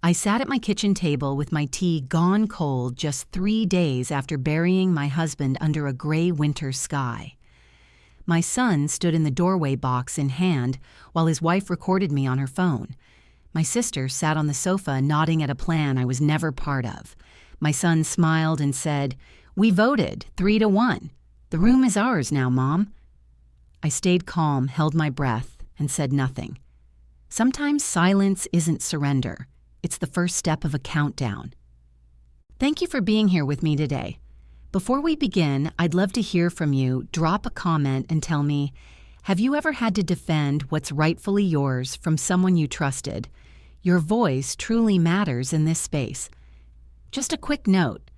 I sat at my kitchen table with my tea gone cold just 3 days after burying my husband under a gray winter sky. My son stood in the doorway box in hand while his wife recorded me on her phone. My sister sat on the sofa nodding at a plan I was never part of. My son smiled and said, "We voted 3-1. The room is ours now, Mom." I stayed calm, held my breath, and said nothing. Sometimes silence isn't surrender. It's the first step of a countdown. Thank you for being here with me today. Before we begin, I'd love to hear from you. Drop a comment and tell me, have you ever had to defend what's rightfully yours from someone you trusted? Your voice truly matters in this space. Just a quick note.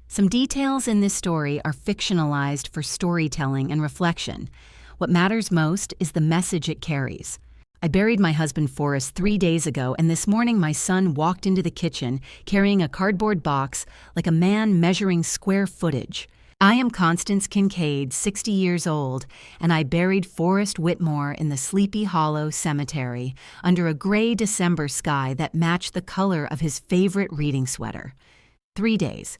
Some details in this story are fictionalized for storytelling and reflection. What matters most is the message it carries. I buried my husband Forrest 3 days ago, and this morning my son walked into the kitchen carrying a cardboard box like a man measuring square footage. I am Constance Kincaid, 60 years old, and I buried Forrest Whitmore in the Sleepy Hollow Cemetery under a gray December sky that matched the color of his favorite reading sweater. 3 days.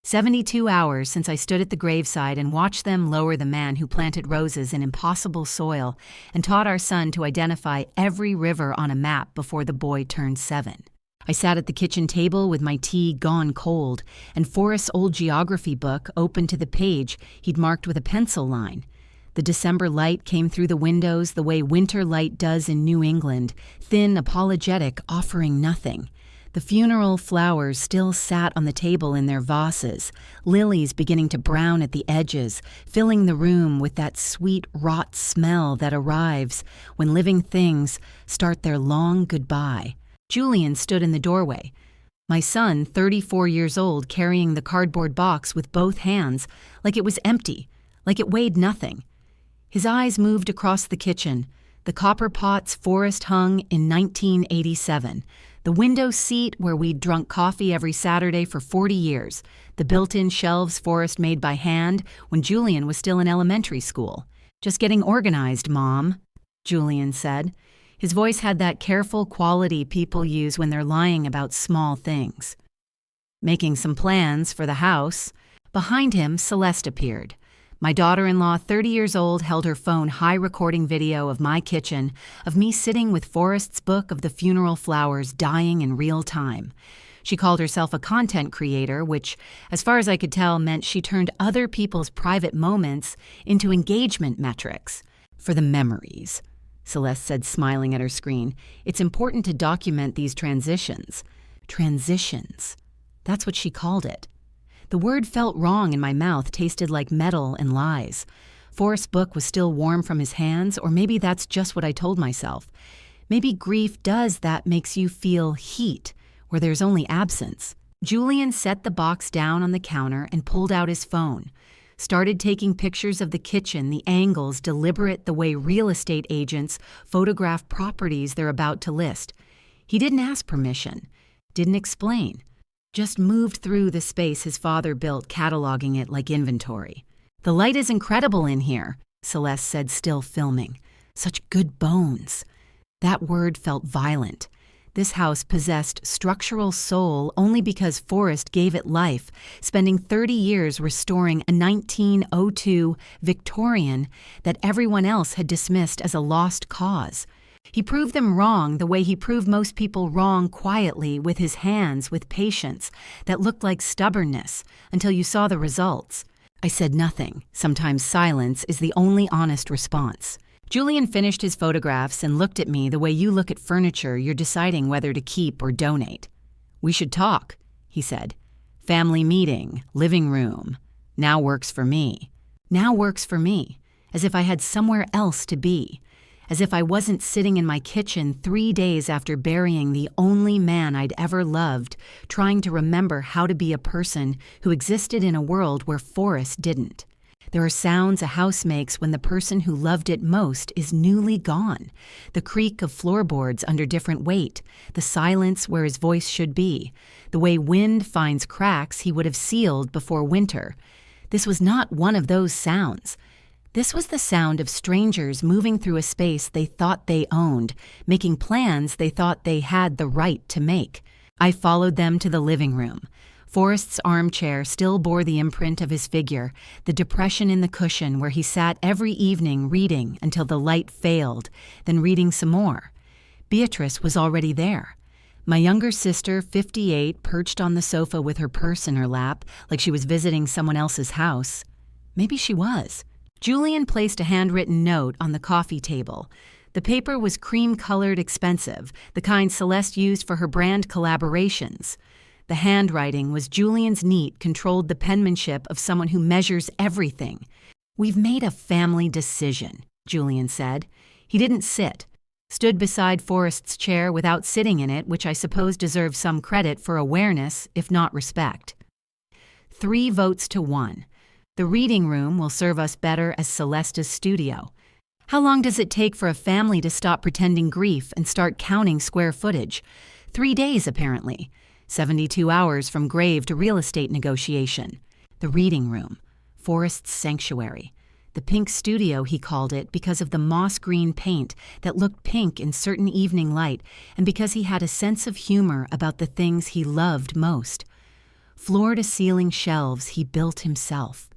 72 hours since I stood at the graveside and watched them lower the man who planted roses in impossible soil and taught our son to identify every river on a map before the boy turned 7. I sat at the kitchen table with my tea gone cold and Forrest's old geography book open to the page he'd marked with a pencil line. The December light came through the windows the way winter light does in New England, thin, apologetic, offering nothing. The funeral flowers still sat on the table in their vases, lilies beginning to brown at the edges, filling the room with that sweet rot smell that arrives when living things start their long goodbye. Julian stood in the doorway. My son, 34 years old, carrying the cardboard box with both hands, like it was empty, like it weighed nothing. His eyes moved across the kitchen, the copper pots Forrest hung in 1987, the window seat where we'd drunk coffee every Saturday for 40 years, the built-in shelves Forrest made by hand when Julian was still in elementary school. "Just getting organized, Mom," Julian said. His voice had that careful quality people use when they're lying about small things. Making some plans for the house. Behind him, Celeste appeared. My daughter-in-law, 30 years old, held her phone high recording video of my kitchen, of me sitting with Forrest's book of the funeral flowers dying in real time. She called herself a content creator, which, as far as I could tell, meant she turned other people's private moments into engagement metrics. "For the memories," Celeste said, smiling at her screen. "It's important to document these transitions." Transitions. That's what she called it. The word felt wrong in my mouth, tasted like metal and lies. Forrest's book was still warm from his hands, or maybe that's just what I told myself. Maybe grief does that, makes you feel heat, where there's only absence. Julian set the box down on the counter and pulled out his phone. Started taking pictures of the kitchen, the angles, deliberate the way real estate agents photograph properties they're about to list. He didn't ask permission, didn't explain. Just moved through the space his father built, cataloging it like inventory. "The light is incredible in here," Celeste said, still filming. "Such good bones." That word felt violent. This house possessed structural soul only because Forrest gave it life, spending 30 years restoring a 1902 Victorian that everyone else had dismissed as a lost cause. He proved them wrong the way he proved most people wrong, quietly, with his hands, with patience, that looked like stubbornness, until you saw the results. I said nothing. Sometimes silence is the only honest response. Julian finished his photographs and looked at me the way you look at furniture you're deciding whether to keep or donate. "We should talk," he said. "Family meeting, living room. Now works for me. Now works for me, as if I had somewhere else to be. As if I wasn't sitting in my kitchen 3 days after burying the only man I'd ever loved, trying to remember how to be a person who existed in a world where Forrest didn't. There are sounds a house makes when the person who loved it most is newly gone. The creak of floorboards under different weight, the silence where his voice should be, the way wind finds cracks he would have sealed before winter. This was not one of those sounds. This was the sound of strangers moving through a space they thought they owned, making plans they thought they had the right to make. I followed them to the living room. Forrest's armchair still bore the imprint of his figure, the depression in the cushion where he sat every evening reading until the light failed, then reading some more. Beatrice was already there. My younger sister, 58, perched on the sofa with her purse in her lap, like she was visiting someone else's house. Maybe she was. Julian placed a handwritten note on the coffee table. The paper was cream-colored expensive, the kind Celeste used for her brand collaborations. The handwriting was Julian's neat, controlled the penmanship of someone who measures everything. "We've made a family decision," Julian said. He didn't sit. Stood beside Forrest's chair without sitting in it, which I suppose deserves some credit for awareness, if not respect. 3 votes to 1. The reading room will serve us better as Celeste's studio. How long does it take for a family to stop pretending grief and start counting square footage? 3 days, apparently. 72 hours from grave to real estate negotiation. The reading room. Forrest's sanctuary. The pink studio, he called it, because of the moss-green paint that looked pink in certain evening light and because he had a sense of humor about the things he loved most. Floor-to-ceiling shelves he built himself.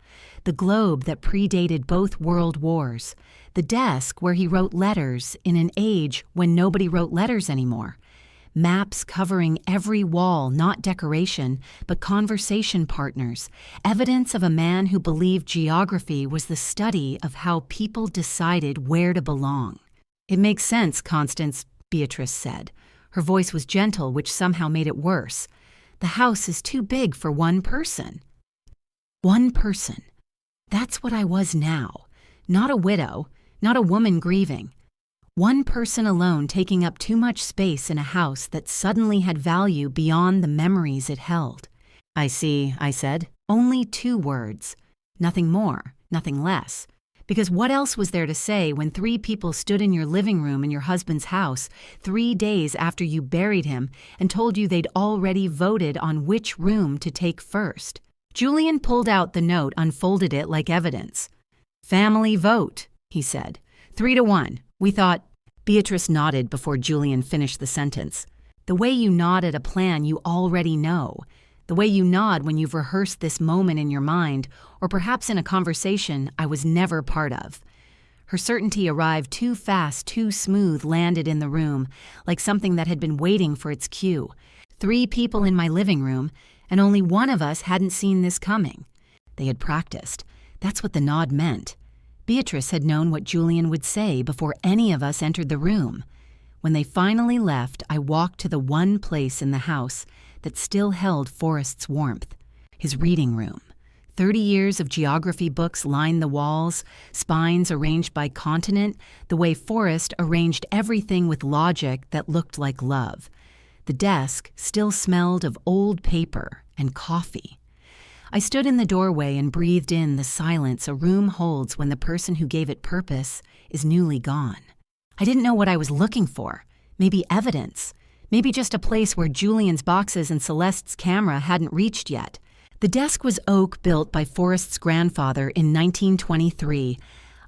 The globe that predated both world wars. The desk where he wrote letters in an age when nobody wrote letters anymore. Maps covering every wall, not decoration, but conversation partners, evidence of a man who believed geography was the study of how people decided where to belong. "It makes sense, Constance," Beatrice said. Her voice was gentle, which somehow made it worse. "The house is too big for one person." One person. That's what I was now. Not a widow, not a woman grieving. One person alone taking up too much space in a house that suddenly had value beyond the memories it held. "I see," I said. Only 2 words. Nothing more, nothing less. Because what else was there to say when 3 people stood in your living room in your husband's house 3 days after you buried him and told you they'd already voted on which room to take first? Julian pulled out the note, unfolded it like evidence. "Family vote," he said. 3 to 1. We thought. Beatrice nodded before Julian finished the sentence. The way you nod at a plan you already know. The way you nod when you've rehearsed this moment in your mind, or perhaps in a conversation I was never part of. Her certainty arrived too fast, too smooth, landed in the room, like something that had been waiting for its cue. 3 people in my living room, and only one of us hadn't seen this coming. They had practiced. That's what the nod meant. Beatrice had known what Julian would say before any of us entered the room. When they finally left, I walked to the one place in the house that still held Forrest's warmth, his reading room. 30 years of geography books lined the walls, spines arranged by continent, the way Forrest arranged everything with logic that looked like love. The desk still smelled of old paper and coffee. I stood in the doorway and breathed in the silence a room holds when the person who gave it purpose is newly gone. I didn't know what I was looking for. Maybe evidence. Maybe just a place where Julian's boxes and Celeste's camera hadn't reached yet. The desk was oak built by Forrest's grandfather in 1923.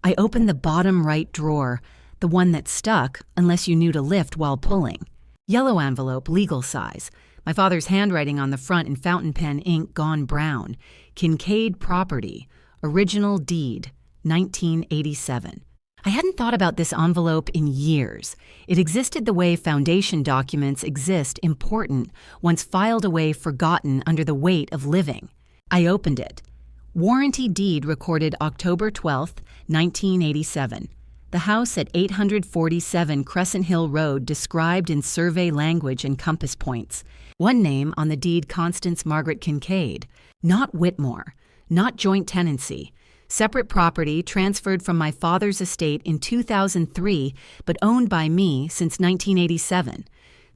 I opened the bottom right drawer, the one that stuck unless you knew to lift while pulling. Yellow envelope, legal size. My father's handwriting on the front in fountain pen ink gone brown. Kincaid property. Original deed. 1987. I hadn't thought about this envelope in years. It existed the way foundation documents exist, important, once filed away forgotten under the weight of living. I opened it. Warranty deed recorded October 12, 1987. The house at 847 Crescent Hill Road described in survey language and compass points. One name on the deed, Constance Margaret Kincaid. Not Whitmore. Not joint tenancy. Separate property transferred from my father's estate in 2003, but owned by me since 1987.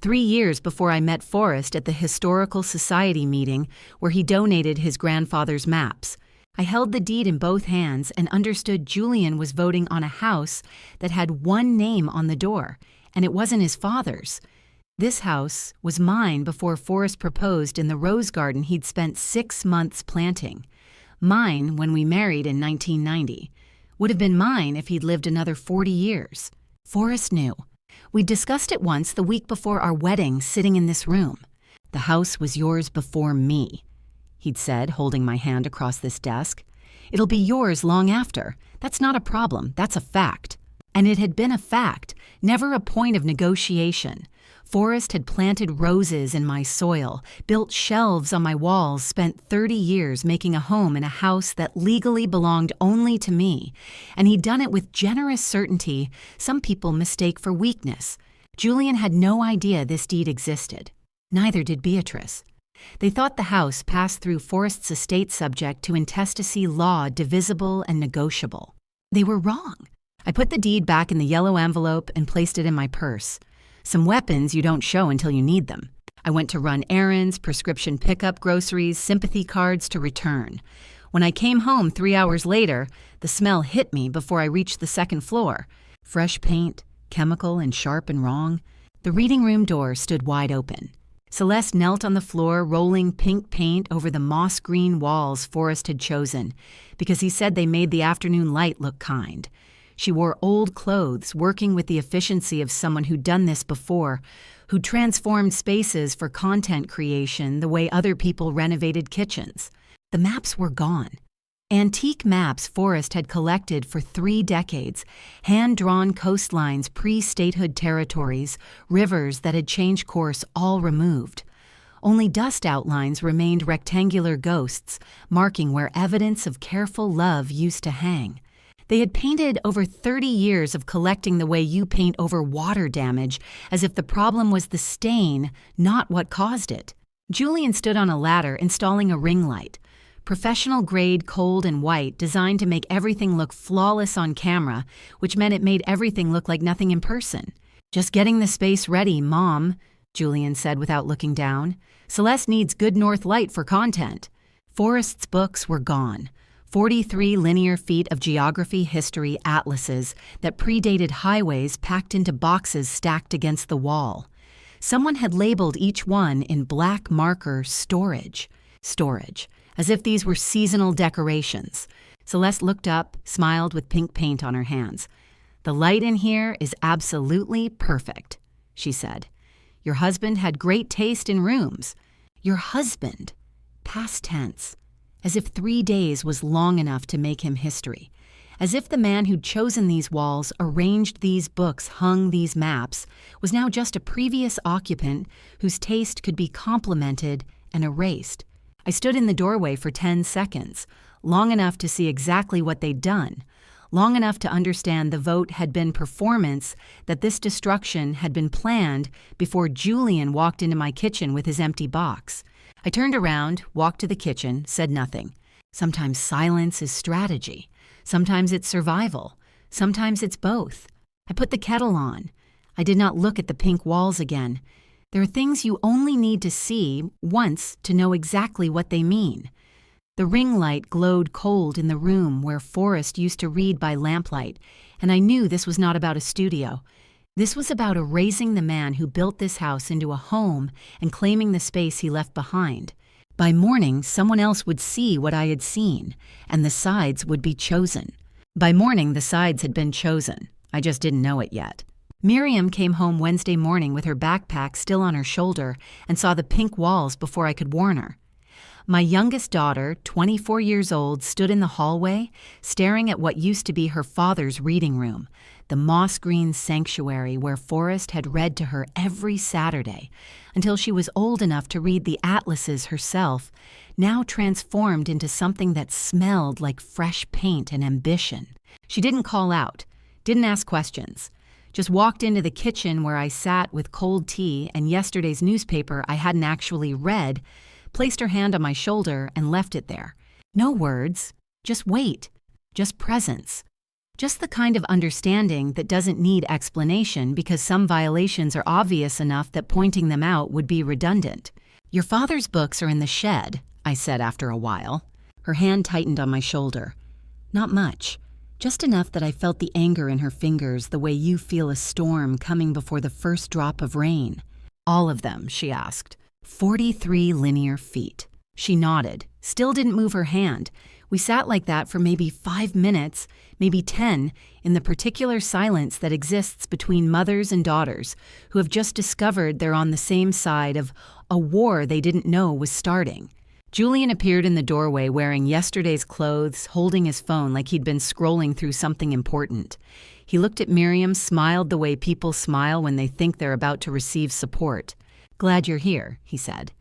3 years before I met Forrest at the Historical Society meeting where he donated his grandfather's maps. I held the deed in both hands and understood Julian was voting on a house that had one name on the door, and it wasn't his father's. This house was mine before Forrest proposed in the rose garden he'd spent 6 months planting. Mine when we married in 1990. Would have been mine if he'd lived another 40 years. Forrest knew. We'd discussed it once the week before our wedding sitting in this room. "The house was yours before me," he'd said, holding my hand across this desk. "It'll be yours long after. That's not a problem, that's a fact." And it had been a fact, never a point of negotiation. Forrest had planted roses in my soil, built shelves on my walls, spent 30 years making a home in a house that legally belonged only to me, and he'd done it with generous certainty some people mistake for weakness. Julian had no idea this deed existed. Neither did Beatrice. They thought the house passed through Forrest's estate subject to intestacy law divisible and negotiable. They were wrong. I put the deed back in the yellow envelope and placed it in my purse. Some weapons you don't show until you need them. I went to run errands, prescription pickup, groceries, sympathy cards to return. When I came home 3 hours later, the smell hit me before I reached the second floor. Fresh paint, chemical and sharp and wrong. The reading room door stood wide open. Celeste knelt on the floor, rolling pink paint over the moss-green walls Forrest had chosen, because he said they made the afternoon light look kind. She wore old clothes, working with the efficiency of someone who'd done this before, who'd transformed spaces for content creation the way other people renovated kitchens. The maps were gone. Antique maps Forrest had collected for 3 decades, hand-drawn coastlines, pre-statehood territories, rivers that had changed course all removed. Only dust outlines remained rectangular ghosts, marking where evidence of careful love used to hang. They had painted over 30 years of collecting the way you paint over water damage, as if the problem was the stain, not what caused it. Julian stood on a ladder installing a ring light. Professional-grade cold and white, designed to make everything look flawless on camera, which meant it made everything look like nothing in person. "Just getting the space ready, Mom," Julian said without looking down. "Celeste needs good north light for content." Forrest's books were gone. 43 linear feet of geography history atlases that predated highways packed into boxes stacked against the wall. Someone had labeled each one in black marker storage. Storage, as if these were seasonal decorations. Celeste looked up, smiled with pink paint on her hands. "The light in here is absolutely perfect," she said. "Your husband had great taste in rooms." Your husband. Past tense. As if 3 days was long enough to make him history. As if the man who'd chosen these walls, arranged these books, hung these maps, was now just a previous occupant whose taste could be complimented and erased. I stood in the doorway for 10 seconds, long enough to see exactly what they'd done, long enough to understand the vote had been performance, that this destruction had been planned before Julian walked into my kitchen with his empty box. I turned around, walked to the kitchen, said nothing. Sometimes silence is strategy. Sometimes it's survival. Sometimes it's both. I put the kettle on. I did not look at the pink walls again. There are things you only need to see once to know exactly what they mean. The ring light glowed cold in the room where Forrest used to read by lamplight, and I knew this was not about a studio. This was about erasing the man who built this house into a home and claiming the space he left behind. By morning, someone else would see what I had seen, and the sides would be chosen. By morning, the sides had been chosen. I just didn't know it yet. Miriam came home Wednesday morning with her backpack still on her shoulder and saw the pink walls before I could warn her. My youngest daughter, 24 years old, stood in the hallway, staring at what used to be her father's reading room, the moss-green sanctuary where Forrest had read to her every Saturday, until she was old enough to read the atlases herself, now transformed into something that smelled like fresh paint and ambition. She didn't call out, didn't ask questions, just walked into the kitchen where I sat with cold tea and yesterday's newspaper I hadn't actually read, placed her hand on my shoulder and left it there. No words, just weight, just presence. Just the kind of understanding that doesn't need explanation because some violations are obvious enough that pointing them out would be redundant. "Your father's books are in the shed," I said after a while. Her hand tightened on my shoulder. Not much, just enough that I felt the anger in her fingers the way you feel a storm coming before the first drop of rain. "All of them?" she asked. 43 linear feet. She nodded, still didn't move her hand. We sat like that for maybe 5 minutes, maybe 10, in the particular silence that exists between mothers and daughters who have just discovered they're on the same side of a war they didn't know was starting. Julian appeared in the doorway wearing yesterday's clothes, holding his phone like he'd been scrolling through something important. He looked at Miriam, smiled the way people smile when they think they're about to receive support. "Glad you're here," he said.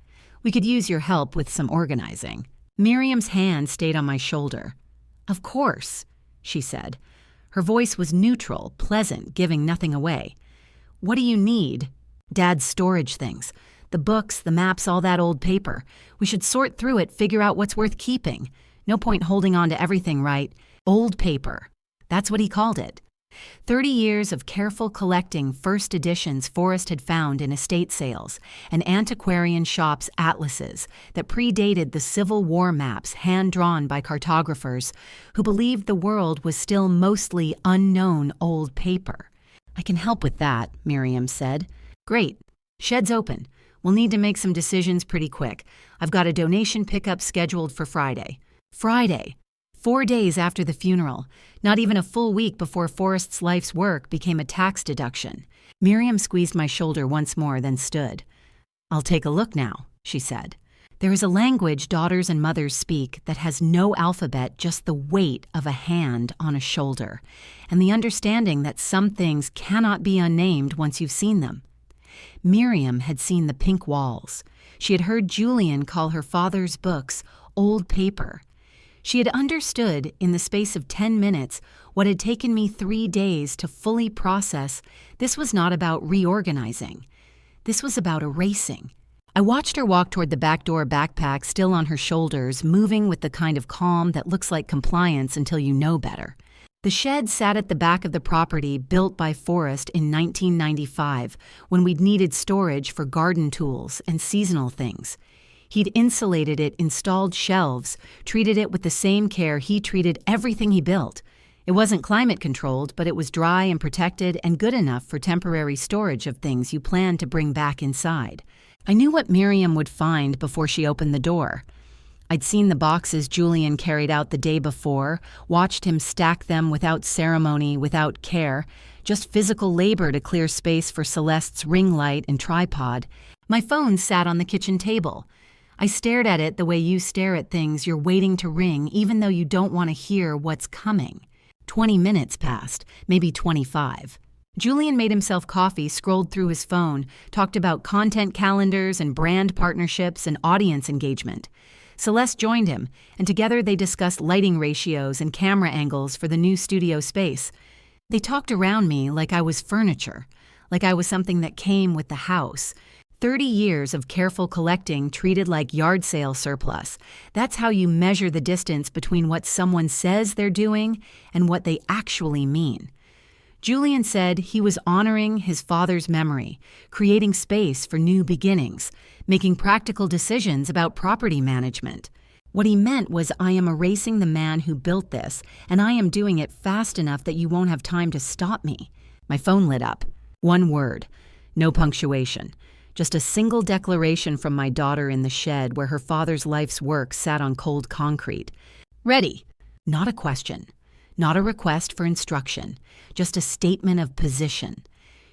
"We could use your help with some organizing." Miriam's hand stayed on my shoulder. "Of course," she said. Her voice was neutral, pleasant, giving nothing away. "What do you need?" "Dad's storage things. The books, the maps, all that old paper. We should sort through it, figure out what's worth keeping. No point holding on to everything, right? Old paper." That's what he called it. 30 years of careful collecting first editions Forrest had found in estate sales and antiquarian shops' atlases that predated the Civil War maps hand-drawn by cartographers who believed the world was still mostly unknown old paper. "I can help with that," Miriam said. "Great. Shed's open. We'll need to make some decisions pretty quick. I've got a donation pickup scheduled for Friday." Friday! 4 days after the funeral, not even a full week before Forrest's life's work became a tax deduction. Miriam squeezed my shoulder once more, then stood. "I'll take a look now," she said. There is a language daughters and mothers speak that has no alphabet, just the weight of a hand on a shoulder, and the understanding that some things cannot be unnamed once you've seen them. Miriam had seen the pink walls. She had heard Julian call her father's books old paper. She had understood, in the space of 10 minutes, what had taken me 3 days to fully process. This was not about reorganizing. This was about erasing. I watched her walk toward the back door, backpack still on her shoulders, moving with the kind of calm that looks like compliance until you know better. The shed sat at the back of the property built by Forrest in 1995, when we'd needed storage for garden tools and seasonal things. He'd insulated it, installed shelves, treated it with the same care he treated everything he built. It wasn't climate controlled, but it was dry and protected and good enough for temporary storage of things you planned to bring back inside. I knew what Miriam would find before she opened the door. I'd seen the boxes Julian carried out the day before, watched him stack them without ceremony, without care, just physical labor to clear space for Celeste's ring light and tripod. My phone sat on the kitchen table. I stared at it the way you stare at things you're waiting to ring, even though you don't want to hear what's coming. 20 minutes passed, maybe 25. Julian made himself coffee, scrolled through his phone, talked about content calendars and brand partnerships and audience engagement. Celeste joined him, and together they discussed lighting ratios and camera angles for the new studio space. They talked around me like I was furniture, like I was something that came with the house. 30 years of careful collecting treated like yard sale surplus. That's how you measure the distance between what someone says they're doing and what they actually mean. Julian said he was honoring his father's memory, creating space for new beginnings, making practical decisions about property management. What he meant was, I am erasing the man who built this, and I am doing it fast enough that you won't have time to stop me. My phone lit up. One word. No punctuation. Just a single declaration from my daughter in the shed where her father's life's work sat on cold concrete. Ready. Not a question. Not a request for instruction. Just a statement of position.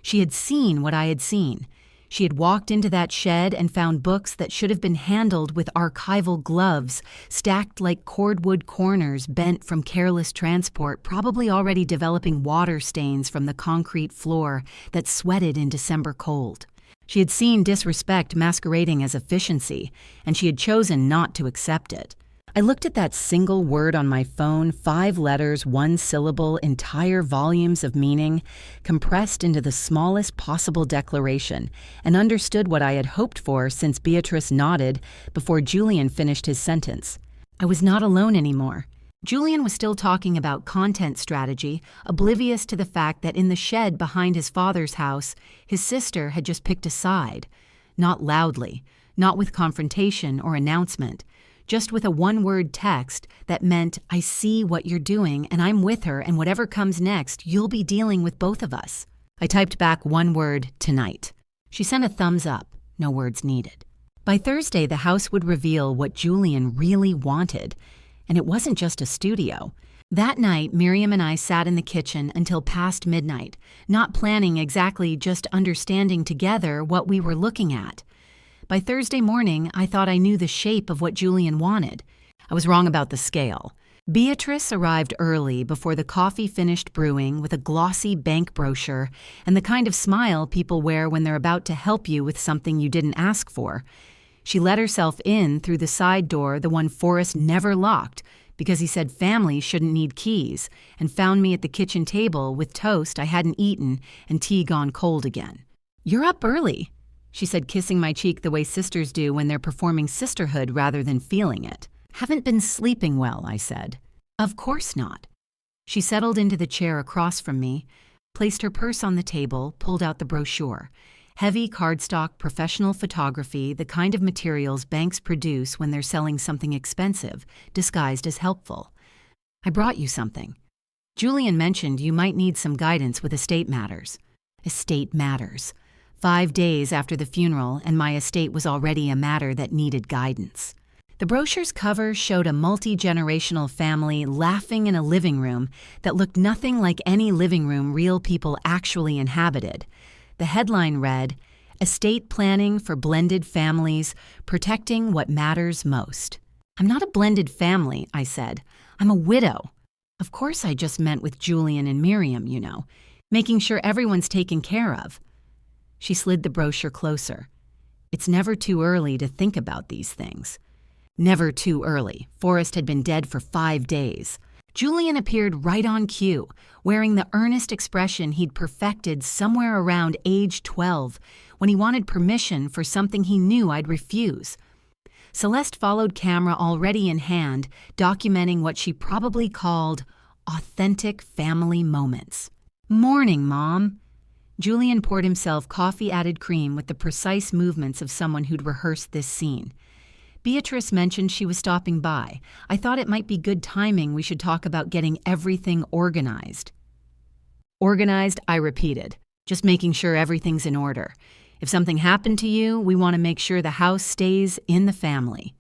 She had seen what I had seen. She had walked into that shed and found books that should have been handled with archival gloves, stacked like cordwood corners bent from careless transport, probably already developing water stains from the concrete floor that sweated in December cold. She had seen disrespect masquerading as efficiency, and she had chosen not to accept it. I looked at that single word on my phone, 5 letters, 1 syllable, entire volumes of meaning, compressed into the smallest possible declaration, and understood what I had hoped for since Beatrice nodded before Julian finished his sentence. I was not alone anymore. Julian was still talking about content strategy, oblivious to the fact that in the shed behind his father's house, his sister had just picked a side. Not loudly, not with confrontation or announcement, just with a one-word text that meant, I see what you're doing and I'm with her, and whatever comes next, you'll be dealing with both of us. I typed back one word, tonight. She sent a thumbs up, no words needed. By Thursday, the house would reveal what Julian really wanted, and it wasn't just a studio. That night, Miriam and I sat in the kitchen until past midnight, not planning exactly, just understanding together what we were looking at. By Thursday morning, I thought I knew the shape of what Julian wanted. I was wrong about the scale. Beatrice arrived early before the coffee finished brewing with a glossy bank brochure and the kind of smile people wear when they're about to help you with something you didn't ask for. She let herself in through the side door, the one Forrest never locked, because he said family shouldn't need keys, and found me at the kitchen table with toast I hadn't eaten and tea gone cold again. "You're up early," she said, kissing my cheek the way sisters do when they're performing sisterhood rather than feeling it. "Haven't been sleeping well," I said. "Of course not." She settled into the chair across from me, placed her purse on the table, pulled out the brochure. Heavy cardstock professional photography, the kind of materials banks produce when they're selling something expensive, disguised as helpful. "I brought you something. Julian mentioned you might need some guidance with estate matters." Estate matters. 5 days after the funeral, and my estate was already a matter that needed guidance. The brochure's cover showed a multi-generational family laughing in a living room that looked nothing like any living room real people actually inhabited. The headline read, "Estate Planning for Blended Families, Protecting What Matters Most." "I'm not a blended family," I said. "I'm a widow." Of course I just meant with Julian and Miriam, you know, making sure everyone's taken care of. She slid the brochure closer. "It's never too early to think about these things." Never too early. Forrest had been dead for 5 days. Julian appeared right on cue, wearing the earnest expression he'd perfected somewhere around age 12, when he wanted permission for something he knew I'd refuse. Celeste followed camera already in hand, documenting what she probably called authentic family moments. "Morning, Mom." Julian poured himself coffee-added cream with the precise movements of someone who'd rehearsed this scene. Beatrice mentioned she was stopping by. I thought it might be good timing we should talk about getting everything organized. "Organized," I repeated, "just making sure everything's in order. If something happened to you, we want to make sure the house stays in the family."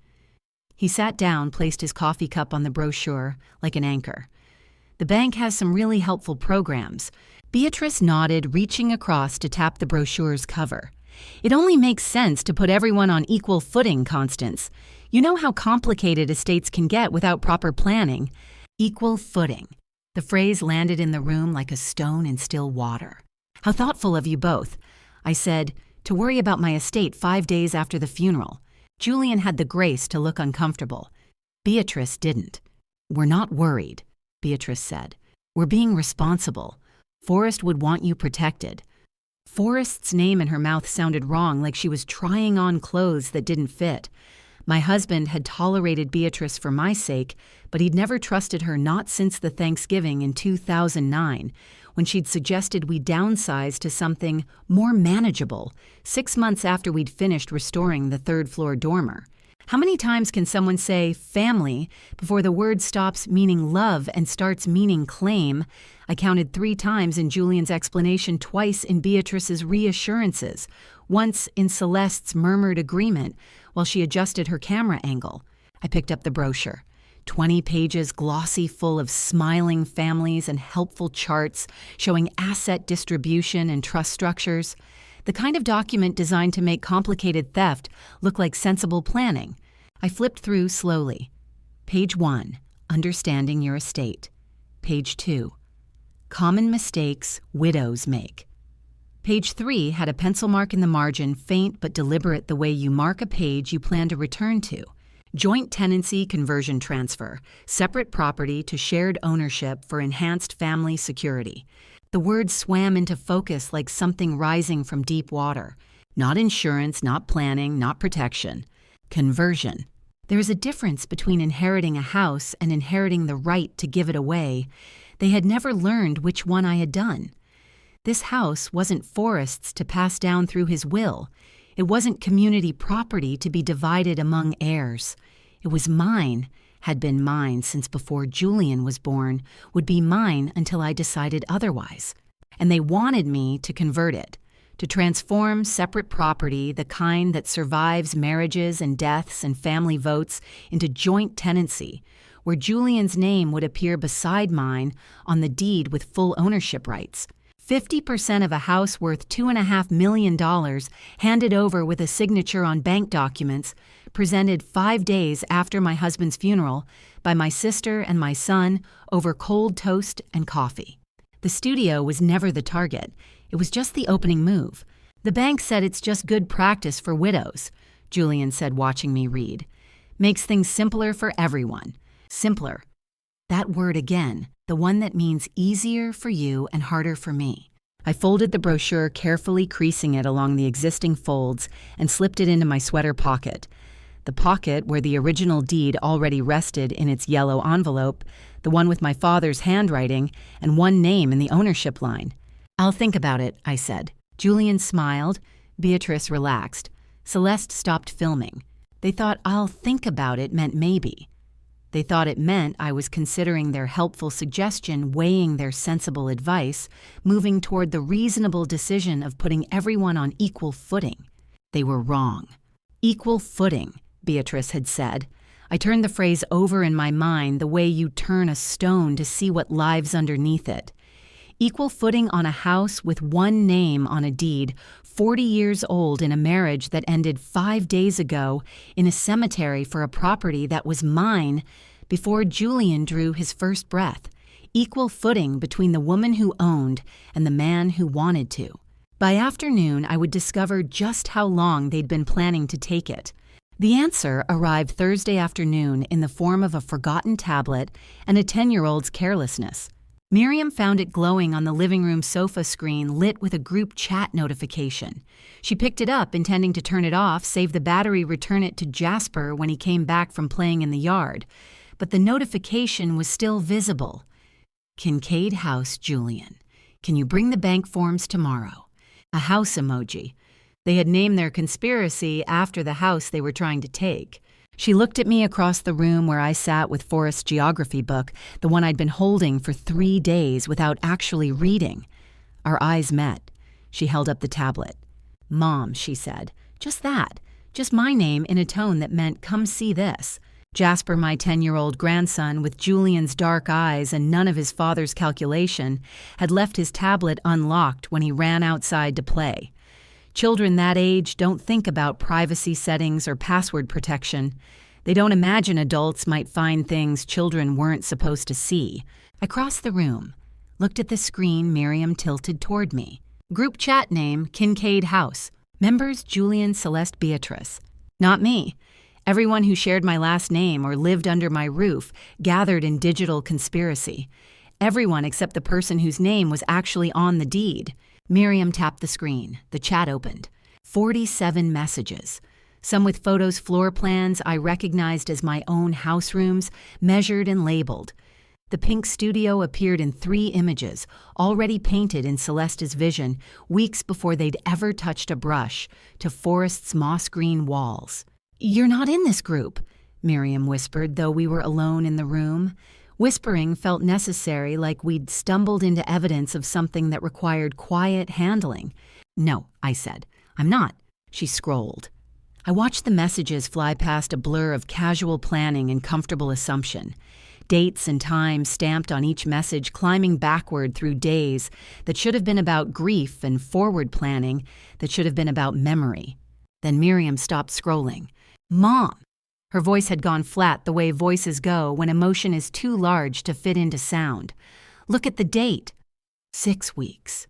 He sat down, placed his coffee cup on the brochure like an anchor. "The bank has some really helpful programs." Beatrice nodded, reaching across to tap the brochure's cover. "It only makes sense to put everyone on equal footing, Constance. You know how complicated estates can get without proper planning." Equal footing. The phrase landed in the room like a stone in still water. "How thoughtful of you both." I said, "to worry about my estate 5 days after the funeral." Julian had the grace to look uncomfortable. Beatrice didn't. "We're not worried," Beatrice said. "We're being responsible. Forrest would want you protected." Forrest's name in her mouth sounded wrong, like she was trying on clothes that didn't fit. My husband had tolerated Beatrice for my sake, but he'd never trusted her, not since the Thanksgiving in 2009, when she'd suggested we downsize to something more manageable, 6 months after we'd finished restoring the third-floor dormer. How many times can someone say family before the word stops meaning love and starts meaning claim? I counted 3 times in Julian's explanation, twice in Beatrice's reassurances, once in Celeste's murmured agreement while she adjusted her camera angle. I picked up the brochure. 20 pages, glossy, full of smiling families and helpful charts showing asset distribution and trust structures. The kind of document designed to make complicated theft look like sensible planning. I flipped through slowly. Page 1, Understanding Your Estate. Page 2, Common Mistakes Widows Make. Page 3 had a pencil mark in the margin, faint but deliberate the way you mark a page you plan to return to. Joint tenancy conversion transfer, separate property to shared ownership for enhanced family security. The words swam into focus like something rising from deep water. Not insurance, not planning, not protection. Conversion. There is a difference between inheriting a house and inheriting the right to give it away. They had never learned which one I had done. This house wasn't Forrest's to pass down through his will. It wasn't community property to be divided among heirs. It was mine, had been mine since before Julian was born, would be mine until I decided otherwise. And they wanted me to convert it, to transform separate property, the kind that survives marriages and deaths and family votes, into joint tenancy, where Julian's name would appear beside mine on the deed with full ownership rights. 50% of a house worth $2.5 million handed over with a signature on bank documents, presented 5 days after my husband's funeral by my sister and my son over cold toast and coffee. The studio was never the target. It was just the opening move. The bank said it's just good practice for widows, Julian said, watching me read. Makes things simpler for everyone. Simpler. That word again, the one that means easier for you and harder for me. I folded the brochure, carefully creasing it along the existing folds, and slipped it into my sweater pocket. The pocket where the original deed already rested in its yellow envelope, the one with my father's handwriting, and one name in the ownership line. "I'll think about it," I said. Julian smiled. Beatrice relaxed. Celeste stopped filming. They thought "I'll think about it" meant maybe. They thought it meant I was considering their helpful suggestion, weighing their sensible advice, moving toward the reasonable decision of putting everyone on equal footing. They were wrong. Equal footing, Beatrice had said. I turned the phrase over in my mind the way you turn a stone to see what lies underneath it. Equal footing on a house with one name on a deed, 40 years old in a marriage that ended 5 days ago in a cemetery for a property that was mine before Julian drew his first breath. Equal footing between the woman who owned and the man who wanted to. By afternoon, I would discover just how long they'd been planning to take it. The answer arrived Thursday afternoon in the form of a forgotten tablet and a 10-year-old's carelessness. Miriam found it glowing on the living room sofa screen, lit with a group chat notification. She picked it up, intending to turn it off, save the battery, return it to Jasper when he came back from playing in the yard. But the notification was still visible. Kincaid House, Julian. Can you bring the bank forms tomorrow? A house emoji. They had named their conspiracy after the house they were trying to take. She looked at me across the room where I sat with Forrest's geography book, the one I'd been holding for 3 days without actually reading. Our eyes met. She held up the tablet. "Mom," she said. "Just that. Just my name in a tone that meant, come see this." Jasper, my 10-year-old grandson, with Julian's dark eyes and none of his father's calculation, had left his tablet unlocked when he ran outside to play. Children that age don't think about privacy settings or password protection. They don't imagine adults might find things children weren't supposed to see. I crossed the room, looked at the screen Miriam tilted toward me. Group chat name, Kincaid House. Members, Julian, Celeste, Beatrice. Not me. Everyone who shared my last name or lived under my roof gathered in digital conspiracy. Everyone except the person whose name was actually on the deed. Miriam tapped the screen. The chat opened. 47 messages. Some with photos, floor plans I recognized as my own house rooms, measured and labeled. The pink studio appeared in 3 images, already painted in Celeste's vision, weeks before they'd ever touched a brush, to Forrest's moss-green walls. "You're not in this group," Miriam whispered, though we were alone in the room. Whispering felt necessary, like we'd stumbled into evidence of something that required quiet handling. "No," I said. "I'm not." She scrolled. I watched the messages fly past, a blur of casual planning and comfortable assumption. Dates and times stamped on each message, climbing backward through days that should have been about grief, and forward planning that should have been about memory. Then Miriam stopped scrolling. "Mom!" Her voice had gone flat, the way voices go when emotion is too large to fit into sound. "Look at the date." 6 weeks.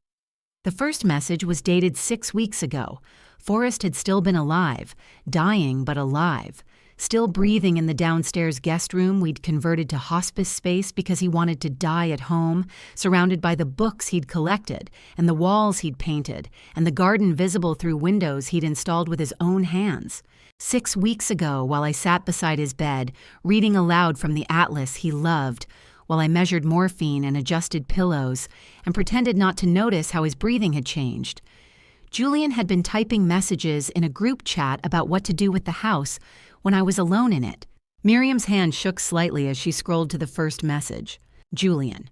The first message was dated 6 weeks ago. Forrest had still been alive, dying but alive, still breathing in the downstairs guest room we'd converted to hospice space because he wanted to die at home, surrounded by the books he'd collected and the walls he'd painted and the garden visible through windows he'd installed with his own hands. 6 weeks ago, while I sat beside his bed, reading aloud from the atlas he loved, while I measured morphine and adjusted pillows, and pretended not to notice how his breathing had changed. Julian had been typing messages in a group chat about what to do with the house when I was alone in it. Miriam's hand shook slightly as she scrolled to the first message. Julian.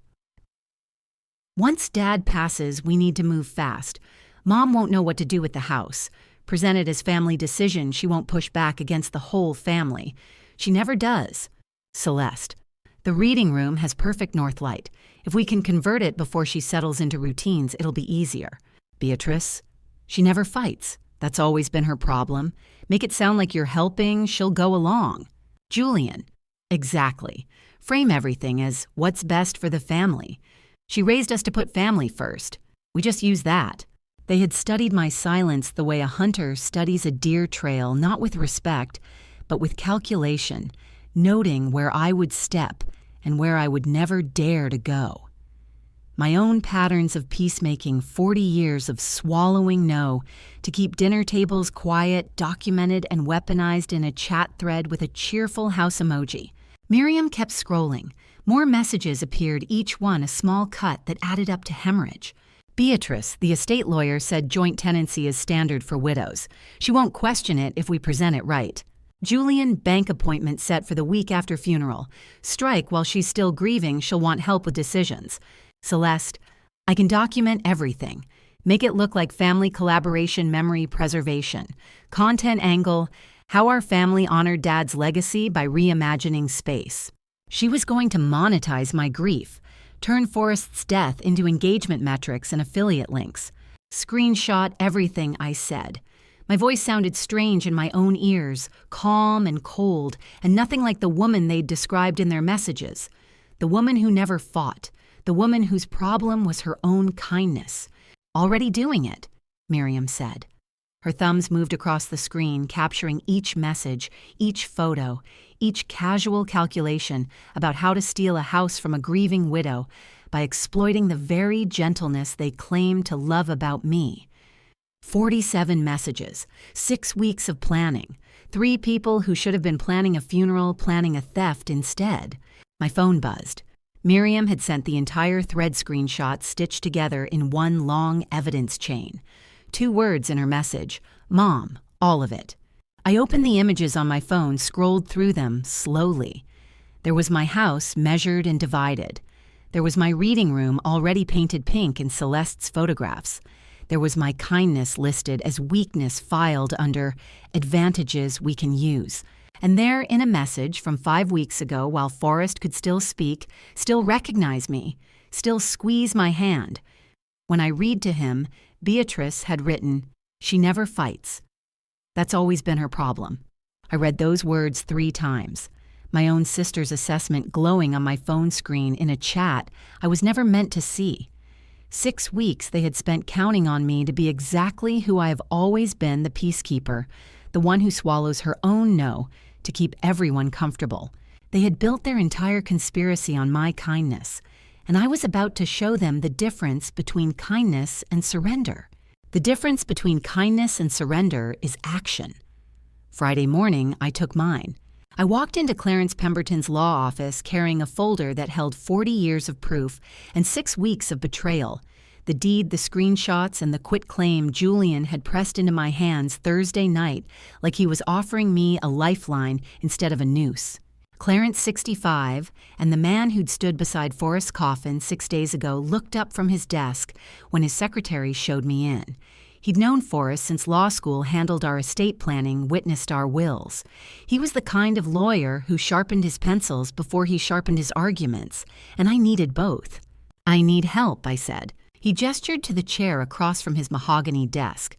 "Once Dad passes, we need to move fast. Mom won't know what to do with the house. Presented as family decision, she won't push back against the whole family. She never does. Celeste. The reading room has perfect north light. If we can convert it before she settles into routines, it'll be easier. Beatrice, she never fights. That's always been her problem. Make it sound like you're helping, she'll go along. Julian, exactly. Frame everything as what's best for the family. She raised us to put family first. We just use that. They had studied my silence the way a hunter studies a deer trail, not with respect, but with calculation, noting where I would step and where I would never dare to go. My own patterns of peacemaking, 40 years of swallowing no to keep dinner tables quiet, documented and weaponized in a chat thread with a cheerful house emoji. Miriam kept scrolling. More messages appeared, each one a small cut that added up to hemorrhage. Beatrice, the estate lawyer, said joint tenancy is standard for widows. She won't question it if we present it right. Julian, bank appointment set for the week after funeral. Strike while she's still grieving, she'll want help with decisions. Celeste, I can document everything. Make it look like family collaboration, memory preservation. Content angle, how our family honored Dad's legacy by reimagining space. She was going to monetize my grief, turn Forrest's death into engagement metrics and affiliate links. Screenshot everything I said. My voice sounded strange in my own ears, calm and cold, and nothing like the woman they'd described in their messages. The woman who never fought. The woman whose problem was her own kindness. Already doing it, Miriam said. Her thumbs moved across the screen, capturing each message, each photo, each casual calculation about how to steal a house from a grieving widow by exploiting the very gentleness they claimed to love about me. 47 messages, 6 weeks of planning, 3 people who should have been planning a funeral, planning a theft instead. My phone buzzed. Miriam had sent the entire thread screenshot stitched together in one long evidence chain. 2 words in her message, Mom, all of it. I opened the images on my phone, scrolled through them slowly. There was my house measured and divided. There was my reading room already painted pink in Celeste's photographs. There was my kindness listed as weakness filed under advantages we can use. And there, in a message from 5 weeks ago, while Forrest could still speak, still recognize me, still squeeze my hand. When I read to him, Beatrice had written, "She never fights. That's always been her problem." I read those words 3 times. My own sister's assessment glowing on my phone screen in a chat I was never meant to see. 6 weeks they had spent counting on me to be exactly who I have always been, the peacekeeper, the one who swallows her own no to keep everyone comfortable. They had built their entire conspiracy on my kindness, and I was about to show them the difference between kindness and surrender. The difference between kindness and surrender is action. Friday morning, I took mine. I walked into Clarence Pemberton's law office carrying a folder that held 40 years of proof and 6 weeks of betrayal. The deed, the screenshots, and the quitclaim Julian had pressed into my hands Thursday night like he was offering me a lifeline instead of a noose. Clarence, 65, and the man who'd stood beside Forrest's coffin 6 days ago looked up from his desk when his secretary showed me in. He'd known Forrest since law school, handled our estate planning, witnessed our wills. He was the kind of lawyer who sharpened his pencils before he sharpened his arguments, and I needed both. "I need help," I said. He gestured to the chair across from his mahogany desk.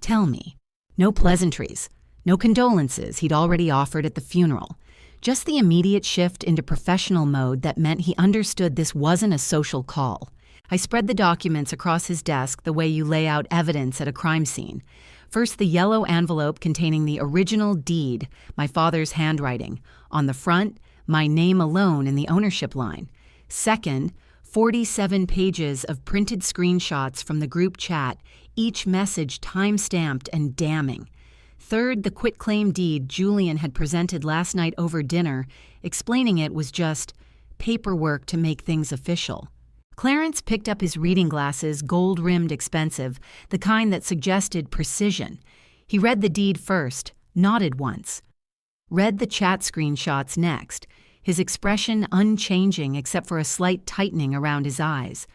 "Tell me." No pleasantries, no condolences he'd already offered at the funeral. Just the immediate shift into professional mode that meant he understood this wasn't a social call. I spread the documents across his desk the way you lay out evidence at a crime scene. First, the yellow envelope containing the original deed, my father's handwriting. On the front, my name alone in the ownership line. Second, 47 pages of printed screenshots from the group chat, each message time-stamped and damning. Third, the quitclaim deed Julian had presented last night over dinner, explaining it was just paperwork to make things official. Clarence picked up his reading glasses, gold-rimmed expensive, the kind that suggested precision. He read the deed first, nodded once. Read the chat screenshots next, his expression unchanging except for a slight tightening around his eyes.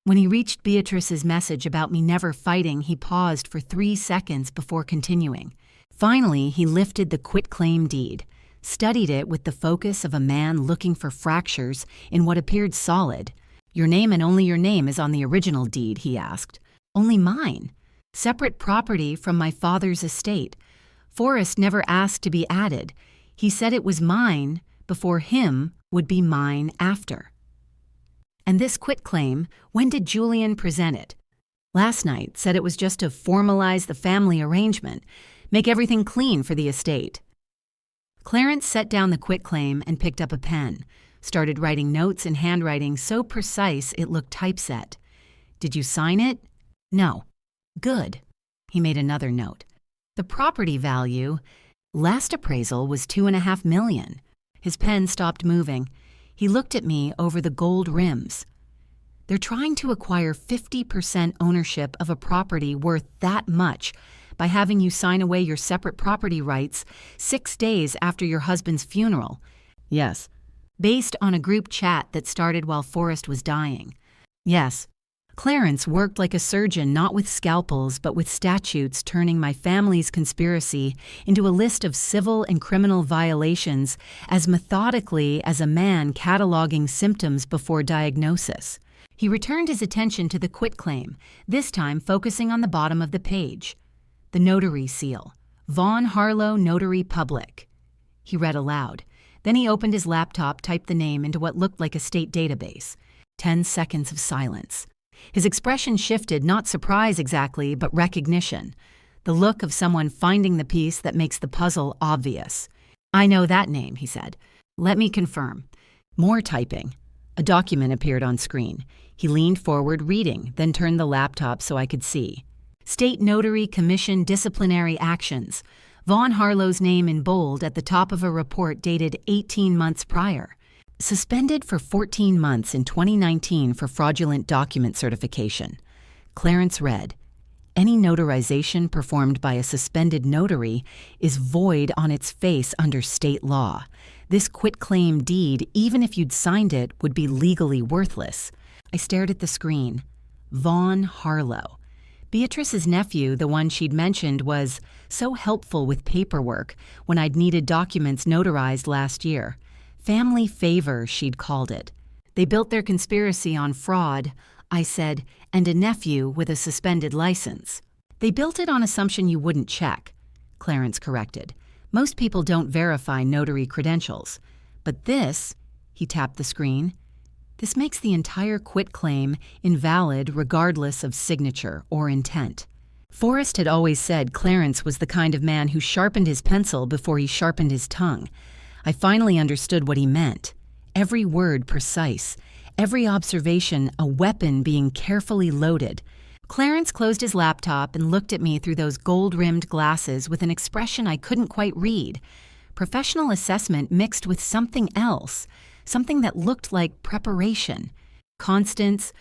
When he reached Beatrice's message about me never fighting, he paused for 3 seconds before continuing. Finally, he lifted the quitclaim deed, studied it with the focus of a man looking for fractures in what appeared solid. "Your name and only your name is on the original deed," he asked. "Only mine. Separate property from my father's estate. Forrest never asked to be added. He said it was mine before him would be mine after." "And this quitclaim, when did Julian present it?" "Last night. Said it was just to formalize the family arrangement, make everything clean for the estate." Clarence set down the quitclaim and picked up a pen, started writing notes in handwriting so precise it looked typeset. "Did you sign it?" "No." "Good." He made another note. "The property value, last appraisal was $2.5 million. His pen stopped moving. He looked at me over the gold rims. "They're trying to acquire 50% ownership of a property worth that much by having you sign away your separate property rights 6 days after your husband's funeral." "Yes." "Based on a group chat that started while Forrest was dying." "Yes." Clarence worked like a surgeon, not with scalpels, but with statutes, turning my family's conspiracy into a list of civil and criminal violations as methodically as a man cataloging symptoms before diagnosis. He returned his attention to the quitclaim, this time focusing on the bottom of the page. The notary seal. "Vaughn Harlow Notary Public." He read aloud. Then he opened his laptop, typed the name into what looked like a state database. 10 seconds of silence. His expression shifted, not surprise exactly, but recognition. The look of someone finding the piece that makes the puzzle obvious. "I know that name," he said. "Let me confirm." More typing. A document appeared on screen. He leaned forward, reading, then turned the laptop so I could see. "State Notary Commission Disciplinary Actions. Vaughn Harlow's name in bold at the top of a report dated 18 months prior. Suspended for 14 months in 2019 for fraudulent document certification." Clarence read, "Any notarization performed by a suspended notary is void on its face under state law. This quitclaim deed, even if you'd signed it, would be legally worthless." I stared at the screen. Vaughn Harlow. Beatrice's nephew, the one she'd mentioned, was so helpful with paperwork when I'd needed documents notarized last year. Family favor, she'd called it. "They built their conspiracy on fraud," I said, "and a nephew with a suspended license." "They built it on assumption you wouldn't check," Clarence corrected. "Most people don't verify notary credentials. But this," he tapped the screen, "this makes the entire quitclaim invalid regardless of signature or intent." Forrest had always said Clarence was the kind of man who sharpened his pencil before he sharpened his tongue. I finally understood what he meant. Every word precise, every observation a weapon being carefully loaded. Clarence closed his laptop and looked at me through those gold-rimmed glasses with an expression I couldn't quite read. Professional assessment mixed with something else, something that looked like preparation. "Constance,"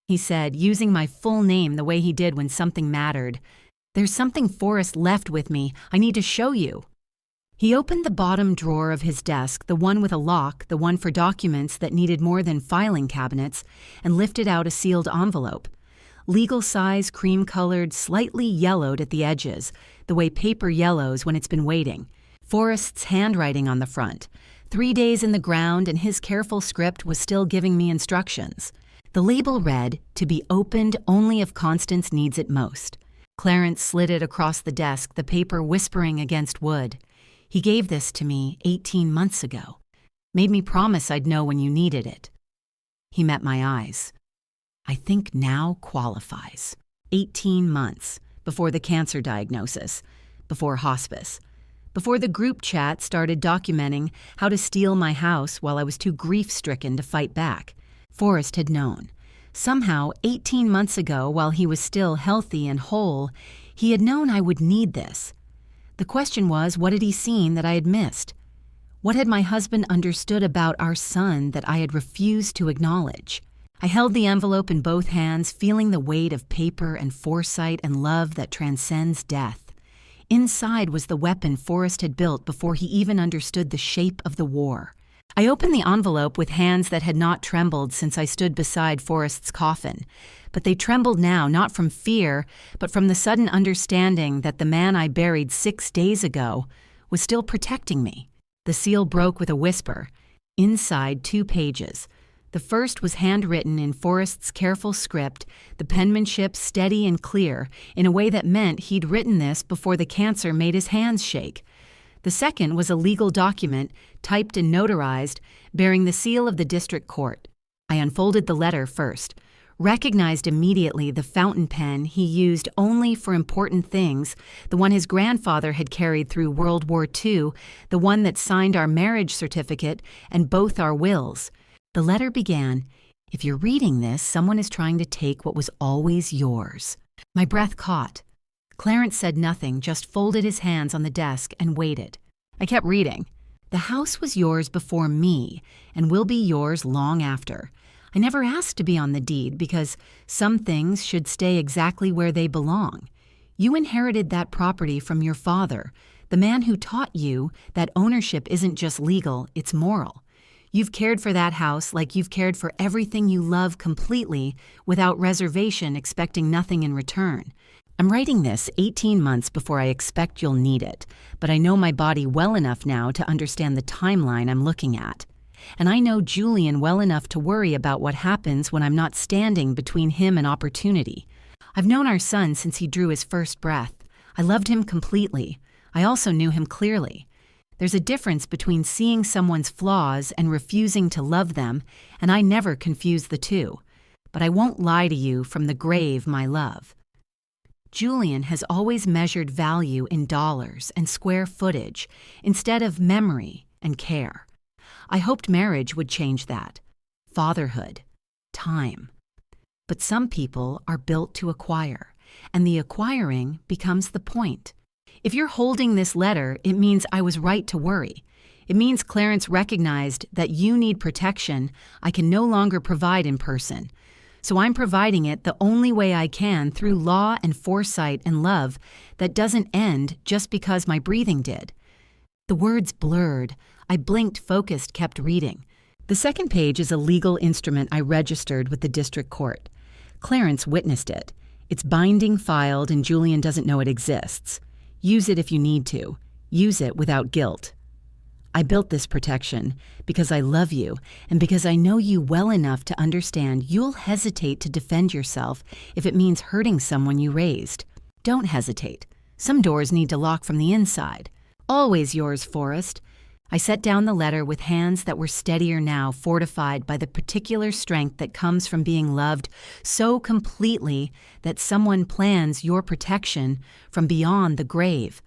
he said, using my full name the way he did when something mattered. "There's something Forrest left with me. I need to show you." He opened the bottom drawer of his desk, the one with a lock, the one for documents that needed more than filing cabinets, and lifted out a sealed envelope. Legal size, cream-colored, slightly yellowed at the edges, the way paper yellows when it's been waiting. Forrest's handwriting on the front. 3 days in the ground, and his careful script was still giving me instructions. The label read, "To be opened only if Constance needs it most." Clarence slid it across the desk, the paper whispering against wood. "He gave this to me 18 months ago. Made me promise I'd know when you needed it." He met my eyes. "I think now qualifies." 18 months, before the cancer diagnosis, before hospice, before the group chat started documenting how to steal my house while I was too grief-stricken to fight back. Forrest had known. Somehow, 18 months ago, while he was still healthy and whole, he had known I would need this. The question was, what had he seen that I had missed? What had my husband understood about our son that I had refused to acknowledge? I held the envelope in both hands, feeling the weight of paper and foresight and love that transcends death. Inside was the weapon Forrest had built before he even understood the shape of the war. I opened the envelope with hands that had not trembled since I stood beside Forrest's coffin, but they trembled now not from fear, but from the sudden understanding that the man I buried 6 days ago was still protecting me. The seal broke with a whisper. Inside, 2 pages. The first was handwritten in Forrest's careful script, the penmanship steady and clear, in a way that meant he'd written this before the cancer made his hands shake. The second was a legal document, typed and notarized, bearing the seal of the district court. I unfolded the letter first, recognized immediately the fountain pen he used only for important things, the one his grandfather had carried through World War II, the one that signed our marriage certificate and both our wills. The letter began, "If you're reading this, someone is trying to take what was always yours." My breath caught. Clarence said nothing, just folded his hands on the desk and waited. I kept reading. "The house was yours before me and will be yours long after. I never asked to be on the deed because some things should stay exactly where they belong. You inherited that property from your father, the man who taught you that ownership isn't just legal, it's moral. You've cared for that house like you've cared for everything you love completely, without reservation, expecting nothing in return. I'm writing this 18 months before I expect you'll need it, but I know my body well enough now to understand the timeline I'm looking at. And I know Julian well enough to worry about what happens when I'm not standing between him and opportunity. I've known our son since he drew his first breath. I loved him completely. I also knew him clearly. There's a difference between seeing someone's flaws and refusing to love them, and I never confuse the two. But I won't lie to you from the grave, my love. Julian has always measured value in dollars and square footage instead of memory and care. I hoped marriage would change that. Fatherhood. Time. But some people are built to acquire, and the acquiring becomes the point. If you're holding this letter, it means I was right to worry. It means Clarence recognized that you need protection I can no longer provide in person. So I'm providing it the only way I can, through law and foresight and love that doesn't end just because my breathing did. The words blurred. I blinked, focused, kept reading. The second page is a legal instrument I registered with the district court. Clarence witnessed it. It's binding, filed, and Julian doesn't know it exists. Use it if you need to. Use it without guilt. I built this protection because I love you and because I know you well enough to understand you'll hesitate to defend yourself if it means hurting someone you raised. Don't hesitate. Some doors need to lock from the inside. Always yours, Forrest. I set down the letter with hands that were steadier now, fortified by the particular strength that comes from being loved so completely that someone plans your protection from beyond the grave.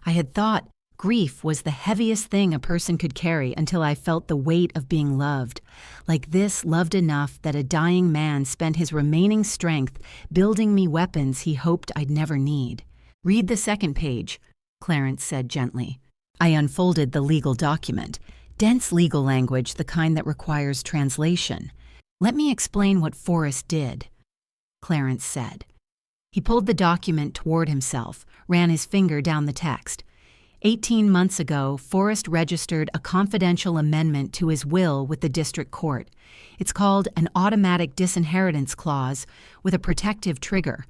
I had thought grief was the heaviest thing a person could carry until I felt the weight of being loved. Like this, loved enough that a dying man spent his remaining strength building me weapons he hoped I'd never need. "Read the second page," Clarence said gently. I unfolded the legal document, dense legal language, the kind that requires translation. "Let me explain what Forrest did," Clarence said. He pulled the document toward himself, ran his finger down the text. 18 months ago, Forrest registered a confidential amendment to his will with the district court. It's called an automatic disinheritance clause with a protective trigger.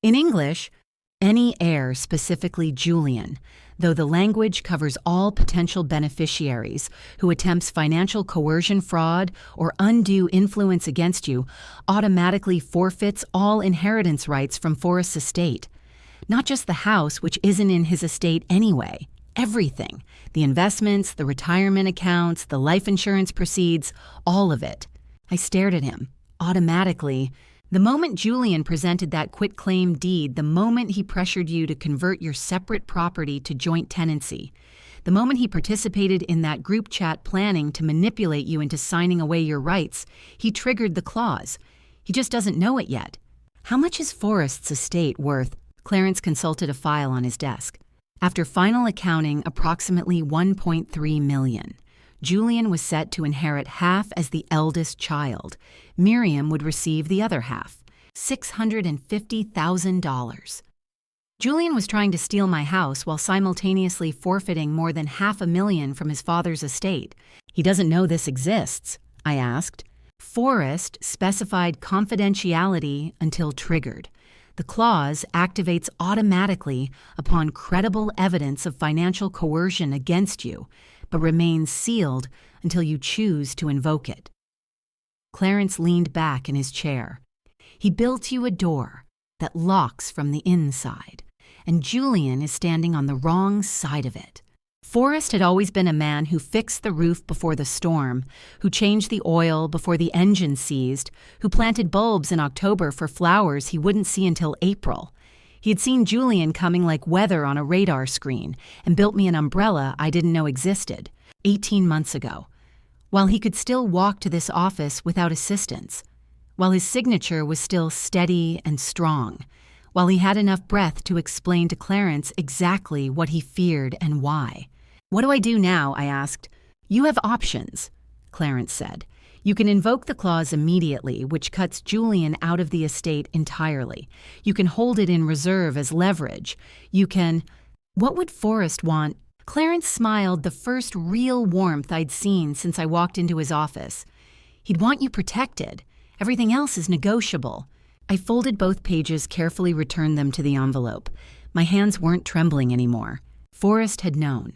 In English, any heir, specifically Julian, though the language covers all potential beneficiaries who attempts financial coercion, fraud, or undue influence against you, automatically forfeits all inheritance rights from Forrest's estate. Not just the house, which isn't in his estate anyway. Everything. The investments, the retirement accounts, the life insurance proceeds, all of it. I stared at him. Automatically. The moment Julian presented that quitclaim deed, the moment he pressured you to convert your separate property to joint tenancy, the moment he participated in that group chat planning to manipulate you into signing away your rights, he triggered the clause. He just doesn't know it yet. How much is Forrest's estate worth? Clarence consulted a file on his desk. After final accounting, approximately $1.3 million. Julian was set to inherit half as the eldest child. Miriam would receive the other half, $650,000. Julian was trying to steal my house while simultaneously forfeiting more than $500,000 from his father's estate. He doesn't know this exists, I asked. Forrest specified confidentiality until triggered. The clause activates automatically upon credible evidence of financial coercion against you, but remains sealed until you choose to invoke it. Clarence leaned back in his chair. He built you a door that locks from the inside, and Julian is standing on the wrong side of it. Forrest had always been a man who fixed the roof before the storm, who changed the oil before the engine seized, who planted bulbs in October for flowers he wouldn't see until April. He had seen Julian coming like weather on a radar screen and built me an umbrella I didn't know existed, 18 months ago, while he could still walk to this office without assistance, while his signature was still steady and strong, while he had enough breath to explain to Clarence exactly what he feared and why. "What do I do now?" I asked. "You have options," Clarence said. "You can invoke the clause immediately, which cuts Julian out of the estate entirely. You can hold it in reserve as leverage. You can—" What would Forrest want? Clarence smiled, the first real warmth I'd seen since I walked into his office. "He'd want you protected. Everything else is negotiable." I folded both pages, carefully returned them to the envelope. My hands weren't trembling anymore. Forrest had known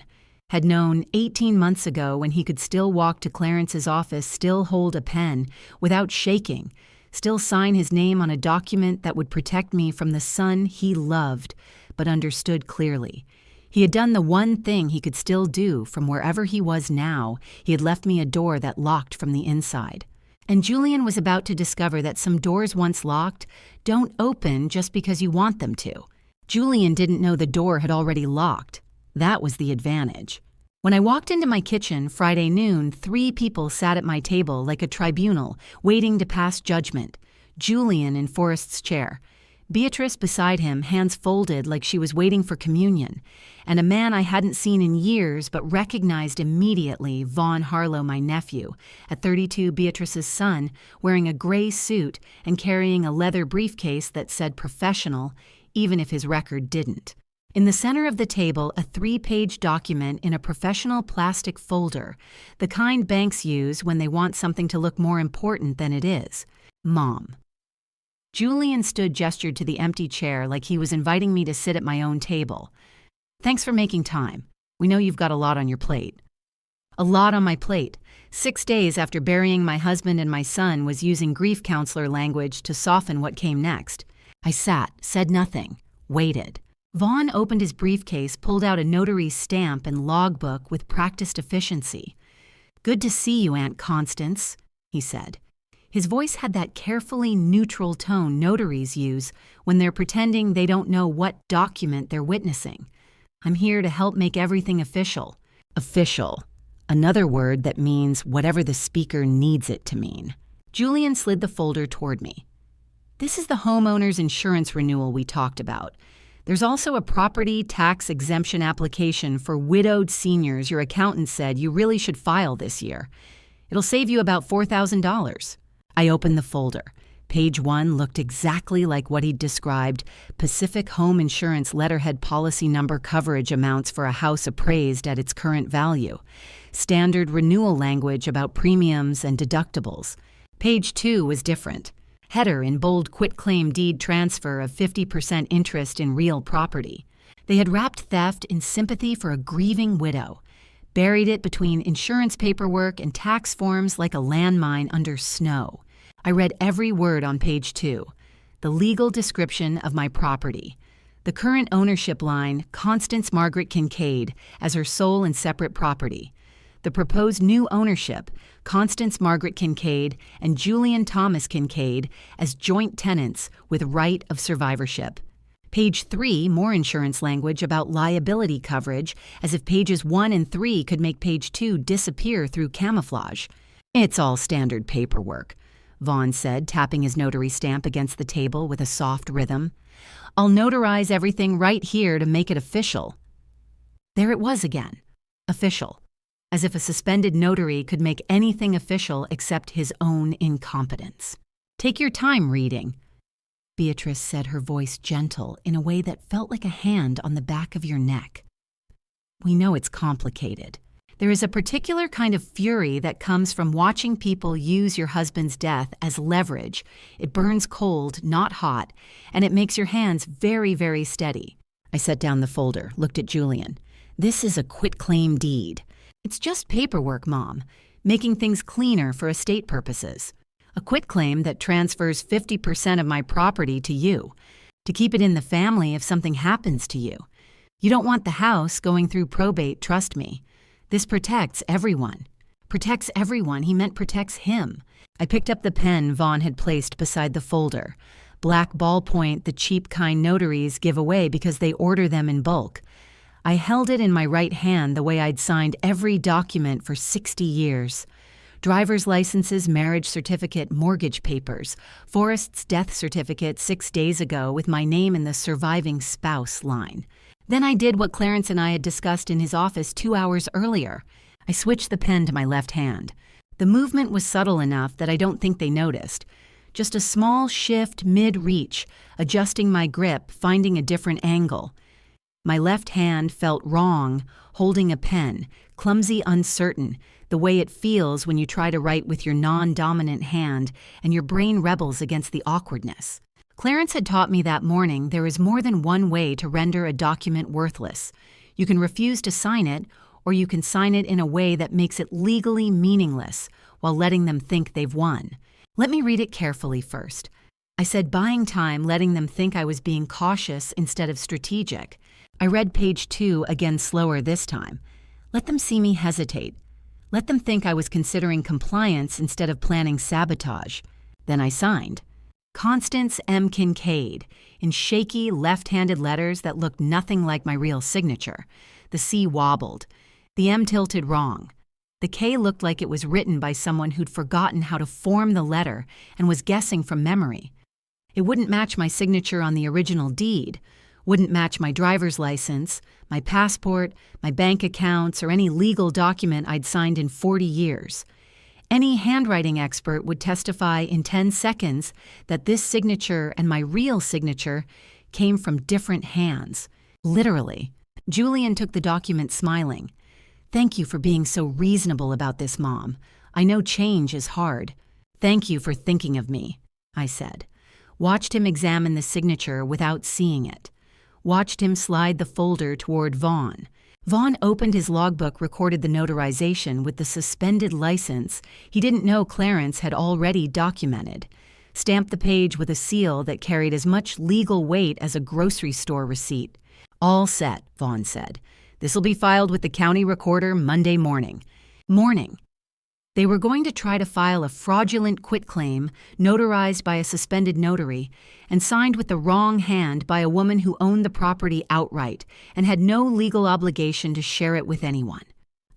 18 months ago when he could still walk to Clarence's office, still hold a pen without shaking, still sign his name on a document that would protect me from the son he loved but understood clearly. He had done the one thing he could still do from wherever he was now. He had left me a door that locked from the inside. And Julian was about to discover that some doors once locked don't open just because you want them to. Julian didn't know the door had already locked. That was the advantage. When I walked into my kitchen Friday noon, 3 people sat at my table like a tribunal, waiting to pass judgment. Julian in Forrest's chair, Beatrice beside him, hands folded like she was waiting for communion, and a man I hadn't seen in years but recognized immediately, Vaughn Harlow, my nephew, at 32, Beatrice's son, wearing a gray suit and carrying a leather briefcase that said professional, even if his record didn't. In the center of the table, a 3-page document in a professional plastic folder, the kind banks use when they want something to look more important than it is. Mom. Julian gestured to the empty chair like he was inviting me to sit at my own table. "Thanks for making time. We know you've got a lot on your plate." A lot on my plate. 6 days after burying my husband and my son was using grief counselor language to soften what came next. I sat, said nothing, waited. Vaughn opened his briefcase, pulled out a notary's stamp and logbook with practiced efficiency. "Good to see you, Aunt Constance," he said. His voice had that carefully neutral tone notaries use when they're pretending they don't know what document they're witnessing. "I'm here to help make everything official." Official. Another word that means whatever the speaker needs it to mean. Julian slid the folder toward me. "This is the homeowner's insurance renewal we talked about. There's also a property tax exemption application for widowed seniors your accountant said you really should file this year. It'll save you about $4,000. I opened the folder. Page 1 looked exactly like what he'd described: Pacific Home Insurance letterhead policy number, coverage amounts for a house appraised at its current value. Standard renewal language about premiums and deductibles. Page 2 was different. Header in bold: quitclaim deed transfer of 50% interest in real property. They had wrapped theft in sympathy for a grieving widow, buried it between insurance paperwork and tax forms like a landmine under snow. I read every word on page 2. The legal description of my property. The current ownership line, Constance Margaret Kincaid, as her sole and separate property. The proposed new ownership, Constance Margaret Kincaid and Julian Thomas Kincaid as joint tenants with right of survivorship. Page 3, more insurance language about liability coverage, as if pages 1 and 3 could make page 2 disappear through camouflage. "It's all standard paperwork," Vaughn said, tapping his notary stamp against the table with a soft rhythm. "I'll notarize everything right here to make it official." There it was again. Official. As if a suspended notary could make anything official except his own incompetence. "Take your time reading," Beatrice said, her voice gentle in a way that felt like a hand on the back of your neck. "We know it's complicated. There is a particular kind of fury that comes from watching people use your husband's death as leverage. It burns cold, not hot, and it makes your hands very, very steady." I set down the folder, looked at Julian. "This is a quitclaim deed. It's just paperwork, Mom, making things cleaner for estate purposes. A quitclaim that transfers 50% of my property to you, to keep it in the family if something happens to you. You don't want the house going through probate, trust me. This protects everyone. Protects everyone, he meant protects him. I picked up the pen Vaughn had placed beside the folder. Black ballpoint the cheap kind notaries give away because they order them in bulk. I held it in my right hand the way I'd signed every document for 60 years. Driver's licenses, marriage certificate, mortgage papers, Forrest's death certificate 6 days ago with my name in the surviving spouse line. Then I did what Clarence and I had discussed in his office 2 hours earlier. I switched the pen to my left hand. The movement was subtle enough that I don't think they noticed. Just a small shift mid-reach, adjusting my grip, finding a different angle. My left hand felt wrong, holding a pen, clumsy, uncertain, the way it feels when you try to write with your non-dominant hand and your brain rebels against the awkwardness. Clarence had taught me that morning there is more than one way to render a document worthless. You can refuse to sign it, or you can sign it in a way that makes it legally meaningless while letting them think they've won. Let me read it carefully first. I said buying time, letting them think I was being cautious instead of strategic. I read page 2 again slower this time. Let them see me hesitate. Let them think I was considering compliance instead of planning sabotage. Then I signed. Constance M. Kincaid, in shaky, left-handed letters that looked nothing like my real signature. The C wobbled. The M tilted wrong. The K looked like it was written by someone who'd forgotten how to form the letter and was guessing from memory. It wouldn't match my signature on the original deed, wouldn't match my driver's license, my passport, my bank accounts, or any legal document I'd signed in 40 years. Any handwriting expert would testify in 10 seconds that this signature and my real signature came from different hands. Literally. Julian took the document smiling. Thank you for being so reasonable about this, Mom. I know change is hard. Thank you for thinking of me, I said. Watched him examine the signature without seeing it. Watched him slide the folder toward Vaughn. Vaughn opened his logbook, recorded the notarization with the suspended license he didn't know Clarence had already documented. Stamped the page with a seal that carried as much legal weight as a grocery store receipt. All set, Vaughn said. This'll be filed with the county recorder Monday morning. Morning. They were going to try to file a fraudulent quitclaim notarized by a suspended notary and signed with the wrong hand by a woman who owned the property outright and had no legal obligation to share it with anyone.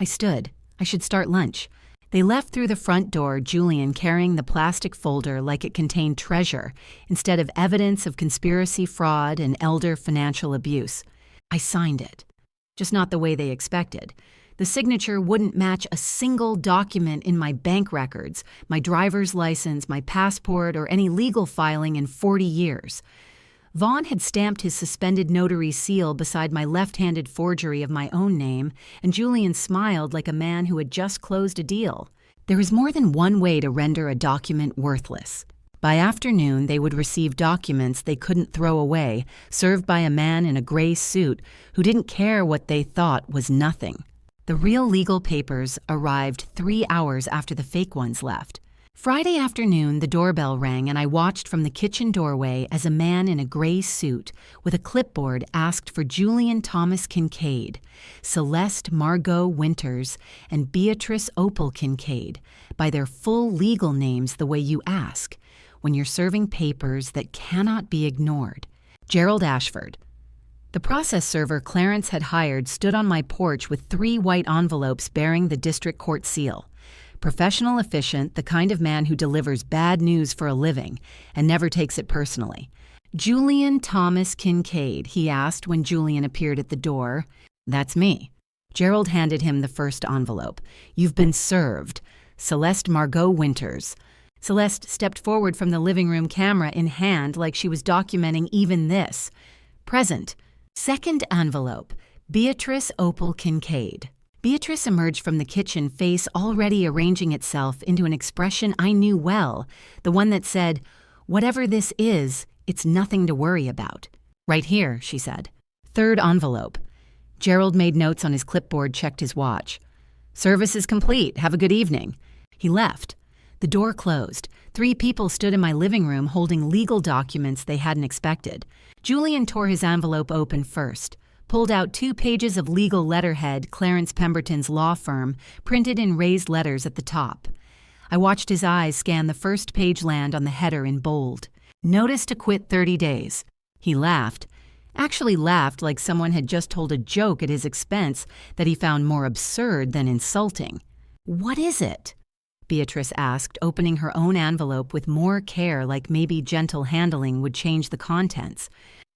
I stood. I should start lunch. They left through the front door, Julian carrying the plastic folder like it contained treasure instead of evidence of conspiracy, fraud, and elder financial abuse. I signed it. Just not the way they expected. The signature wouldn't match a single document in my bank records, my driver's license, my passport, or any legal filing in 40 years. Vaughn had stamped his suspended notary seal beside my left-handed forgery of my own name, and Julian smiled like a man who had just closed a deal. There is more than one way to render a document worthless. By afternoon, they would receive documents they couldn't throw away, served by a man in a gray suit who didn't care what they thought was nothing. The real legal papers arrived 3 hours after the fake ones left. Friday afternoon, the doorbell rang and I watched from the kitchen doorway as a man in a gray suit with a clipboard asked for Julian Thomas Kincaid, Celeste Margot Winters, and Beatrice Opal Kincaid by their full legal names the way you ask when you're serving papers that cannot be ignored. Gerald Ashford. The process server Clarence had hired stood on my porch with 3 white envelopes bearing the district court seal. Professional, efficient, the kind of man who delivers bad news for a living and never takes it personally. Julian Thomas Kincaid, he asked when Julian appeared at the door. That's me. Gerald handed him the first envelope. You've been served. Celeste Margot Winters. Celeste stepped forward from the living room, camera in hand, like she was documenting even this. Present. Second envelope. Beatrice Opal Kincaid. Beatrice emerged from the kitchen, face already arranging itself into an expression I knew well, the one that said, "Whatever this is, it's nothing to worry about." "Right here," she said. Third envelope. Gerald made notes on his clipboard, checked his watch. "Service is complete. Have a good evening." He left. The door closed. 3 people stood in my living room holding legal documents they hadn't expected. Julian tore his envelope open first, pulled out 2 pages of legal letterhead, Clarence Pemberton's law firm, printed in raised letters at the top. I watched his eyes scan the first page land on the header in bold. Notice to quit 30 days. He laughed. Actually laughed like someone had just told a joke at his expense that he found more absurd than insulting. "What is it?" Beatrice asked, opening her own envelope with more care, like maybe gentle handling would change the contents.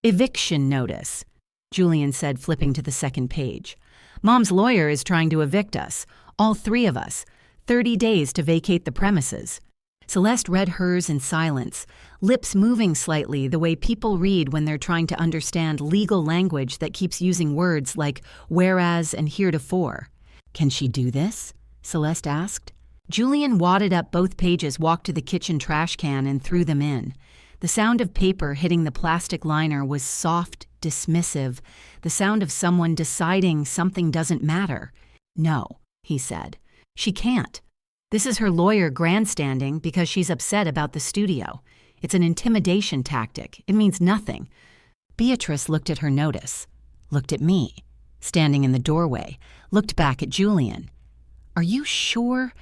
"Eviction notice," Julian said, flipping to the second page. "Mom's lawyer is trying to evict us, all 3 of us. 30 days to vacate the premises." Celeste read hers in silence, lips moving slightly the way people read when they're trying to understand legal language that keeps using words like whereas and heretofore. "Can she do this?" Celeste asked. Julian wadded up both pages, walked to the kitchen trash can, and threw them in. The sound of paper hitting the plastic liner was soft, dismissive, the sound of someone deciding something doesn't matter. "No," he said. "She can't. This is her lawyer grandstanding because she's upset about the studio. It's an intimidation tactic. It means nothing." Beatrice looked at her notice, looked at me, standing in the doorway, looked back at Julian. "Are you sure?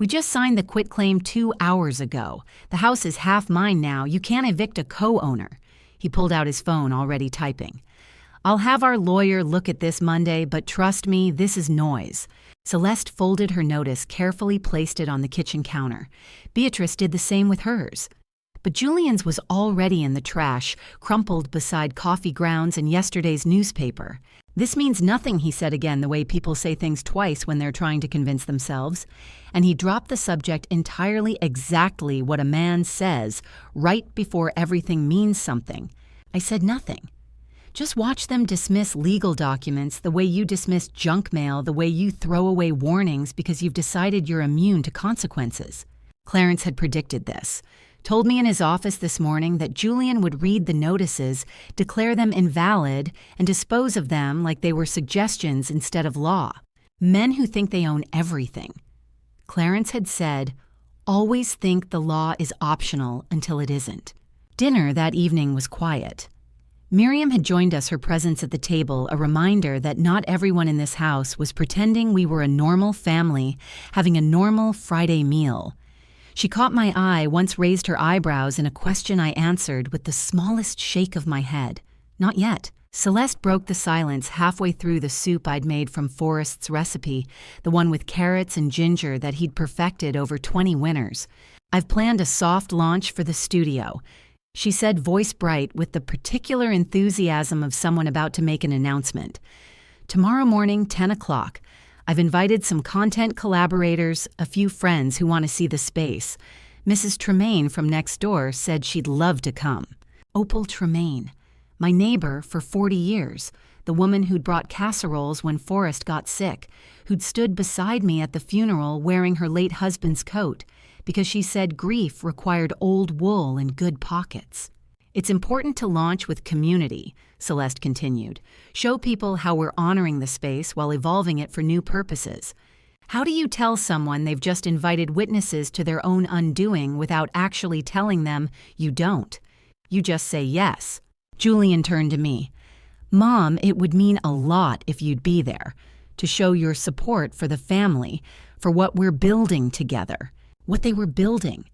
We just signed the quitclaim 2 hours ago. The house is half mine now. You can't evict a co-owner." He pulled out his phone, already typing. "I'll have our lawyer look at this Monday, but trust me, this is noise." Celeste folded her notice, carefully placed it on the kitchen counter. Beatrice did the same with hers. But Julian's was already in the trash, crumpled beside coffee grounds and yesterday's newspaper. "This means nothing," he said again, the way people say things twice when they're trying to convince themselves. And he dropped the subject entirely exactly what a man says right before everything means something. I said nothing. Just watch them dismiss legal documents the way you dismiss junk mail, the way you throw away warnings because you've decided you're immune to consequences. Clarence had predicted this. Told me in his office this morning that Julian would read the notices, declare them invalid, and dispose of them like they were suggestions instead of law. Men who think they own everything. Clarence had said, "Always think the law is optional until it isn't." Dinner that evening was quiet. Miriam had joined us, her presence at the table a reminder that not everyone in this house was pretending we were a normal family having a normal Friday meal. She caught my eye, once raised her eyebrows in a question I answered with the smallest shake of my head. "Not yet." Celeste broke the silence halfway through the soup I'd made from Forrest's recipe, the one with carrots and ginger that he'd perfected over 20 winters. "I've planned a soft launch for the studio," she said, voice bright with the particular enthusiasm of someone about to make an announcement. "Tomorrow morning, 10 o'clock. I've invited some content collaborators, a few friends who want to see the space. Mrs. Tremaine from next door said she'd love to come." Opal Tremaine, my neighbor for 40 years, the woman who'd brought casseroles when Forrest got sick, who'd stood beside me at the funeral wearing her late husband's coat, because she said grief required old wool and good pockets. "It's important to launch with community," Celeste continued. "Show people how we're honoring the space while evolving it for new purposes. How do you tell someone they've just invited witnesses to their own undoing without actually telling them you don't? You just say yes." Julian turned to me. "Mom, it would mean a lot if you'd be there, to show your support for the family, for what we're building together." What they were building,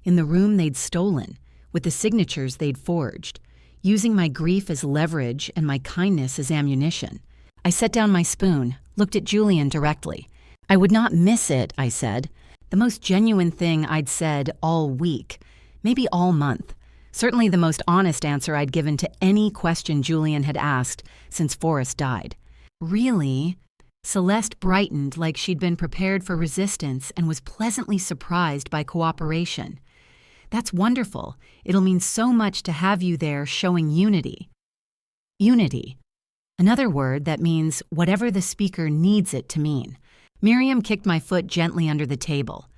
in the room they'd stolen, with the signatures they'd forged, using my grief as leverage and my kindness as ammunition. I set down my spoon, looked at Julian directly. "I would not miss it," I said. The most genuine thing I'd said all week, maybe all month. Certainly the most honest answer I'd given to any question Julian had asked since Forrest died. "Really?" Celeste brightened like she'd been prepared for resistance and was pleasantly surprised by cooperation. "That's wonderful. It'll mean so much to have you there showing unity." Unity. Another word that means whatever the speaker needs it to mean. Miriam kicked my foot gently under the table.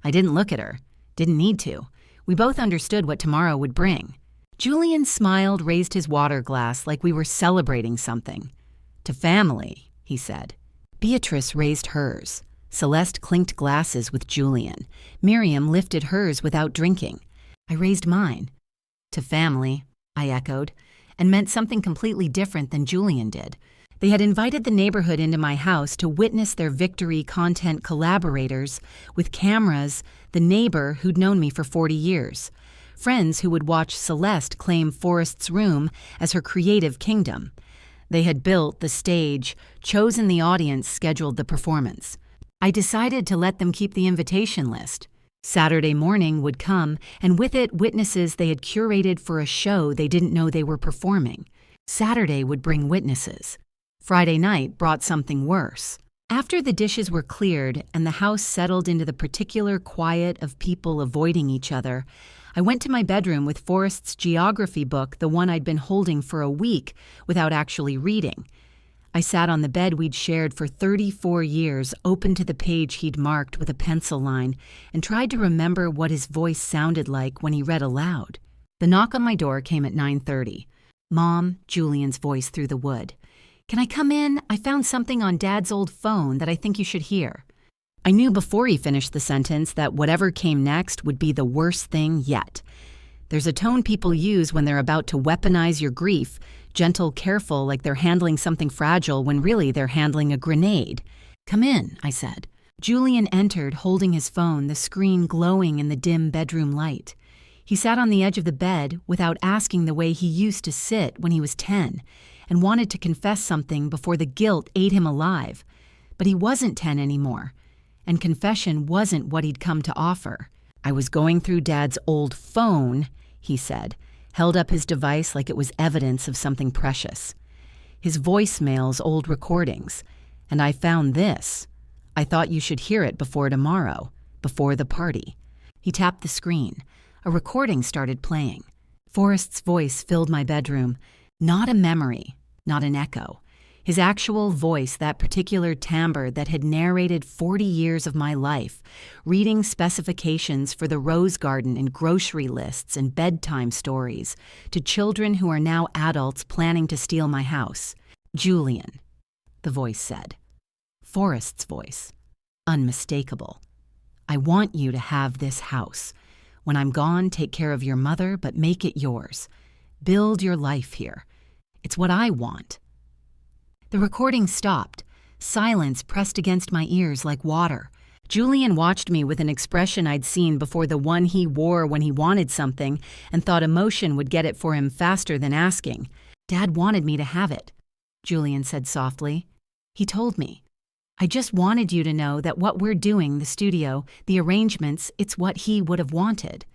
I didn't look at her. Didn't need to. We both understood what tomorrow would bring. Julian smiled, raised his water glass like we were celebrating something. "To family," he said. Beatrice raised hers. Celeste clinked glasses with Julian. Miriam lifted hers without drinking. I raised mine. To family, I echoed, and meant something completely different than Julian did. They had invited the neighborhood into my house to witness their victory content collaborators with cameras, the neighbor who'd known me for 40 years, friends who would watch Celeste claim Forrest's room as her creative kingdom. They had built the stage, chosen the audience, scheduled the performance. I decided to let them keep the invitation list. Saturday morning would come, and with it witnesses they had curated for a show they didn't know they were performing. Saturday would bring witnesses. Friday night brought something worse. After the dishes were cleared and the house settled into the particular quiet of people avoiding each other, I went to my bedroom with Forrest's geography book, the one I'd been holding for a week without actually reading. I sat on the bed we'd shared for 34 years, open to the page he'd marked with a pencil line, and tried to remember what his voice sounded like when he read aloud. The knock on my door came at 9:30. "Mom," Julian's voice through the wood. "Can I come in? I found something on Dad's old phone that I think you should hear." I knew before he finished the sentence that whatever came next would be the worst thing yet. There's a tone people use when they're about to weaponize your grief, gentle, careful, like they're handling something fragile when really they're handling a grenade. "Come in," I said. Julian entered, holding his phone, the screen glowing in the dim bedroom light. He sat on the edge of the bed without asking the way he used to sit when he was 10, and wanted to confess something before the guilt ate him alive. But he wasn't 10 anymore, and confession wasn't what he'd come to offer. "I was going through Dad's old phone," he said, held up his device like it was evidence of something precious. "His voicemail's old recordings, and I found this. I thought you should hear it before tomorrow, before the party." He tapped the screen. A recording started playing. Forrest's voice filled my bedroom. Not a memory, not an echo. His actual voice, that particular timbre that had narrated 40 years of my life, reading specifications for the rose garden and grocery lists and bedtime stories to children who are now adults planning to steal my house. "Julian," the voice said. Forrest's voice. Unmistakable. "I want you to have this house. When I'm gone, take care of your mother, but make it yours. Build your life here. It's what I want." The recording stopped. Silence pressed against my ears like water. Julian watched me with an expression I'd seen before, the one he wore when he wanted something and thought emotion would get it for him faster than asking. "Dad wanted me to have it," Julian said softly. "He told me. I just wanted you to know that what we're doing, the studio, the arrangements, it's what he would have wanted."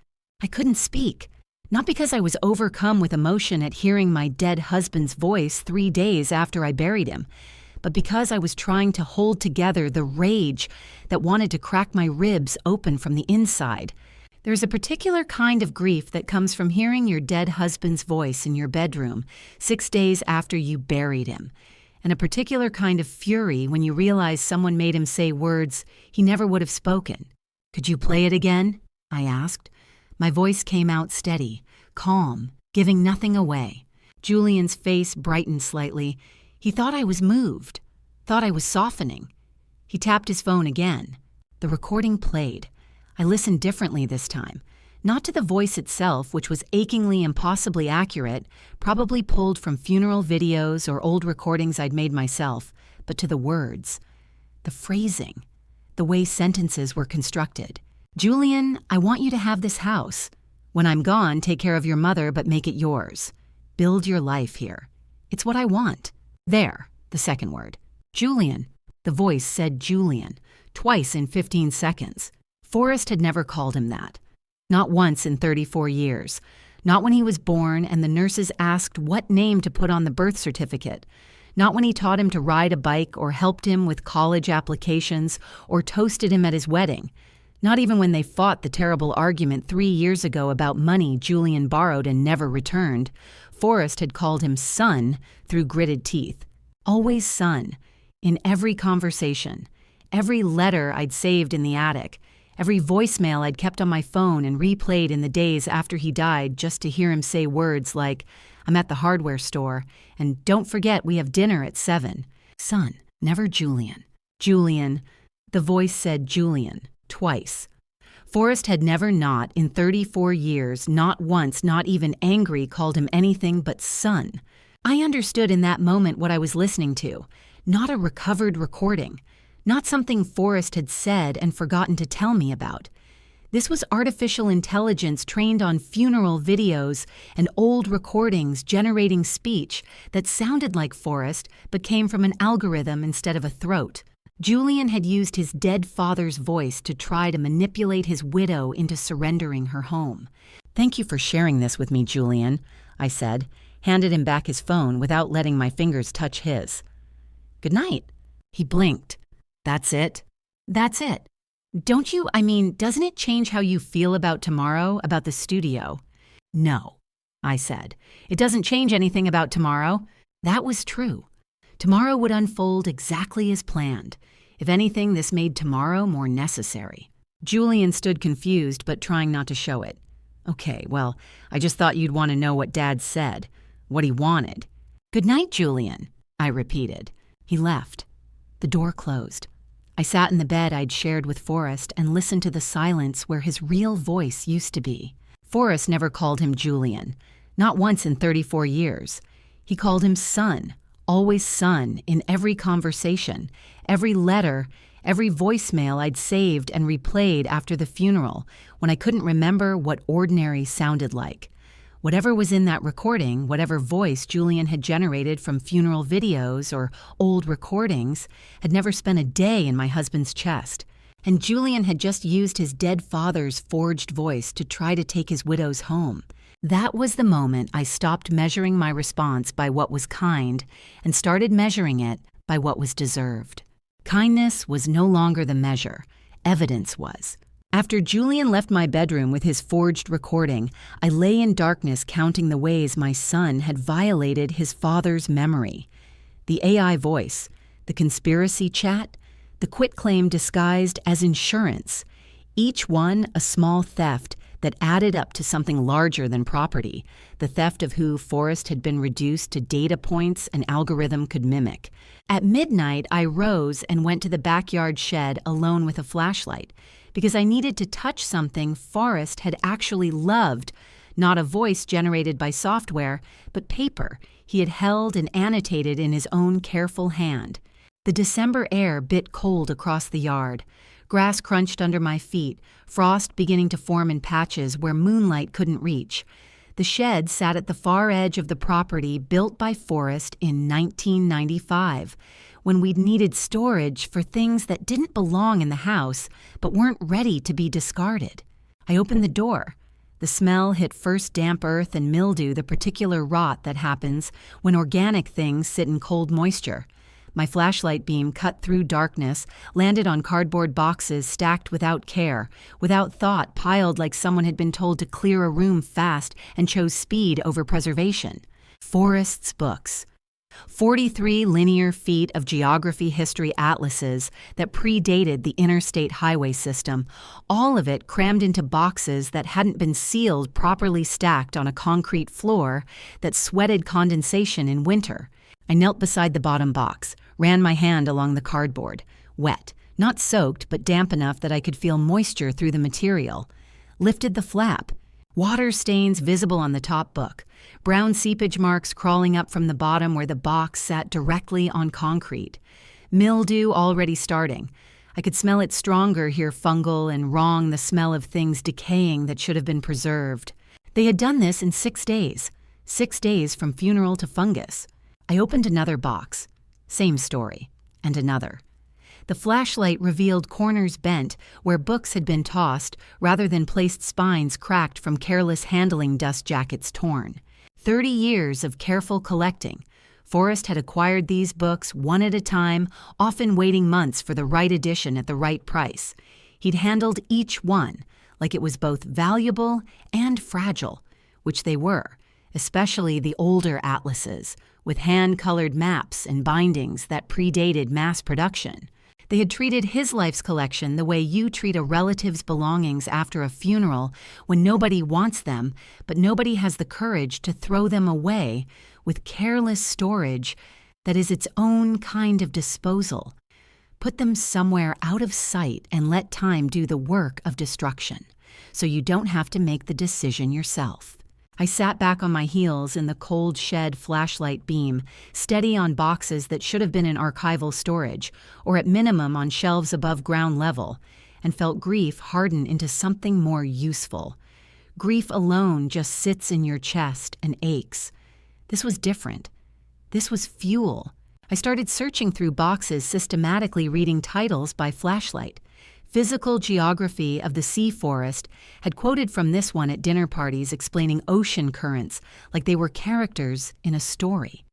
I couldn't speak. Not because I was overcome with emotion at hearing my dead husband's voice 3 days after I buried him, but because I was trying to hold together the rage that wanted to crack my ribs open from the inside. There's a particular kind of grief that comes from hearing your dead husband's voice in your bedroom 6 days after you buried him, and a particular kind of fury when you realize someone made him say words he never would have spoken. "Could you play it again?" I asked. My voice came out steady, calm, giving nothing away. Julian's face brightened slightly. He thought I was moved, thought I was softening. He tapped his phone again. The recording played. I listened differently this time. Not to the voice itself, which was achingly impossibly accurate, probably pulled from funeral videos or old recordings I'd made myself, but to the words, the phrasing, the way sentences were constructed. "Julian, I want you to have this house. When I'm gone, take care of your mother, but make it yours. Build your life here. It's what I want." There, the second word. "Julian." The voice said Julian, twice in 15 seconds. Forrest had never called him that. Not once in 34 years. Not when he was born and the nurses asked what name to put on the birth certificate. Not when he taught him to ride a bike or helped him with college applications or toasted him at his wedding. Not even when they fought the terrible argument 3 years ago about money Julian borrowed and never returned. Forrest had called him son through gritted teeth. Always son. In every conversation. Every letter I'd saved in the attic. Every voicemail I'd kept on my phone and replayed in the days after he died just to hear him say words like, "I'm at the hardware store," and "Don't forget we have dinner at 7. Son, never Julian. Julian, The voice said Julian, twice. Forrest had never not, in 34 years, not once, not even angry, called him anything but son. I understood in that moment what I was listening to. Not a recovered recording. Not something Forrest had said and forgotten to tell me about. This was artificial intelligence trained on funeral videos and old recordings generating speech that sounded like Forrest but came from an algorithm instead of a throat. Julian had used his dead father's voice to try to manipulate his widow into surrendering her home. "Thank you for sharing this with me, Julian," I said, handed him back his phone without letting my fingers touch his. "Good night." He blinked. "That's it?" "That's it. Doesn't it change how you feel about tomorrow, about the studio?" "No," I said. "It doesn't change anything about tomorrow." That was true. Tomorrow would unfold exactly as planned. If anything, this made tomorrow more necessary. Julian stood confused, but trying not to show it. "Okay, well, I just thought you'd want to know what Dad said, what he wanted." "Good night, Julian," I repeated. He left. The door closed. I sat in the bed I'd shared with Forrest and listened to the silence where his real voice used to be. Forrest never called him Julian, not once in 34 years. He called him son, always son, in every conversation, every letter, every voicemail I'd saved and replayed after the funeral when I couldn't remember what ordinary sounded like. Whatever was in that recording, whatever voice Julian had generated from funeral videos or old recordings, had never spent a day in my husband's chest. And Julian had just used his dead father's forged voice to try to take his widow's home. That was the moment I stopped measuring my response by what was kind and started measuring it by what was deserved. Kindness was no longer the measure. Evidence was. After Julian left my bedroom with his forged recording, I lay in darkness counting the ways my son had violated his father's memory. The AI voice, the conspiracy chat, the quitclaim disguised as insurance, each one a small theft that added up to something larger than property, the theft of who Forrest had been reduced to data points an algorithm could mimic. At midnight, I rose and went to the backyard shed alone with a flashlight, because I needed to touch something Forrest had actually loved, not a voice generated by software, but paper he had held and annotated in his own careful hand. The December air bit cold across the yard. Grass crunched under my feet, frost beginning to form in patches where moonlight couldn't reach. The shed sat at the far edge of the property built by Forrest in 1995, when we'd needed storage for things that didn't belong in the house but weren't ready to be discarded. I opened the door. The smell hit first damp earth and mildew, the particular rot that happens when organic things sit in cold moisture. My flashlight beam cut through darkness, landed on cardboard boxes stacked without care, without thought, piled like someone had been told to clear a room fast and chose speed over preservation. Forrest's books. 43 linear feet of geography history atlases that predated the interstate highway system, all of it crammed into boxes that hadn't been sealed, properly stacked on a concrete floor that sweated condensation in winter. I knelt beside the bottom box, ran my hand along the cardboard, wet, not soaked but damp enough that I could feel moisture through the material, lifted the flap. Water stains visible on the top book, brown seepage marks crawling up from the bottom where the box sat directly on concrete. Mildew already starting. I could smell it stronger here, fungal and wrong, the smell of things decaying that should have been preserved. They had done this in 6 days. 6 days from funeral to fungus. I opened another box. Same story. And another. The flashlight revealed corners bent where books had been tossed rather than placed, spines cracked from careless handling, dust jackets torn. 30 years of careful collecting. Forrest had acquired these books one at a time, often waiting months for the right edition at the right price. He'd handled each one like it was both valuable and fragile, which they were, especially the older atlases, with hand-colored maps and bindings that predated mass production. They had treated his life's collection the way you treat a relative's belongings after a funeral when nobody wants them, but nobody has the courage to throw them away, with careless storage that is its own kind of disposal. Put them somewhere out of sight and let time do the work of destruction, so you don't have to make the decision yourself. I sat back on my heels in the cold shed flashlight beam, steady on boxes that should have been in archival storage, or at minimum on shelves above ground level, and felt grief harden into something more useful. Grief alone just sits in your chest and aches. This was different. This was fuel. I started searching through boxes, systematically reading titles by flashlight. Physical Geography of the Sea Forest had quoted from this one at dinner parties explaining ocean currents like they were characters in a story.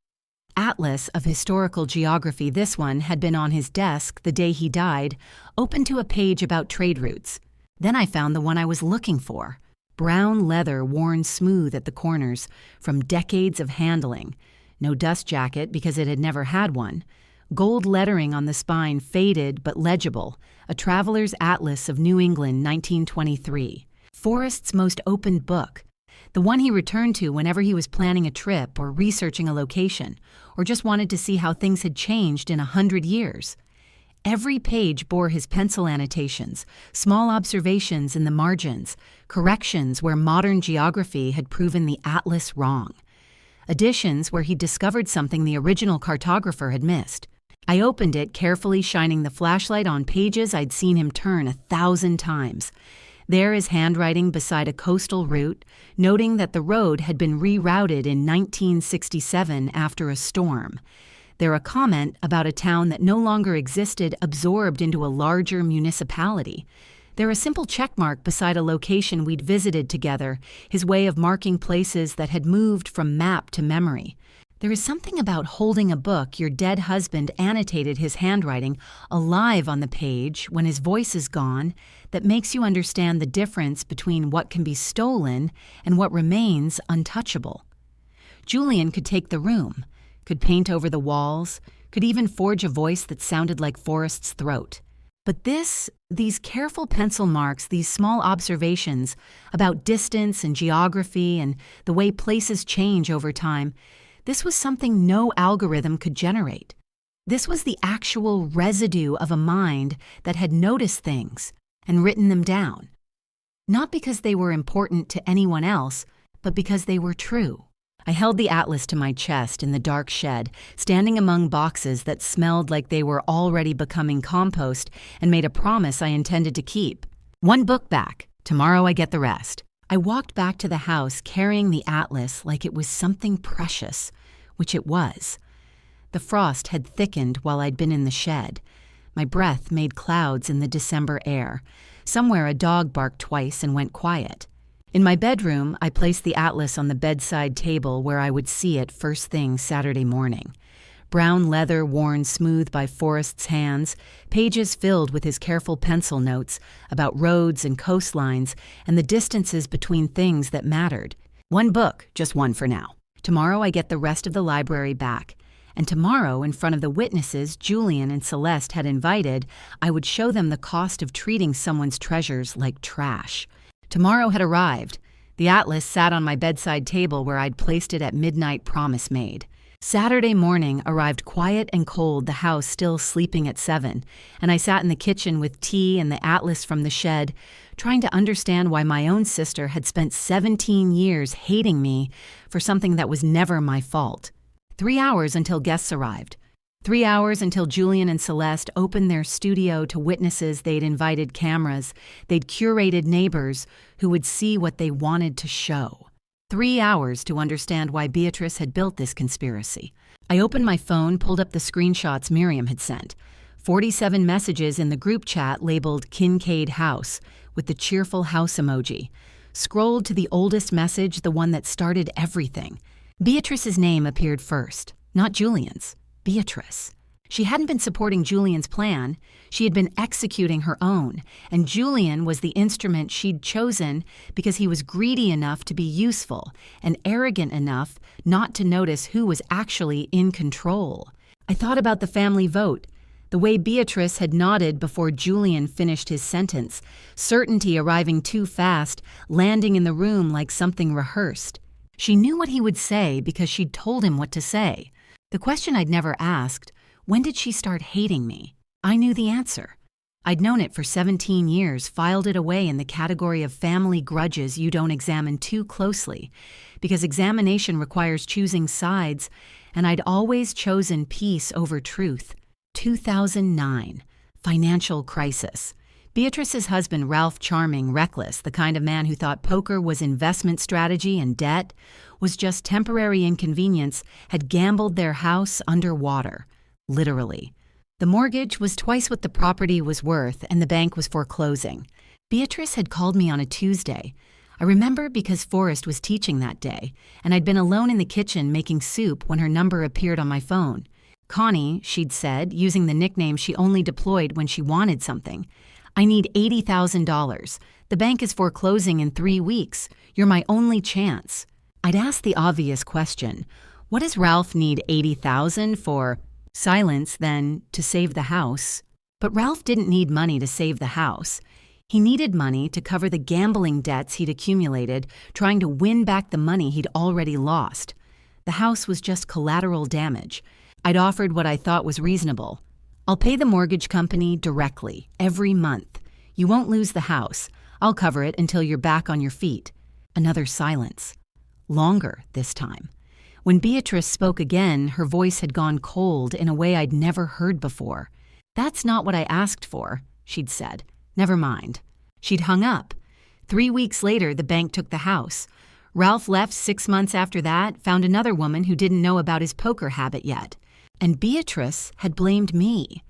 Atlas of Historical Geography, this one had been on his desk the day he died, open to a page about trade routes. Then I found the one I was looking for. Brown leather worn smooth at the corners from decades of handling. No dust jacket because it had never had one. Gold lettering on the spine, faded but legible. A Traveler's Atlas of New England, 1923. Forrest's most opened book. The one he returned to whenever he was planning a trip or researching a location, or just wanted to see how things had changed in 100 years. Every page bore his pencil annotations, small observations in the margins, corrections where modern geography had proven the atlas wrong. Additions where he discovered something the original cartographer had missed. I opened it, carefully shining the flashlight on pages I'd seen him turn 1,000 times. There is handwriting beside a coastal route, noting that the road had been rerouted in 1967 after a storm. There a comment about a town that no longer existed, absorbed into a larger municipality. There a simple checkmark beside a location we'd visited together, his way of marking places that had moved from map to memory. There is something about holding a book your dead husband annotated his handwriting alive on the page when his voice is gone that makes you understand the difference between what can be stolen and what remains untouchable. Julian could take the room, could paint over the walls, could even forge a voice that sounded like Forrest's throat. But these careful pencil marks, these small observations about distance and geography and the way places change over time, this was something no algorithm could generate. This was the actual residue of a mind that had noticed things and written them down. Not because they were important to anyone else, but because they were true. I held the atlas to my chest in the dark shed, standing among boxes that smelled like they were already becoming compost, and made a promise I intended to keep. One book back. Tomorrow I get the rest. I walked back to the house carrying the atlas like it was something precious, which it was. The frost had thickened while I'd been in the shed. My breath made clouds in the December air. Somewhere a dog barked twice and went quiet. In my bedroom, I placed the atlas on the bedside table where I would see it first thing Saturday morning. Brown leather worn smooth by Forrest's hands, pages filled with his careful pencil notes about roads and coastlines and the distances between things that mattered. One book, just one for now. Tomorrow I get the rest of the library back. And tomorrow, in front of the witnesses Julian and Celeste had invited, I would show them the cost of treating someone's treasures like trash. Tomorrow had arrived. The atlas sat on my bedside table where I'd placed it at midnight, promise made. Saturday morning arrived quiet and cold, the house still sleeping at 7, and I sat in the kitchen with tea and the atlas from the shed, trying to understand why my own sister had spent 17 years hating me for something that was never my fault. 3 hours until guests arrived. 3 hours until Julian and Celeste opened their studio to witnesses. They'd invited cameras. They'd curated neighbors who would see what they wanted to show. 3 hours to understand why Beatrice had built this conspiracy. I opened my phone, pulled up the screenshots Miriam had sent. 47 messages in the group chat labeled Kincaid House with the cheerful house emoji. Scrolled to the oldest message, the one that started everything. Beatrice's name appeared first, not Julian's. Beatrice. She hadn't been supporting Julian's plan. She had been executing her own, and Julian was the instrument she'd chosen because he was greedy enough to be useful and arrogant enough not to notice who was actually in control. I thought about the family vote, the way Beatrice had nodded before Julian finished his sentence, certainty arriving too fast, landing in the room like something rehearsed. She knew what he would say because she'd told him what to say. The question I'd never asked, when did she start hating me? I knew the answer. I'd known it for 17 years, filed it away in the category of family grudges you don't examine too closely, because examination requires choosing sides, and I'd always chosen peace over truth. 2009. Financial crisis. Beatrice's husband, Ralph, charming, reckless, the kind of man who thought poker was investment strategy and debt was just temporary inconvenience, had gambled their house underwater. Literally. The mortgage was twice what the property was worth, and the bank was foreclosing. Beatrice had called me on a Tuesday. I remember because Forrest was teaching that day, and I'd been alone in the kitchen making soup when her number appeared on my phone. Connie, she'd said, using the nickname she only deployed when she wanted something. I need $80,000. The bank is foreclosing in 3 weeks. You're my only chance. I'd asked the obvious question. What does Ralph need $80,000 for? Silence, then, to save the house. But Ralph didn't need money to save the house. He needed money to cover the gambling debts he'd accumulated, trying to win back the money he'd already lost. The house was just collateral damage. I'd offered what I thought was reasonable. I'll pay the mortgage company directly, every month. You won't lose the house. I'll cover it until you're back on your feet. Another silence. Longer this time. When Beatrice spoke again, her voice had gone cold in a way I'd never heard before. That's not what I asked for, she'd said. Never mind. She'd hung up. 3 weeks later, the bank took the house. Ralph left 6 months after that, found another woman who didn't know about his poker habit yet. And Beatrice had blamed me.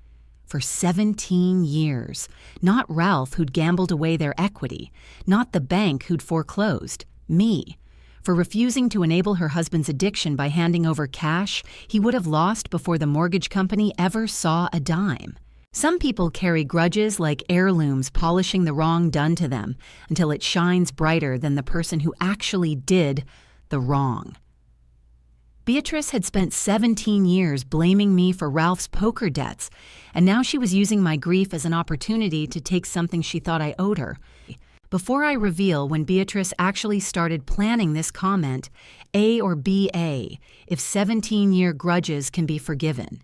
For 17 years. Not Ralph, who'd gambled away their equity. Not the bank who'd foreclosed. Me. For refusing to enable her husband's addiction by handing over cash he would have lost before the mortgage company ever saw a dime. Some people carry grudges like heirlooms, polishing the wrong done to them until it shines brighter than the person who actually did the wrong. Beatrice had spent 17 years blaming me for Ralph's poker debts, and now she was using my grief as an opportunity to take something she thought I owed her. Before I reveal when Beatrice actually started planning this comment, A or B A, if 17-year grudges can be forgiven.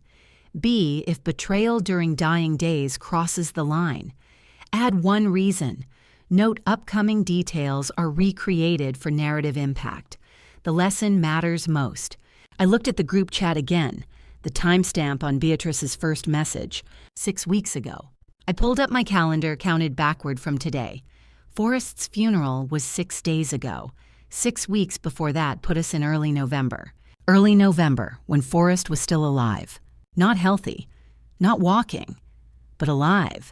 B, if betrayal during dying days crosses the line. Add one reason. Note upcoming details are recreated for narrative impact. The lesson matters most. I looked at the group chat again, the timestamp on Beatrice's first message, 6 weeks ago. I pulled up my calendar, counted backward from today. Forrest's funeral was 6 days ago. 6 weeks before that put us in early November. Early November, when Forrest was still alive. Not healthy, not walking, but alive.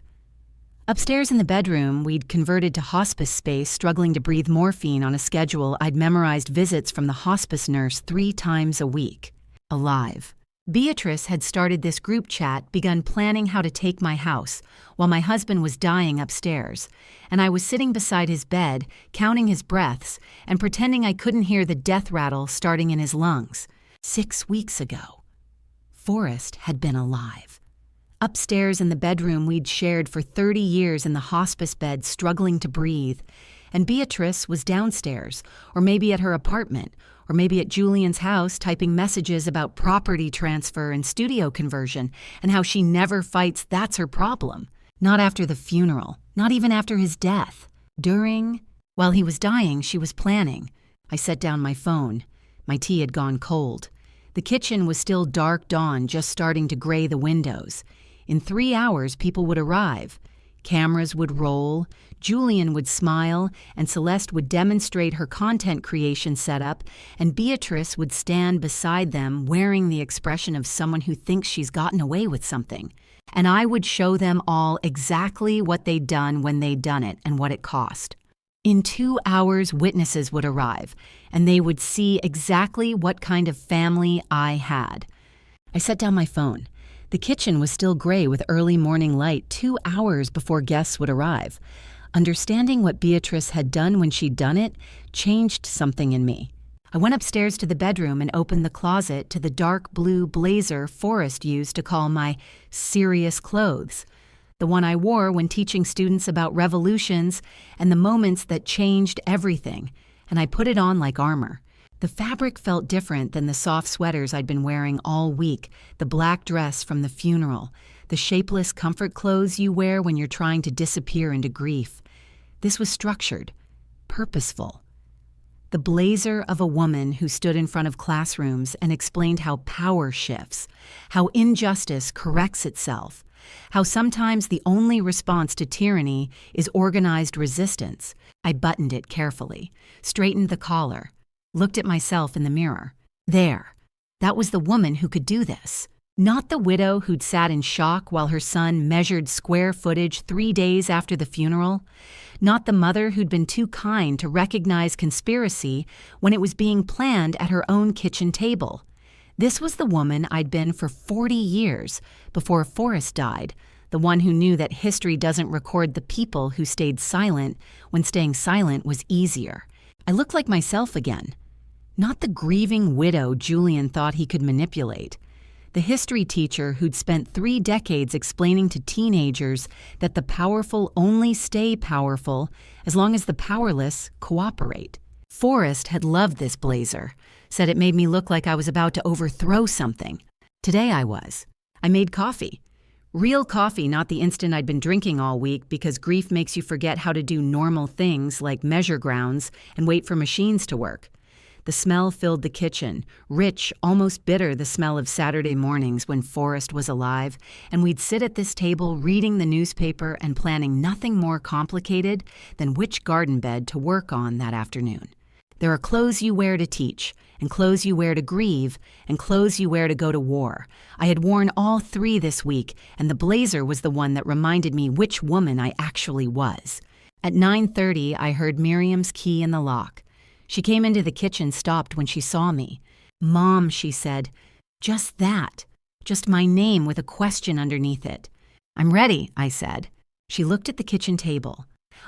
Upstairs in the bedroom, we'd converted to hospice space, struggling to breathe morphine on a schedule I'd memorized visits from the hospice nurse 3 times a week. Alive. Beatrice had started this group chat, begun planning how to take my house, while my husband was dying upstairs, and I was sitting beside his bed, counting his breaths, and pretending I couldn't hear the death rattle starting in his lungs. 6 weeks ago. Forrest had been alive. Upstairs in the bedroom we'd shared for 30 years in the hospice bed, struggling to breathe, and Beatrice was downstairs, or maybe at her apartment, or maybe at Julian's house, typing messages about property transfer and studio conversion, and how she never fights, that's her problem. Not after the funeral, not even after his death. While he was dying, she was planning. I set down my phone. My tea had gone cold. The kitchen was still dark dawn, just starting to gray the windows. In 3 hours, people would arrive. Cameras would roll, Julian would smile, and Celeste would demonstrate her content creation setup, and Beatrice would stand beside them wearing the expression of someone who thinks she's gotten away with something. And I would show them all exactly what they'd done when they'd done it and what it cost. In 2 hours, witnesses would arrive, and they would see exactly what kind of family I had. I set down my phone. The kitchen was still gray with early morning light 2 hours before guests would arrive. Understanding what Beatrice had done when she'd done it changed something in me. I went upstairs to the bedroom and opened the closet to the dark blue blazer Forrest used to call my serious clothes, the one I wore when teaching students about revolutions and the moments that changed everything, and I put it on like armor. The fabric felt different than the soft sweaters I'd been wearing all week, the black dress from the funeral, the shapeless comfort clothes you wear when you're trying to disappear into grief. This was structured, purposeful. The blazer of a woman who stood in front of classrooms and explained how power shifts, how injustice corrects itself, how sometimes the only response to tyranny is organized resistance. I buttoned it carefully, straightened the collar, looked at myself in the mirror. There, that was the woman who could do this. Not the widow who'd sat in shock while her son measured square footage 3 days after the funeral. Not the mother who'd been too kind to recognize conspiracy when it was being planned at her own kitchen table. This was the woman I'd been for 40 years before Forrest died, the one who knew that history doesn't record the people who stayed silent when staying silent was easier. I looked like myself again. Not the grieving widow Julian thought he could manipulate. The history teacher who'd spent 3 decades explaining to teenagers that the powerful only stay powerful as long as the powerless cooperate. Forrest had loved this blazer, said it made me look like I was about to overthrow something. Today I was. I made coffee. Real coffee, not the instant I'd been drinking all week because grief makes you forget how to do normal things like measure grounds and wait for machines to work. The smell filled the kitchen, rich, almost bitter, the smell of Saturday mornings when Forrest was alive, and we'd sit at this table reading the newspaper and planning nothing more complicated than which garden bed to work on that afternoon. There are clothes you wear to teach, and clothes you wear to grieve, and clothes you wear to go to war. I had worn all 3 this week, and the blazer was the one that reminded me which woman I actually was. At 9:30, I heard Miriam's key in the lock. She came into the kitchen, stopped when she saw me. "Mom," she said. Just that. Just my name with a question underneath it. "I'm ready," I said. She looked at the kitchen table.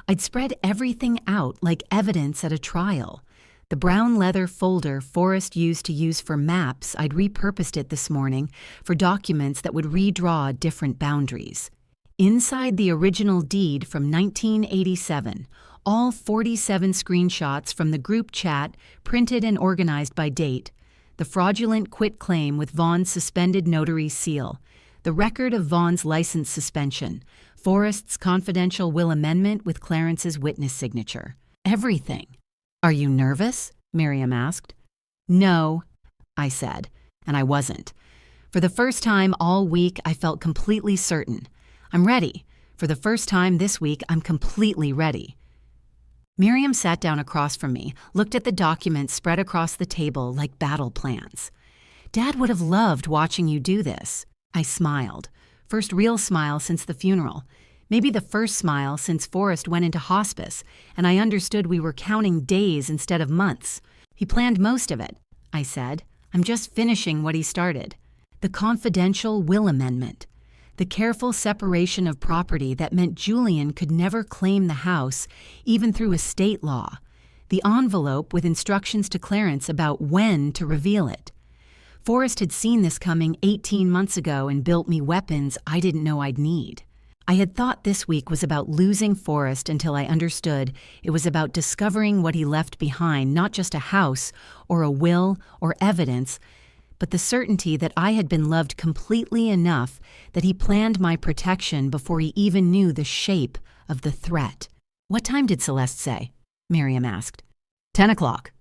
I'd spread everything out like evidence at a trial. The brown leather folder Forrest used to use for maps, I'd repurposed it this morning for documents that would redraw different boundaries. Inside the original deed from 1987, all 47 screenshots from the group chat, printed and organized by date, the fraudulent quitclaim with Vaughn's suspended notary seal, the record of Vaughn's license suspension, Forrest's confidential will amendment with Clarence's witness signature. Everything. "Are you nervous?" Miriam asked. "No," I said, and I wasn't. For the first time all week, I felt completely certain. I'm ready. For the first time this week, I'm completely ready. Miriam sat down across from me, looked at the documents spread across the table like battle plans. "Dad would have loved watching you do this." I smiled. First real smile since the funeral. Maybe the first smile since Forrest went into hospice, and I understood we were counting days instead of months. "He planned most of it," I said. "I'm just finishing what he started. The confidential will amendment. The careful separation of property that meant Julian could never claim the house, even through estate law. The envelope with instructions to Clarence about when to reveal it. Forrest had seen this coming 18 months ago and built me weapons I didn't know I'd need. I had thought this week was about losing Forrest until I understood it was about discovering what he left behind, not just a house or a will or evidence, but the certainty that I had been loved completely enough that he planned my protection before he even knew the shape of the threat. "What time did Celeste say?" Miriam asked. 10 o'clock.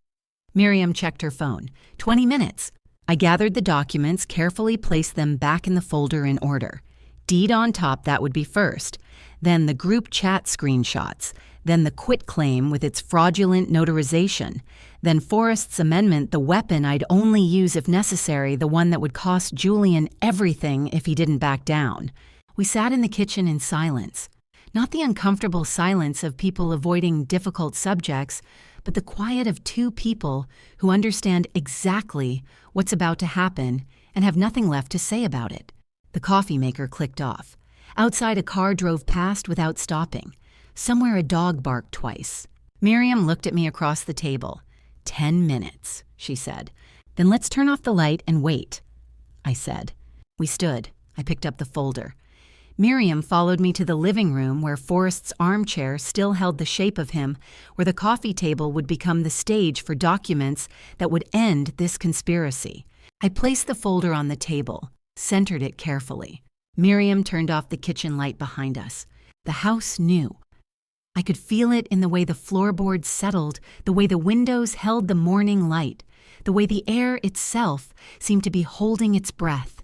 Miriam checked her phone. 20 minutes. I gathered the documents, carefully placed them back in the folder in order. Deed on top, that would be first. Then the group chat screenshots. Then the quitclaim with its fraudulent notarization. Then Forrest's amendment, the weapon I'd only use if necessary, the one that would cost Julian everything if he didn't back down. We sat in the kitchen in silence. Not the uncomfortable silence of people avoiding difficult subjects, but the quiet of 2 people who understand exactly what's about to happen and have nothing left to say about it. The coffee maker clicked off. Outside, a car drove past without stopping. Somewhere a dog barked twice. Miriam looked at me across the table. 10 minutes, she said. "Then let's turn off the light and wait," I said. We stood. I picked up the folder. Miriam followed me to the living room where Forrest's armchair still held the shape of him, where the coffee table would become the stage for documents that would end this conspiracy. I placed the folder on the table, centered it carefully. Miriam turned off the kitchen light behind us. The house knew. I could feel it in the way the floorboards settled, the way the windows held the morning light, the way the air itself seemed to be holding its breath.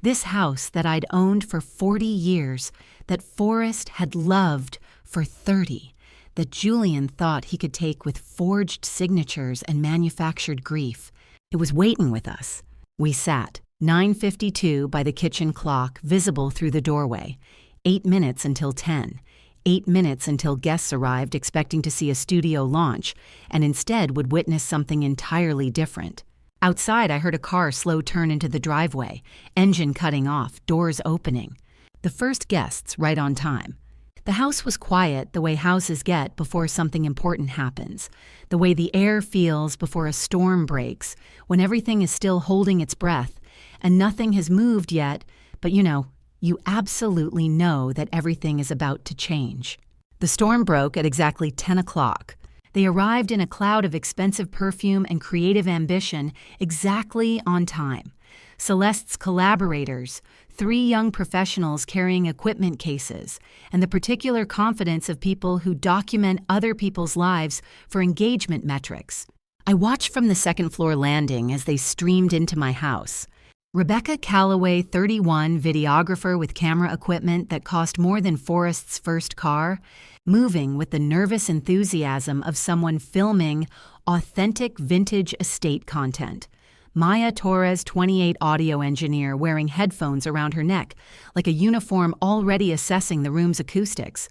This house that I'd owned for 40 years, that Forrest had loved for 30, that Julian thought he could take with forged signatures and manufactured grief. It was waiting with us. We sat, 9:52 by the kitchen clock, visible through the doorway. 8 minutes until 10. 8 minutes until guests arrived expecting to see a studio launch, and instead would witness something entirely different. Outside, I heard a car slow turn into the driveway, engine cutting off, doors opening. The first guests right on time. The house was quiet the way houses get before something important happens, the way the air feels before a storm breaks, when everything is still holding its breath, and nothing has moved yet, but you absolutely know that everything is about to change. The storm broke at exactly 10 o'clock. They arrived in a cloud of expensive perfume and creative ambition exactly on time. Celeste's collaborators, 3 young professionals carrying equipment cases, and the particular confidence of people who document other people's lives for engagement metrics. I watched from the second-floor landing as they streamed into my house. Rebecca Calloway, 31, videographer with camera equipment that cost more than Forrest's first car, moving with the nervous enthusiasm of someone filming authentic vintage estate content. Maya Torres, 28, audio engineer, wearing headphones around her neck, like a uniform already assessing the room's acoustics.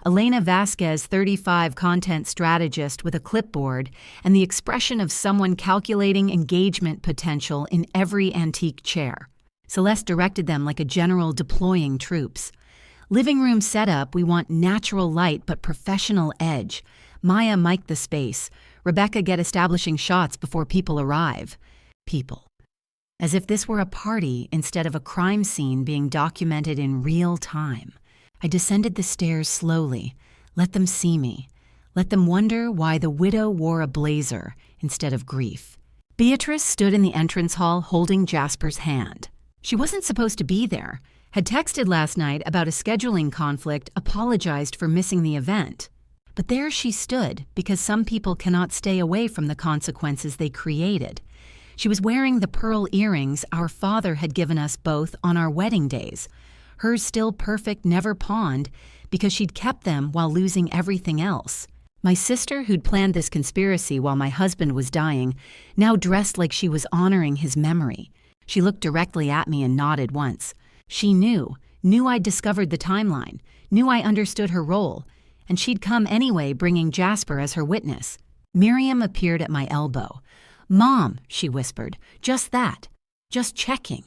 Elena Vasquez, 35, content strategist with a clipboard and the expression of someone calculating engagement potential in every antique chair. Celeste directed them like a general deploying troops. Living room setup, we want natural light but professional edge. Maya mic'd the space. Rebecca get establishing shots before people arrive. People. As if this were a party instead of a crime scene being documented in real time. I descended the stairs slowly. Let them see me. Let them wonder why the widow wore a blazer instead of grief. Beatrice stood in the entrance hall holding Jasper's hand. She wasn't supposed to be there. Had texted last night about a scheduling conflict, apologized for missing the event. But there she stood because some people cannot stay away from the consequences they created. She was wearing the pearl earrings our father had given us both on our wedding days. Hers still perfect, never pawned, because she'd kept them while losing everything else. My sister, who'd planned this conspiracy while my husband was dying, now dressed like she was honoring his memory. She looked directly at me and nodded once. She knew I'd discovered the timeline, knew I understood her role, and she'd come anyway bringing Jasper as her witness. Miriam appeared at my elbow. "Mom," she whispered, "just that. Just checking."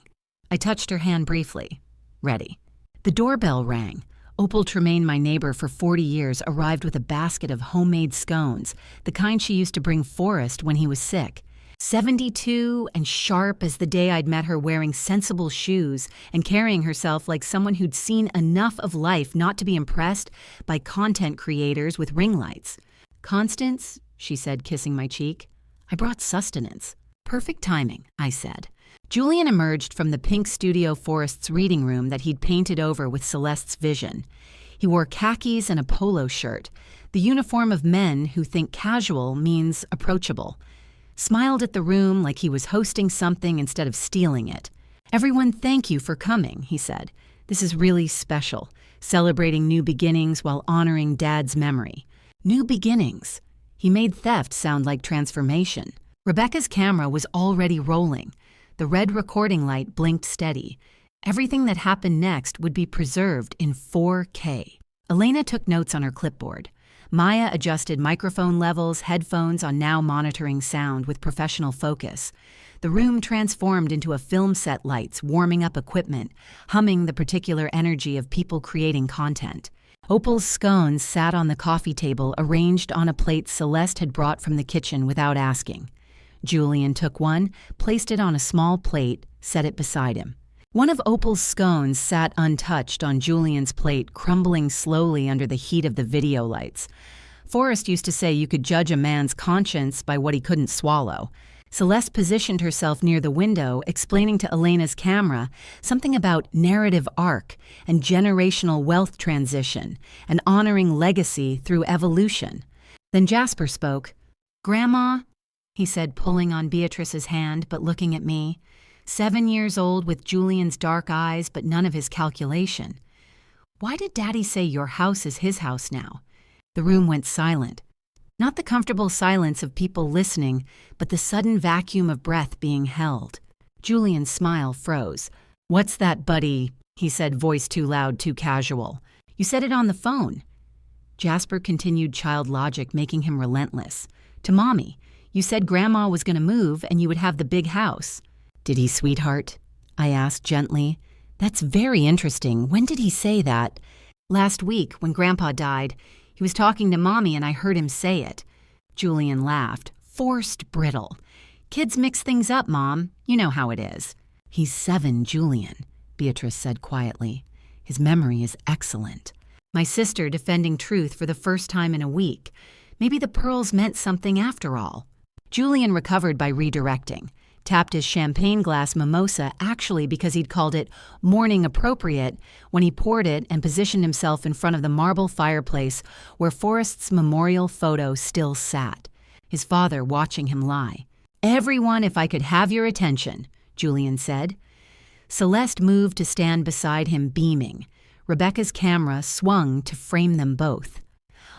I touched her hand briefly. Ready. The doorbell rang. Opal Tremaine, my neighbor for 40 years, arrived with a basket of homemade scones, the kind she used to bring Forrest when he was sick. 72 and sharp as the day I'd met her, wearing sensible shoes and carrying herself like someone who'd seen enough of life not to be impressed by content creators with ring lights. "Constance," she said, kissing my cheek, "I brought sustenance." "Perfect timing," I said. Julian emerged from the pink studio Forrest's reading room that he'd painted over with Celeste's vision. He wore khakis and a polo shirt, the uniform of men who think casual means approachable. Smiled at the room like he was hosting something instead of stealing it. "Everyone, thank you for coming," he said. "This is really special, celebrating new beginnings while honoring Dad's memory." New beginnings. He made theft sound like transformation. Rebecca's camera was already rolling. The red recording light blinked steady. Everything that happened next would be preserved in 4K. Elena took notes on her clipboard. Maya adjusted microphone levels, headphones on now monitoring sound with professional focus. The room transformed into a film set, lights warming up equipment, humming the particular energy of people creating content. Opal's scones sat on the coffee table, arranged on a plate Celeste had brought from the kitchen without asking. Julian took one, placed it on a small plate, set it beside him. One of Opal's scones sat untouched on Julian's plate, crumbling slowly under the heat of the video lights. Forrest used to say you could judge a man's conscience by what he couldn't swallow. Celeste positioned herself near the window, explaining to Elena's camera something about narrative arc and generational wealth transition and honoring legacy through evolution. Then Jasper spoke. "Grandma," he said, pulling on Beatrice's hand but looking at me, 7 years old with Julian's dark eyes but none of his calculation. "Why did Daddy say your house is his house now?" The room went silent. Not the comfortable silence of people listening, but the sudden vacuum of breath being held. Julian's smile froze. "What's that, buddy?" he said, voice too loud, too casual. "You said it on the phone." Jasper continued child logic, making him relentless. "To Mommy, you said Grandma was going to move and you would have the big house." "Did he, sweetheart?" I asked gently. "That's very interesting. When did he say that?" "Last week, when Grandpa died. He was talking to Mommy and I heard him say it." Julian laughed. "Forced brittle. Kids mix things up, Mom. You know how it is." "He's 7, Julian," Beatrice said quietly. "His memory is excellent." My sister defending truth for the first time in a week. Maybe the pearls meant something after all. Julian recovered by redirecting. Tapped his champagne glass mimosa actually because he'd called it morning appropriate when he poured it and positioned himself in front of the marble fireplace where Forrest's memorial photo still sat, his father watching him lie. "Everyone, if I could have your attention," Julian said. Celeste moved to stand beside him, beaming. Rebecca's camera swung to frame them both.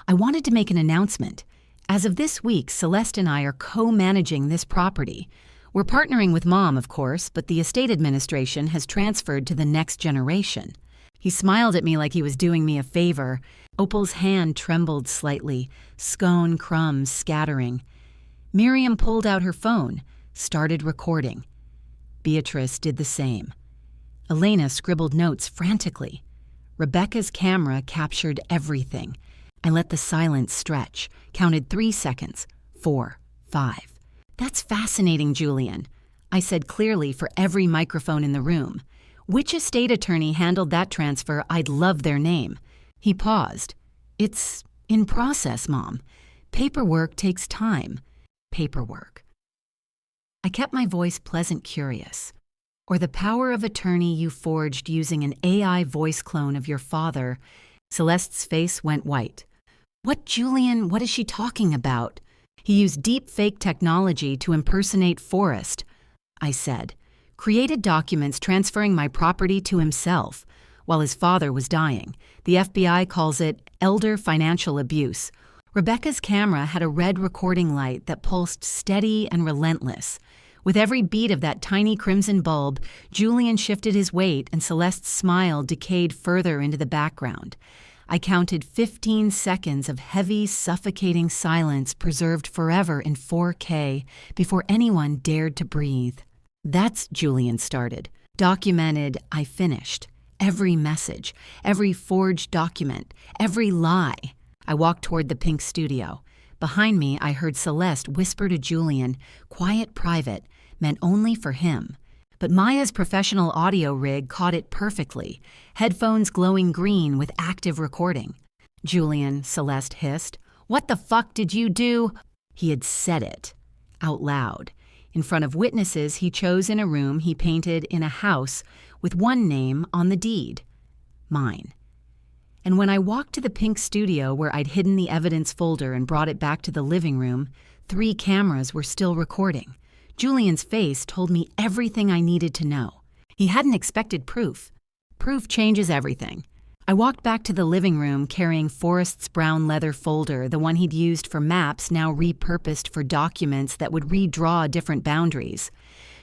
"I wanted to make an announcement. As of this week, Celeste and I are co-managing this property. We're partnering with Mom, of course, but the estate administration has transferred to the next generation." He smiled at me like he was doing me a favor. Opal's hand trembled slightly, scone crumbs scattering. Miriam pulled out her phone, started recording. Beatrice did the same. Elena scribbled notes frantically. Rebecca's camera captured everything. I let the silence stretch, counted 3 seconds, 4, 5. "That's fascinating, Julian," I said clearly for every microphone in the room. "Which estate attorney handled that transfer? I'd love their name." He paused. "It's in process, Mom. Paperwork takes time." Paperwork. I kept my voice pleasant curious. "Or the power of attorney you forged using an AI voice clone of your father." Celeste's face went white. "What, Julian? What is she talking about?" "He used deep fake technology to impersonate Forrest," I said. "Created documents transferring my property to himself while his father was dying. The FBI calls it elder financial abuse." Rebecca's camera had a red recording light that pulsed steady and relentless. With every beat of that tiny crimson bulb, Julian shifted his weight and Celeste's smile decayed further into the background. I counted 15 seconds of heavy, suffocating silence preserved forever in 4K before anyone dared to breathe. "That's," Julian started. "Documented," I finished. "Every message, every forged document, every lie." I walked toward the pink studio. Behind me, I heard Celeste whisper to Julian, "Quiet, private," meant only for him. But Maya's professional audio rig caught it perfectly, headphones glowing green with active recording. "Julian," Celeste hissed, "what the fuck did you do?" He had said it, out loud, in front of witnesses he chose in a room he painted in a house with one name on the deed, mine. And when I walked to the pink studio where I'd hidden the evidence folder and brought it back to the living room, 3 cameras were still recording. Julian's face told me everything I needed to know. He hadn't expected proof. Proof changes everything. I walked back to the living room carrying Forrest's brown leather folder, the one he'd used for maps now repurposed for documents that would redraw different boundaries.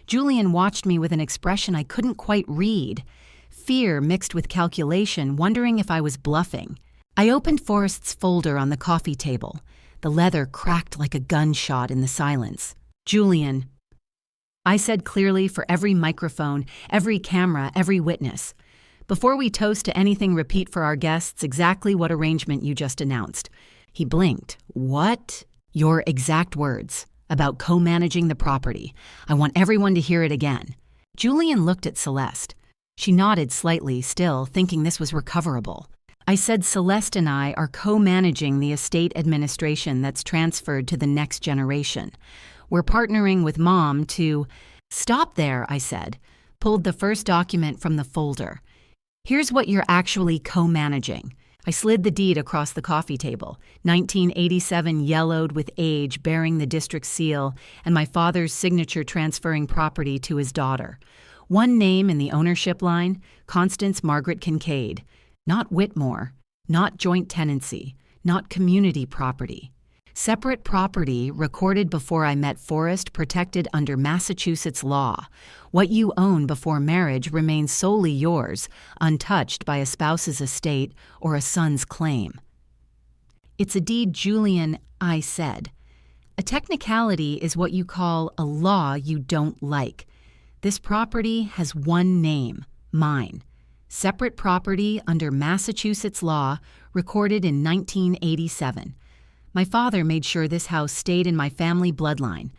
Julian watched me with an expression I couldn't quite read. Fear mixed with calculation, wondering if I was bluffing. I opened Forrest's folder on the coffee table. The leather cracked like a gunshot in the silence. "Julian," I said clearly for every microphone, every camera, every witness. "Before we toast to anything, repeat for our guests exactly what arrangement you just announced." He blinked. "What?" "Your exact words about co-managing the property. I want everyone to hear it again." Julian looked at Celeste. She nodded slightly, still thinking this was recoverable. I said Celeste and I are co-managing the estate administration that's transferred to the next generation. We're partnering with Mom to—" "Stop there," I said, pulled the first document from the folder. "Here's what you're actually co-managing." I slid the deed across the coffee table, 1987 yellowed with age bearing the district seal and my father's signature transferring property to his daughter. One name in the ownership line, Constance Margaret Kincaid. Not Whitmore, not joint tenancy, not community property. Separate property recorded before I met Forrest, protected under Massachusetts law. What you own before marriage remains solely yours, untouched by a spouse's estate or a son's claim. "It's a deed, Julian," I said. "A technicality is what you call a law you don't like. This property has one name, mine. Separate property under Massachusetts law, recorded in 1987. My father made sure this house stayed in my family bloodline."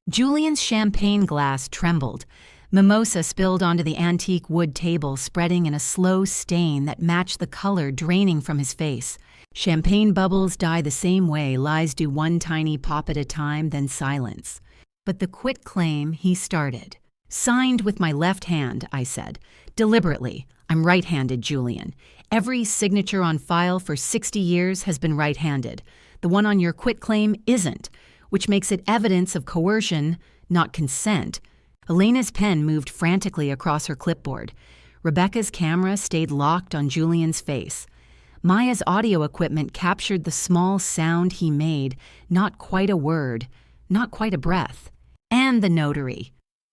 Julian's champagne glass trembled. Mimosa spilled onto the antique wood table, spreading in a slow stain that matched the color draining from his face. Champagne bubbles die the same way lies do, one tiny pop at a time, then silence. But the quitclaim he started. "Signed with my left hand," I said. "Deliberately. I'm right-handed, Julian. Every signature on file for 60 years has been right-handed. The one on your quitclaim isn't, which makes it evidence of coercion, not consent." Elena's pen moved frantically across her clipboard. Rebecca's camera stayed locked on Julian's face. Maya's audio equipment captured the small sound he made, not quite a word, not quite a breath. "And the notary,"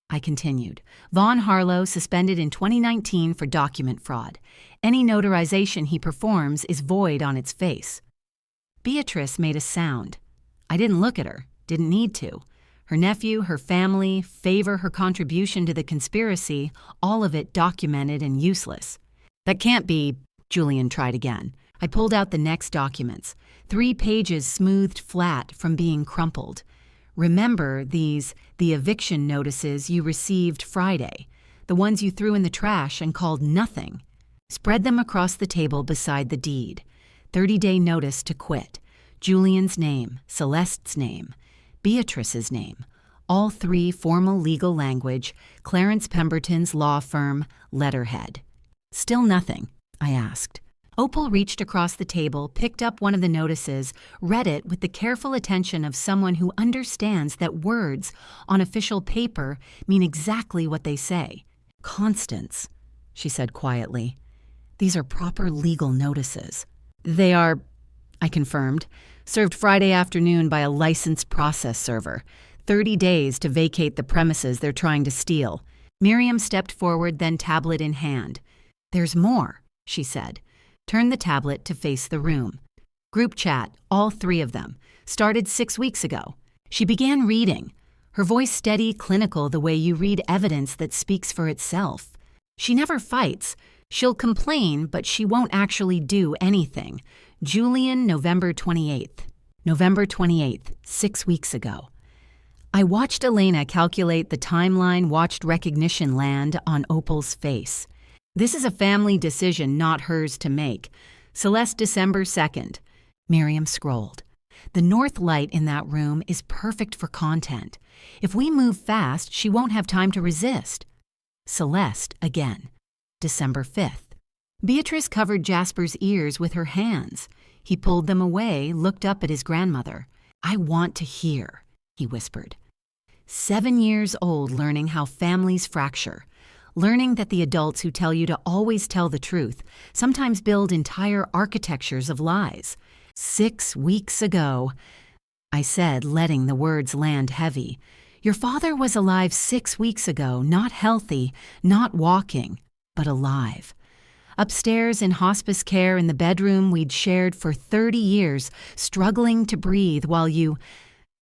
I continued. "Vaughn Harlow suspended in 2019 for document fraud. Any notarization he performs is void on its face." Beatrice made a sound. I didn't look at her, didn't need to. Her nephew, her family, favor, her contribution to the conspiracy, all of it documented and useless. "That can't be," Julian tried again. I pulled out the next documents, 3 pages smoothed flat from being crumpled. "Remember these, the eviction notices you received Friday, the ones you threw in the trash and called nothing. Spread them across the table beside the deed. 30-day notice to quit. Julian's name, Celeste's name, Beatrice's name. All 3 formal legal language, Clarence Pemberton's law firm, letterhead." "Still nothing?" I asked. Opal reached across the table, picked up one of the notices, read it with the careful attention of someone who understands that words on official paper mean exactly what they say. "Constance," she said quietly. "These are proper legal notices." "They are," I confirmed, "served Friday afternoon by a licensed process server. 30 days to vacate the premises they're trying to steal." Miriam stepped forward, then tablet in hand. "There's more," she said. Turned the tablet to face the room. "Group chat, all 3 of them. Started 6 weeks ago." She began reading, her voice steady, clinical, the way you read evidence that speaks for itself. She never fights. She'll complain, but she won't actually do anything. Julian, November 28th. November 28th, 6 weeks ago. I watched Elena calculate the timeline, watched recognition land on Opal's face. "This is a family decision, not hers to make. Celeste, December 2nd. Miriam scrolled. "The north light in that room is perfect for content. If we move fast, she won't have time to resist." Celeste again. December 5th. Beatrice covered Jasper's ears with her hands. He pulled them away, looked up at his grandmother. "I want to hear," he whispered. 7 years old, learning how families fracture. Learning that the adults who tell you to always tell the truth sometimes build entire architectures of lies. 6 weeks ago, I said, letting the words land heavy. "Your father was alive 6 weeks ago, not healthy, not walking, but alive. Upstairs in hospice care in the bedroom we'd shared for 30 years, struggling to breathe while you—"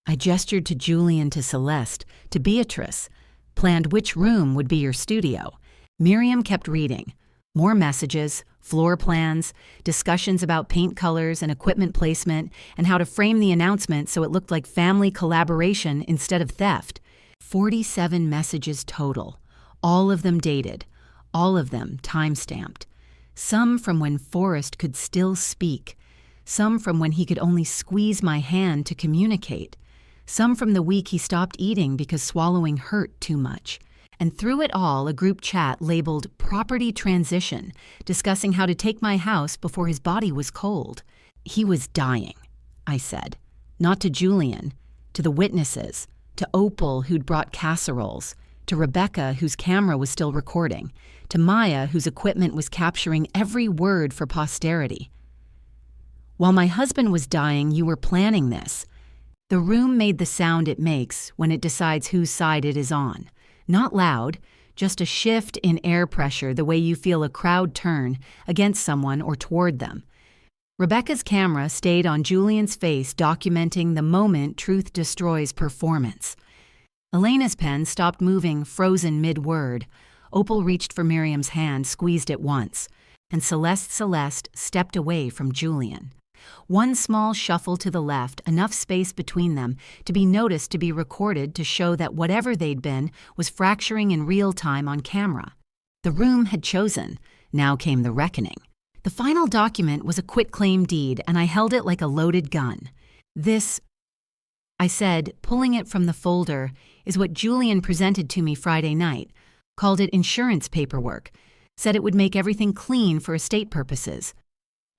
I gestured to Julian, to Celeste, to Beatrice. "Planned which room would be your studio." Miriam kept reading. More messages, floor plans, discussions about paint colors and equipment placement, and how to frame the announcement so it looked like family collaboration instead of theft. 47 messages total, all of them dated, all of them time-stamped. Some from when Forrest could still speak, some from when he could only squeeze my hand to communicate, Some from the week he stopped eating because swallowing hurt too much. And through it all, a group chat labeled Property Transition, discussing how to take my house before his body was cold. He was dying, I said. Not to Julian, to the witnesses, to Opal, who'd brought casseroles, to Rebecca, whose camera was still recording, to Maya, whose equipment was capturing every word for posterity. While my husband was dying, you were planning this. The room made the sound it makes when it decides whose side it is on. Not loud, just a shift in air pressure the way you feel a crowd turn against someone or toward them. Rebecca's camera stayed on Julian's face, documenting the moment truth destroys performance. Elena's pen stopped moving, frozen mid-word. Opal reached for Miriam's hand, squeezed it once, and Celeste stepped away from Julian. One small shuffle to the left, enough space between them to be noticed, to be recorded, to show that whatever they'd been was fracturing in real time on camera. The room had chosen. Now came the reckoning. The final document was a quitclaim deed, and I held it like a loaded gun. This, I said, pulling it from the folder, is what Julian presented to me Friday night. Called it insurance paperwork. Said it would make everything clean for estate purposes.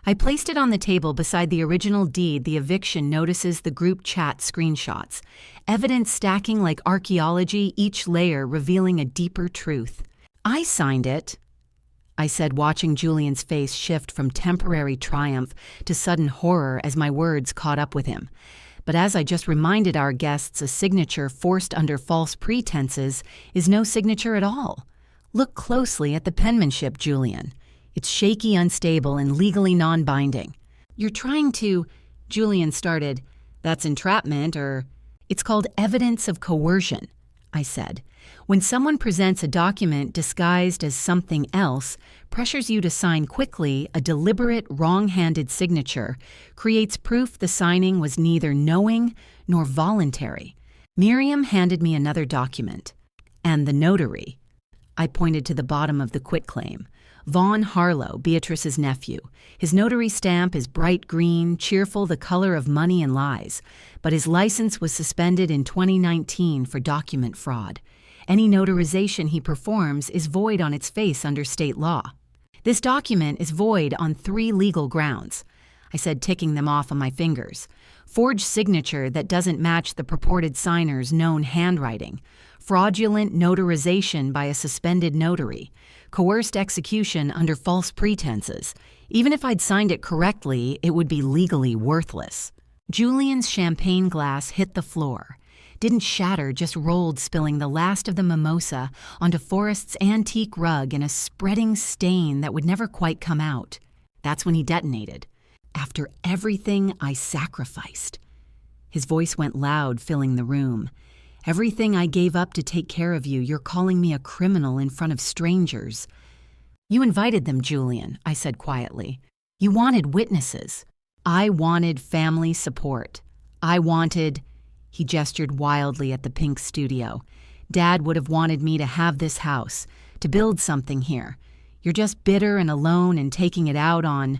I placed it on the table beside the original deed, the eviction notices, the group chat screenshots. Evidence stacking like archaeology, each layer revealing a deeper truth. I signed it, I said, watching Julian's face shift from temporary triumph to sudden horror as my words caught up with him. But as I just reminded our guests, a signature forced under false pretenses is no signature at all. Look closely at the penmanship, Julian. It's shaky, unstable, and legally non-binding. You're trying to, Julian started, that's entrapment, or it's called evidence of coercion, I said. When someone presents a document disguised as something else, pressures you to sign quickly, a deliberate, wrong-handed signature, creates proof the signing was neither knowing nor voluntary. Miriam handed me another document. And the notary. I pointed to the bottom of the quitclaim. Vaughn Harlow, Beatrice's nephew. His notary stamp is bright green, cheerful, the color of money and lies. But his license was suspended in 2019 for document fraud. Any notarization he performs is void on its face under state law. This document is void on 3 legal grounds. I said, ticking them off on my fingers. Forged signature that doesn't match the purported signer's known handwriting. Fraudulent notarization by a suspended notary. Coerced execution under false pretenses. Even if I'd signed it correctly, it would be legally worthless. Julian's champagne glass hit the floor. Didn't shatter, just rolled, spilling the last of the mimosa onto Forrest's antique rug in a spreading stain that would never quite come out. That's when he detonated. After everything I sacrificed. His voice went loud, filling the room. Everything I gave up to take care of you, you're calling me a criminal in front of strangers. You invited them, Julian, I said quietly. You wanted witnesses. I wanted family support. I wanted... He gestured wildly at the pink studio. Dad would have wanted me to have this house, to build something here. You're just bitter and alone and taking it out on...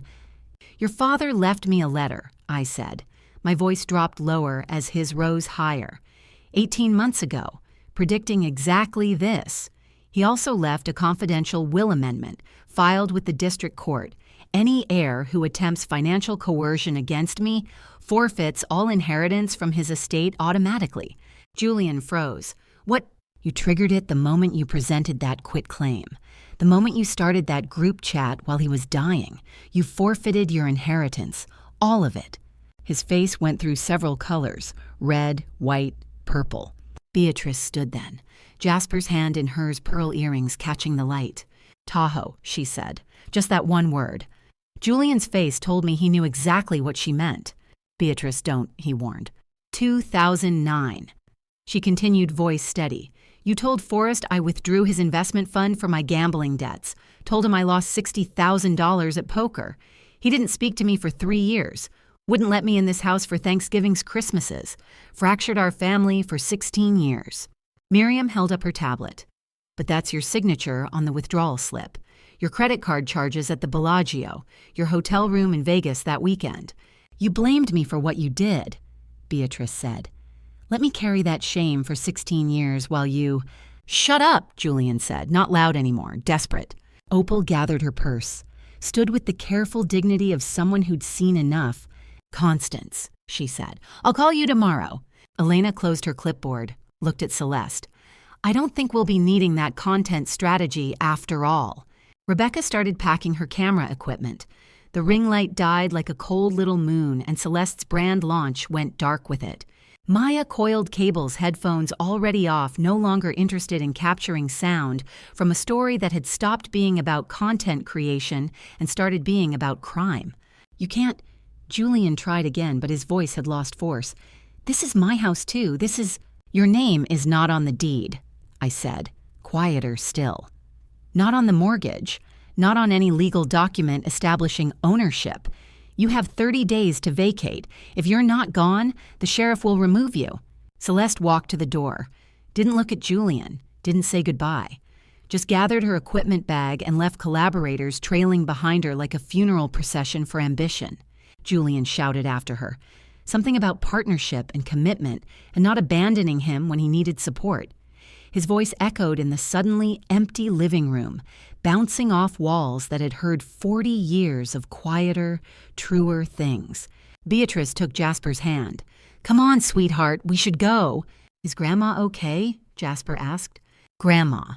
Your father left me a letter, I said. My voice dropped lower as his rose higher. 18 months ago, predicting exactly this. He also left a confidential will amendment, filed with the district court. Any heir who attempts financial coercion against me forfeits all inheritance from his estate automatically. Julian froze. What? You triggered it the moment you presented that quitclaim. The moment you started that group chat while he was dying. You forfeited your inheritance. All of it. His face went through several colors. Red, white, purple. Beatrice stood then. Jasper's hand in hers, pearl earrings catching the light. Tahoe, she said. Just that one word. Julian's face told me he knew exactly what she meant. Beatrice, don't, he warned. 2009. She continued, voice steady. You told Forrest I withdrew his investment fund for my gambling debts. Told him I lost $60,000 at poker. He didn't speak to me for 3 years. Wouldn't let me in this house for Thanksgivings, Christmases. Fractured our family for 16 years. Miriam held up her tablet. But that's your signature on the withdrawal slip. Your credit card charges at the Bellagio. Your hotel room in Vegas that weekend. You blamed me for what you did, Beatrice said. Let me carry that shame for 16 years while you— "Shut up," Julian said, not loud anymore, desperate. Opal gathered her purse, stood with the careful dignity of someone who'd seen enough. "Constance," she said, "I'll call you tomorrow." Elena closed her clipboard, looked at Celeste. "I don't think we'll be needing that content strategy after all." Rebecca started packing her camera equipment. The ring light died like a cold little moon, and Celeste's brand launch went dark with it. Maya coiled cables, headphones already off, no longer interested in capturing sound from a story that had stopped being about content creation and started being about crime. "You can't—" Julian tried again, but his voice had lost force. "This is my house too. This is—" "Your name is not on the deed," I said, quieter still. "Not on the mortgage. Not on any legal document establishing ownership. You have 30 days to vacate. If you're not gone, the sheriff will remove you." Celeste walked to the door, didn't look at Julian, didn't say goodbye, just gathered her equipment bag and left collaborators trailing behind her like a funeral procession for ambition. Julian shouted after her, something about partnership and commitment and not abandoning him when he needed support. His voice echoed in the suddenly empty living room, bouncing off walls that had heard 40 years of quieter, truer things. Beatrice took Jasper's hand. "Come on, sweetheart, we should go." "Is Grandma okay?" Jasper asked. "Grandma,"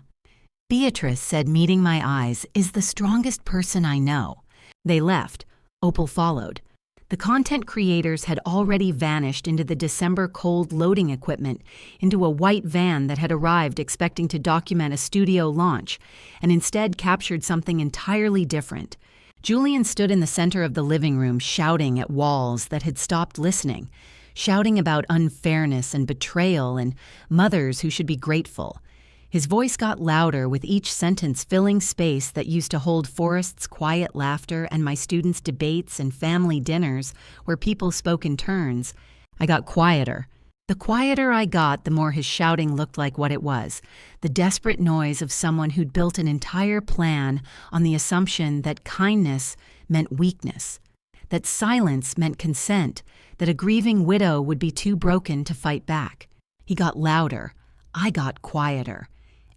Beatrice said, meeting my eyes, "is the strongest person I know." They left. Opal followed. The content creators had already vanished into the December cold loading equipment, into a white van that had arrived expecting to document a studio launch, and instead captured something entirely different. Julian stood in the center of the living room shouting at walls that had stopped listening, shouting about unfairness and betrayal and mothers who should be grateful. His voice got louder with each sentence filling space that used to hold Forrest's quiet laughter and my students' debates and family dinners where people spoke in turns. I got quieter. The quieter I got, the more his shouting looked like what it was, the desperate noise of someone who'd built an entire plan on the assumption that kindness meant weakness, that silence meant consent, that a grieving widow would be too broken to fight back. He got louder. I got quieter.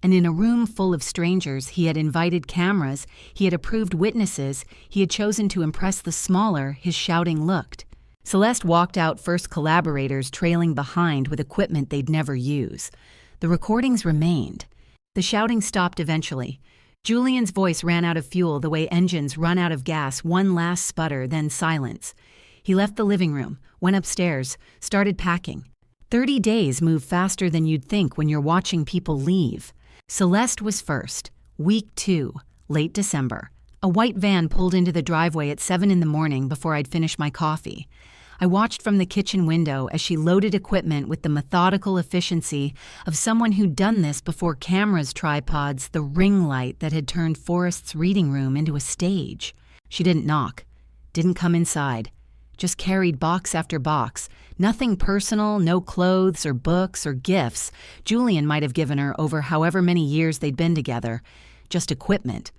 And in a room full of strangers, he had invited cameras, he had approved witnesses, he had chosen to impress the smaller his shouting looked. Celeste walked out, first collaborators trailing behind with equipment they'd never use. The recordings remained. The shouting stopped eventually. Julian's voice ran out of fuel the way engines run out of gas, one last sputter, then silence. He left the living room, went upstairs, started packing. 30 days move faster than you'd think when you're watching people leave. Celeste was first. Week 2, late December. A white van pulled into the driveway at 7 in the morning before I'd finished my coffee. I watched from the kitchen window as she loaded equipment with the methodical efficiency of someone who'd done this before cameras, tripods, the ring light that had turned Forrest's reading room into a stage. She didn't knock, didn't come inside, just carried box after box. Nothing personal, no clothes or books or gifts Julian might have given her over however many years they'd been together. Just equipment.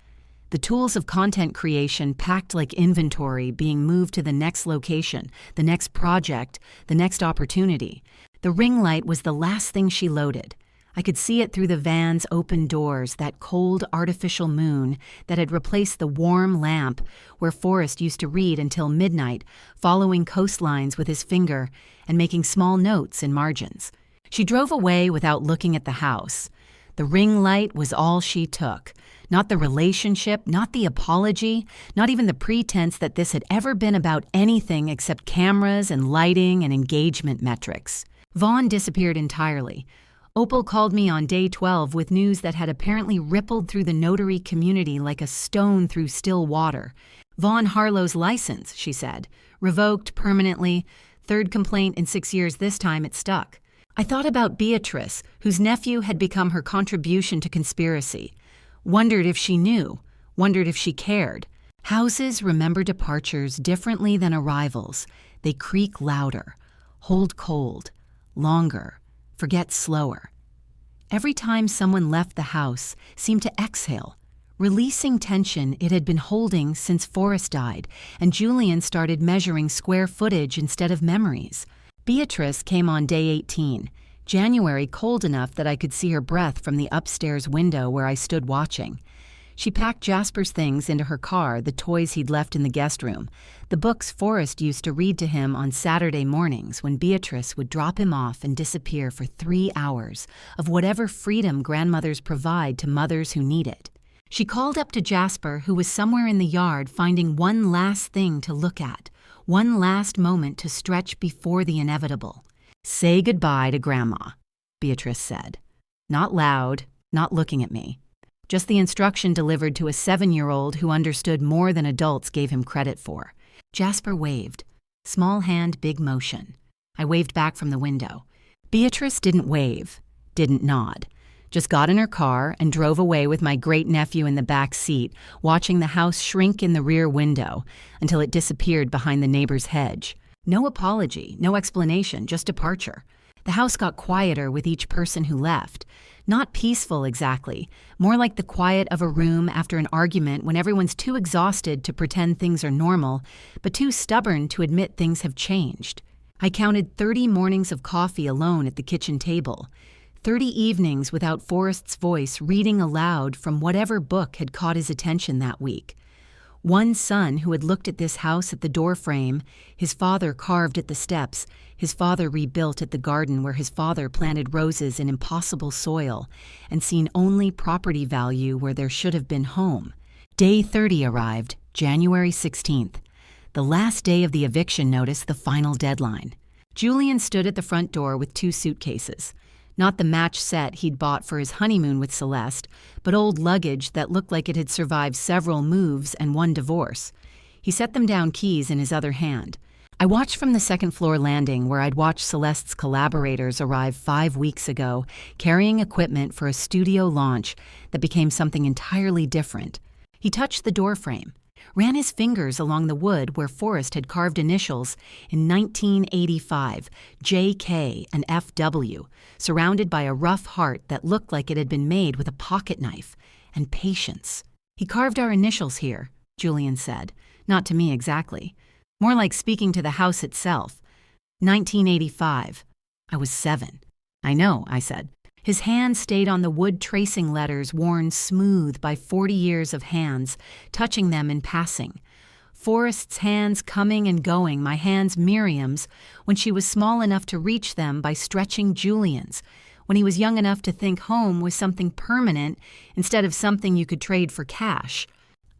The tools of content creation packed like inventory being moved to the next location, the next project, the next opportunity. The ring light was the last thing she loaded. I could see it through the van's open doors, that cold artificial moon that had replaced the warm lamp where Forrest used to read until midnight, following coastlines with his finger and making small notes in margins. She drove away without looking at the house. The ring light was all she took. Not the relationship, not the apology, not even the pretense that this had ever been about anything except cameras and lighting and engagement metrics. Vaughn disappeared entirely. Opal called me on day 12 with news that had apparently rippled through the notary community like a stone through still water. Vaughn Harlow's license, she said. Revoked permanently. 3rd complaint in 6 years, this time it stuck. I thought about Beatrice, whose nephew had become her contribution to conspiracy. Wondered if she knew. Wondered if she cared. Houses remember departures differently than arrivals. They creak louder, hold cold, longer, forget slower. Every time someone left the house seemed to exhale, releasing tension it had been holding since Forrest died and Julian started measuring square footage instead of memories. Beatrice came on day 18, January cold enough that I could see her breath from the upstairs window where I stood watching. She packed Jasper's things into her car, the toys he'd left in the guest room, the books Forrest used to read to him on Saturday mornings when Beatrice would drop him off and disappear for 3 hours of whatever freedom grandmothers provide to mothers who need it. She called up to Jasper, who was somewhere in the yard finding one last thing to look at, one last moment to stretch before the inevitable. "Say goodbye to Grandma," Beatrice said. Not loud, not looking at me. Just the instruction delivered to a 7-year-old who understood more than adults gave him credit for. Jasper waved. Small hand, big motion. I waved back from the window. Beatrice didn't wave, didn't nod. Just got in her car and drove away with my great-nephew in the back seat, watching the house shrink in the rear window until it disappeared behind the neighbor's hedge. No apology, no explanation, just departure. The house got quieter with each person who left. Not peaceful exactly, more like the quiet of a room after an argument when everyone's too exhausted to pretend things are normal, but too stubborn to admit things have changed. I counted 30 mornings of coffee alone at the kitchen table, 30 evenings without Forrest's voice reading aloud from whatever book had caught his attention that week. One son who had looked at this house at the doorframe, his father carved at the steps, his father rebuilt at the garden where his father planted roses in impossible soil, and seen only property value where there should have been home. Day 30 arrived, January 16th, the last day of the eviction notice, the final deadline. Julian stood at the front door with 2 suitcases. Not the match set he'd bought for his honeymoon with Celeste, but old luggage that looked like it had survived several moves and 1 divorce. He set them down, keys in his other hand. I watched from the second-floor landing where I'd watched Celeste's collaborators arrive 5 weeks ago, carrying equipment for a studio launch that became something entirely different. He touched the doorframe, ran his fingers along the wood where Forrest had carved initials in 1985, JK and FW, surrounded by a rough heart that looked like it had been made with a pocket knife, and patience. "He carved our initials here," Julian said. Not to me exactly. More like speaking to the house itself. 1985. I was 7. "I know," I said. His hand stayed on the wood tracing letters worn smooth by 40 years of hands, touching them in passing. Forrest's hands coming and going, my hands Miriam's, when she was small enough to reach them by stretching Julian's, when he was young enough to think home was something permanent instead of something you could trade for cash.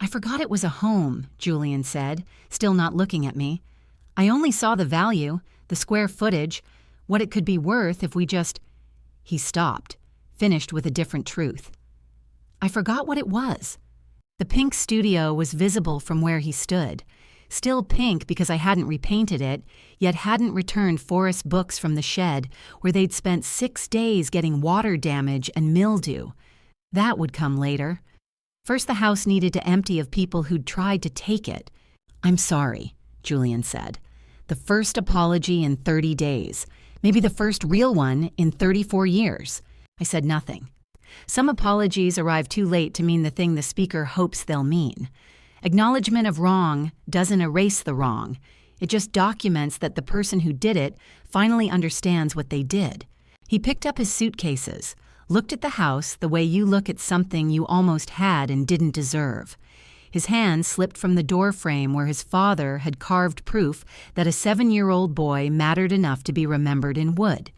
"I forgot it was a home," Julian said, still not looking at me. "I only saw the value, the square footage, what it could be worth if we just—" He stopped, finished with a different truth. I forgot what it was. The pink studio was visible from where he stood. Still pink because I hadn't repainted it, yet hadn't returned Forrest's books from the shed where they'd spent 6 days getting water damage and mildew. That would come later. First, the house needed to empty of people who'd tried to take it. "I'm sorry," Julian said. The first apology in 30 days. Maybe the first real one in 34 years. I said nothing. Some apologies arrive too late to mean the thing the speaker hopes they'll mean. Acknowledgement of wrong doesn't erase the wrong. It just documents that the person who did it finally understands what they did. He picked up his suitcases, looked at the house the way you look at something you almost had and didn't deserve. His hand slipped from the doorframe where his father had carved proof that a 7-year-old boy mattered enough to be remembered in wood.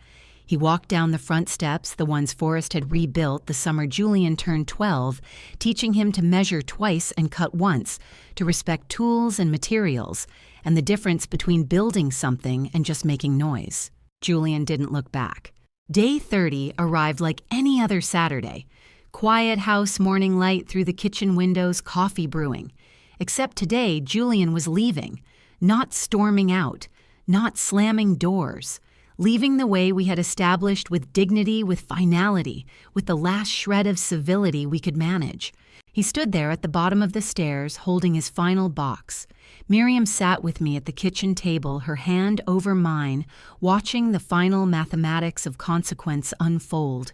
He walked down the front steps, the ones Forrest had rebuilt the summer Julian turned 12, teaching him to measure twice and cut once, to respect tools and materials, and the difference between building something and just making noise. Julian didn't look back. Day 30 arrived like any other Saturday. Quiet house morning light through the kitchen windows, coffee brewing. Except today, Julian was leaving, not storming out, not slamming doors, leaving the way we had established with dignity, with finality, with the last shred of civility we could manage. He stood there at the bottom of the stairs, holding his final box. Miriam sat with me at the kitchen table, her hand over mine, watching the final mathematics of consequence unfold.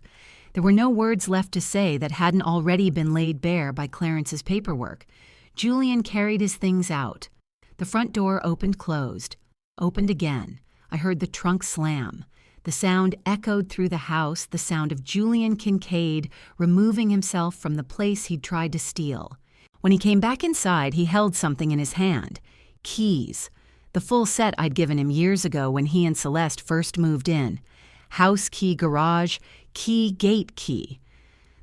There were no words left to say that hadn't already been laid bare by Clarence's paperwork. Julian carried his things out. The front door opened, closed, opened again. I heard the trunk slam. The sound echoed through the house, the sound of Julian Kincaid removing himself from the place he'd tried to steal. When he came back inside, he held something in his hand. Keys. The full set I'd given him years ago when he and Celeste first moved in. House key garage, key gate key.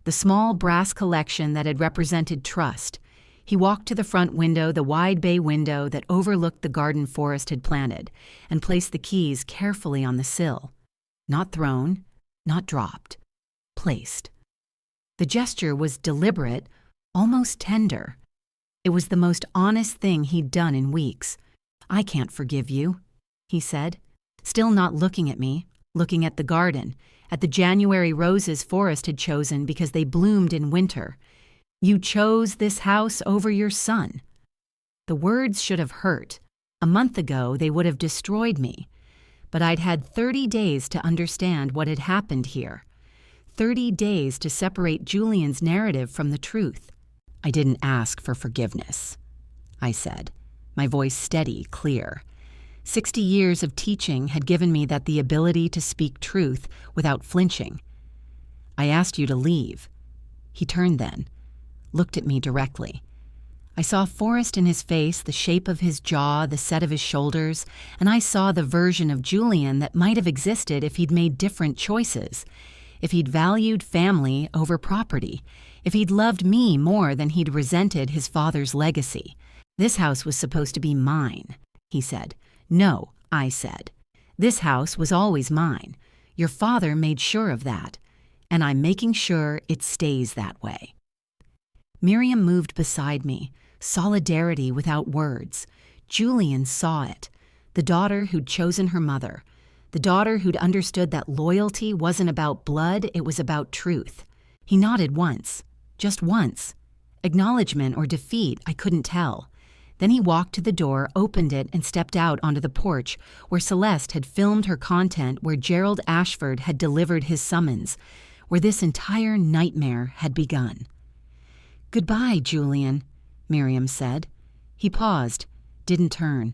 The small brass collection that had represented trust. He walked to the front window, the wide bay window that overlooked the garden Forrest had planted, and placed the keys carefully on the sill. Not thrown, not dropped. Placed. The gesture was deliberate, almost tender. It was the most honest thing he'd done in weeks. "I can't forgive you," he said, still not looking at me, looking at the garden, at the January roses Forrest had chosen because they bloomed in winter. "You chose this house over your son." The words should have hurt. A month ago, they would have destroyed me. But I'd had 30 days to understand what had happened here. 30 days to separate Julian's narrative from the truth. "I didn't ask for forgiveness," I said, my voice steady, clear. 60 years of teaching had given me the ability to speak truth without flinching. "I asked you to leave." He turned then, looked at me directly. I saw Forrest in his face, the shape of his jaw, the set of his shoulders, and I saw the version of Julian that might have existed if he'd made different choices, if he'd valued family over property, if he'd loved me more than he'd resented his father's legacy. "This house was supposed to be mine," he said. "No," I said. "This house was always mine. Your father made sure of that, and I'm making sure it stays that way." Miriam moved beside me, solidarity without words. Julian saw it. The daughter who'd chosen her mother. The daughter who'd understood that loyalty wasn't about blood, it was about truth. He nodded once. Just once. Acknowledgement or defeat, I couldn't tell. Then he walked to the door, opened it, and stepped out onto the porch, where Celeste had filmed her content, where Gerald Ashford had delivered his summons, where this entire nightmare had begun. "Goodbye, Julian," Miriam said. He paused, didn't turn.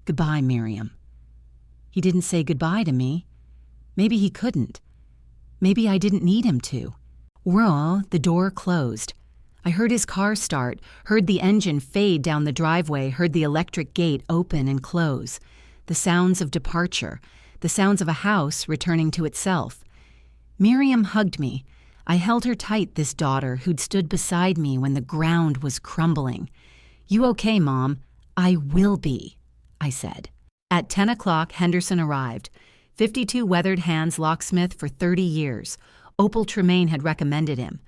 "Goodbye, Miriam." He didn't say goodbye to me. Maybe he couldn't. Maybe I didn't need him to. Whirl, the door closed. I heard his car start, heard the engine fade down the driveway, heard the electric gate open and close. The sounds of departure, the sounds of a house returning to itself. Miriam hugged me. I held her tight, this daughter who'd stood beside me when the ground was crumbling. "You okay, Mom?" "I will be," I said. At 10 o'clock, Henderson arrived. 52 weathered hands locksmith for 30 years. Opal Tremaine had recommended him.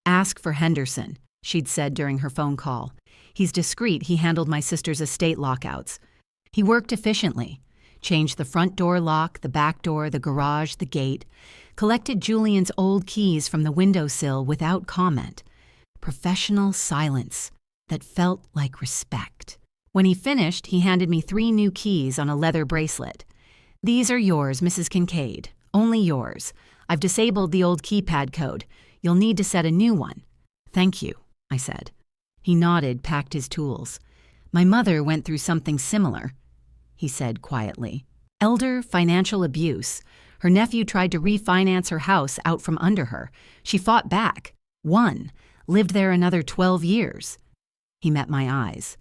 "Ask for Henderson," she'd said during her phone call. "He's discreet. He handled my sister's estate lockouts." He worked efficiently. Changed the front door lock, the back door, the garage, the gate. Collected Julian's old keys from the windowsill without comment. Professional silence that felt like respect. When he finished, he handed me 3 new keys on a leather bracelet. "These are yours, Mrs. Kincaid. Only yours. I've disabled the old keypad code. You'll need to set a new one." "Thank you," I said. He nodded, packed his tools. "My mother went through something similar," he said quietly. "Elder financial abuse. Her nephew tried to refinance her house out from under her. She fought back. Won. Lived there another 12 years. He met my eyes.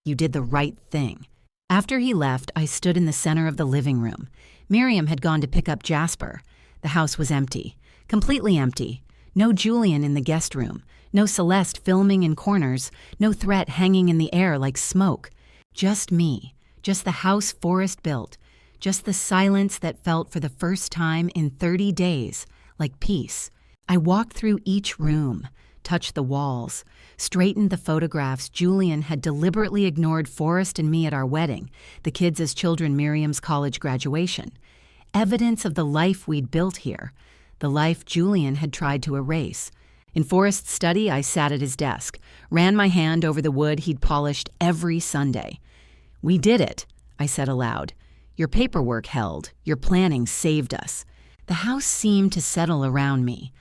"You did the right thing." After he left, I stood in the center of the living room. Miriam had gone to pick up Jasper. The house was empty. Completely empty. No Julian in the guest room. No Celeste filming in corners. No threat hanging in the air like smoke. Just me. Just the house Forrest built. Just the silence that felt for the first time in 30 days, like peace. I walked through each room, touched the walls, straightened the photographs Julian had deliberately ignored Forrest and me at our wedding, the kids as children Miriam's college graduation. Evidence of the life we'd built here, the life Julian had tried to erase. In Forrest's study, I sat at his desk, ran my hand over the wood he'd polished every Sunday. "We did it," I said aloud. "Your paperwork held. Your planning saved us." The house seemed to settle around me.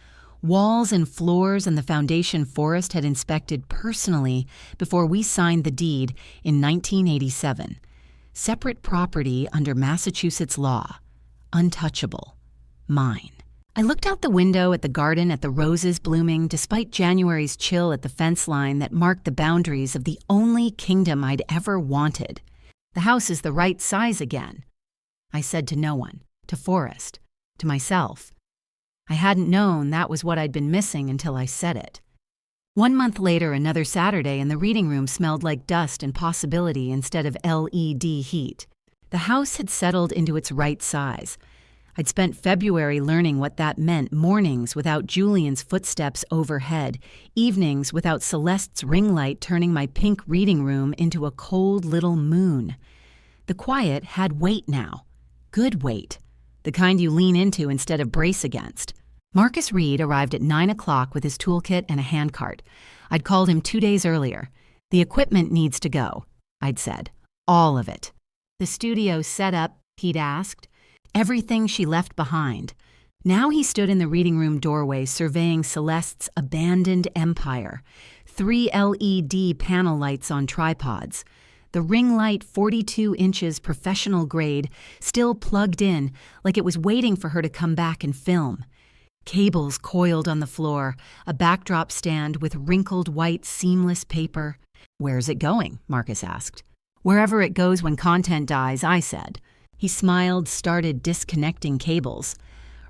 Walls and floors and the foundation Forrest had inspected personally before we signed the deed in 1987. Separate property under Massachusetts law. Untouchable. Mine. I looked out the window at the garden at the roses blooming despite January's chill at the fence line that marked the boundaries of the only kingdom I'd ever wanted. The house is the right size again. I said to no one, to Forrest, to myself. I hadn't known that was what I'd been missing until I said it. 1 month later, another Saturday, and the reading room smelled like dust and possibility instead of LED heat. The house had settled into its right size. I'd spent February learning what that meant: mornings without Julian's footsteps overhead, evenings without Celeste's ring light turning my pink reading room into a cold little moon. The quiet had weight now. Good weight. The kind you lean into instead of brace against. Marcus Reed arrived at 9 o'clock with his toolkit and a handcart. I'd called him 2 days earlier. The equipment needs to go, I'd said. All of it. The studio set up, he'd asked. Everything she left behind. Now he stood in the reading room doorway surveying Celeste's abandoned empire. 3 LED panel lights on tripods. The ring light, 42 inches professional grade, still plugged in like it was waiting for her to come back and film. Cables coiled on the floor, a backdrop stand with wrinkled white seamless paper. "Where's it going?" Marcus asked. "Wherever it goes when content dies," I said. He smiled, started disconnecting cables.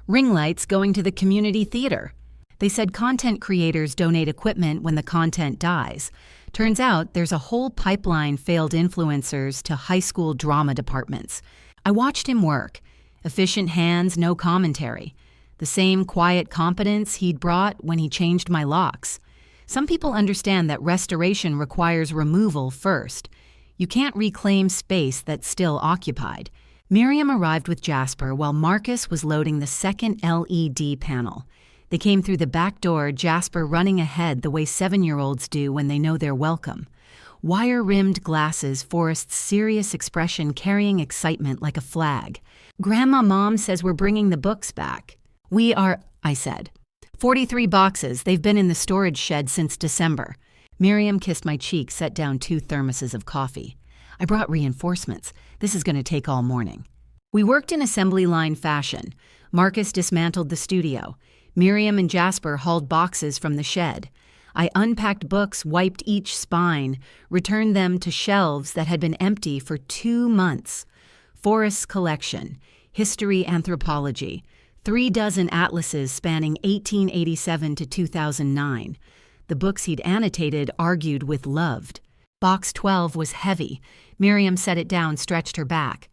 "Ring lights going to the community theater. They said content creators donate equipment when the content dies. Turns out there's a whole pipeline failed influencers to high school drama departments." I watched him work. Efficient hands, no commentary. The same quiet competence he'd brought when he changed my locks. Some people understand that restoration requires removal first. You can't reclaim space that's still occupied. Miriam arrived with Jasper while Marcus was loading the second LED panel. They came through the back door, Jasper running ahead the way 7-year-olds do when they know they're welcome. Wire-rimmed glasses, Forrest's serious expression carrying excitement like a flag. "Grandma, Mom says we're bringing the books back." "We are," I said. 43 boxes. They've been in the storage shed since December." Miriam kissed my cheek, set down 2 thermoses of coffee. "I brought reinforcements. This is going to take all morning." We worked in assembly line fashion. Marcus dismantled the studio. Miriam and Jasper hauled boxes from the shed. I unpacked books, wiped each spine, returned them to shelves that had been empty for 2 months. Forrest's collection, history, anthropology, 3 dozen atlases spanning 1887 to 2009. The books he'd annotated argued with loved. Box 12 was heavy. Miriam set it down, stretched her back.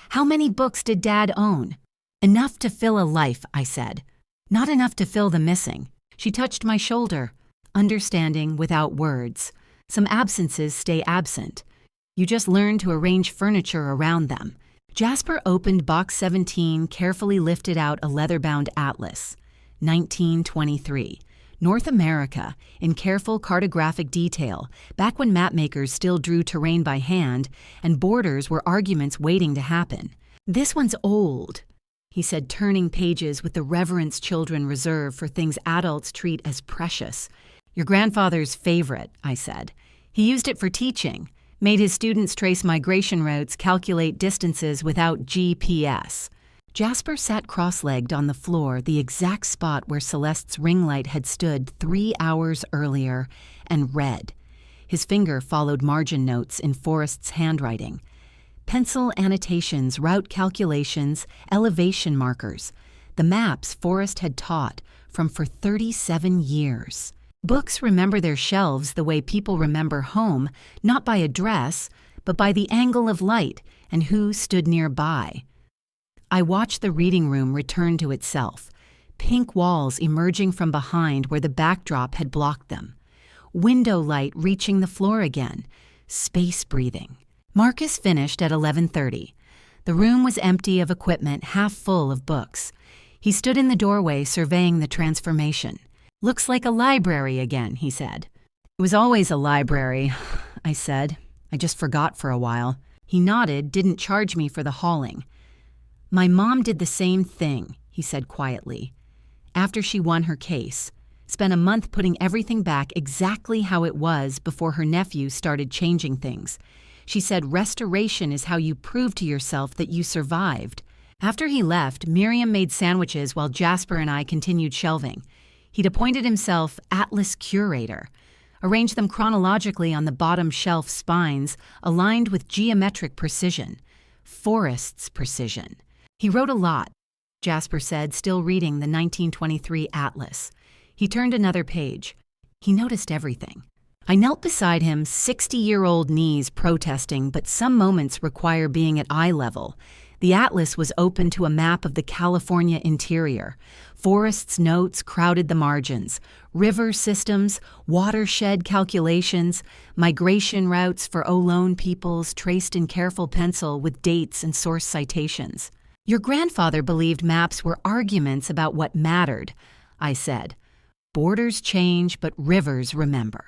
"How many books did Dad own?" "Enough to fill a life," I said. "Not enough to fill the missing." She touched my shoulder, understanding without words. Some absences stay absent. You just learn to arrange furniture around them. Jasper opened box 17, carefully lifted out a leather-bound atlas. 1923. North America, in careful cartographic detail, back when mapmakers still drew terrain by hand and borders were arguments waiting to happen. "This one's old," he said, turning pages with the reverence children reserve for things adults treat as precious. "Your grandfather's favorite," I said. "He used it for teaching. Made his students trace migration routes, calculate distances without GPS." Jasper sat cross-legged on the floor, the exact spot where Celeste's ring light had stood 3 hours earlier, and read. His finger followed margin notes in Forrest's handwriting. Pencil annotations, route calculations, elevation markers. The maps Forrest had taught from for 37 years. Books remember their shelves the way people remember home, not by address, but by the angle of light and who stood nearby. I watched the reading room return to itself, pink walls emerging from behind where the backdrop had blocked them. Window light reaching the floor again, space breathing. Marcus finished at 11:30. The room was empty of equipment, half full of books. He stood in the doorway surveying the transformation. "Looks like a library again," he said. "It was always a library," I said. "I just forgot for a while." He nodded, didn't charge me for the hauling. "My mom did the same thing," he said quietly. "After she won her case. Spent a month putting everything back exactly how it was before her nephew started changing things. She said restoration is how you prove to yourself that you survived. After he left, Miriam made sandwiches while Jasper and I continued shelving. He'd appointed himself Atlas Curator, arranged them chronologically on the bottom shelf spines, aligned with geometric precision. Forest's precision. He wrote a lot, Jasper said, still reading the 1923 Atlas. He turned another page. He noticed everything. I knelt beside him, 60-year-old knees protesting, but some moments require being at eye level. The atlas was open to a map of the California interior. Forest's notes crowded the margins. River systems, watershed calculations, migration routes for Ohlone peoples traced in careful pencil with dates and source citations. Your grandfather believed maps were arguments about what mattered, I said. Borders change, but rivers remember.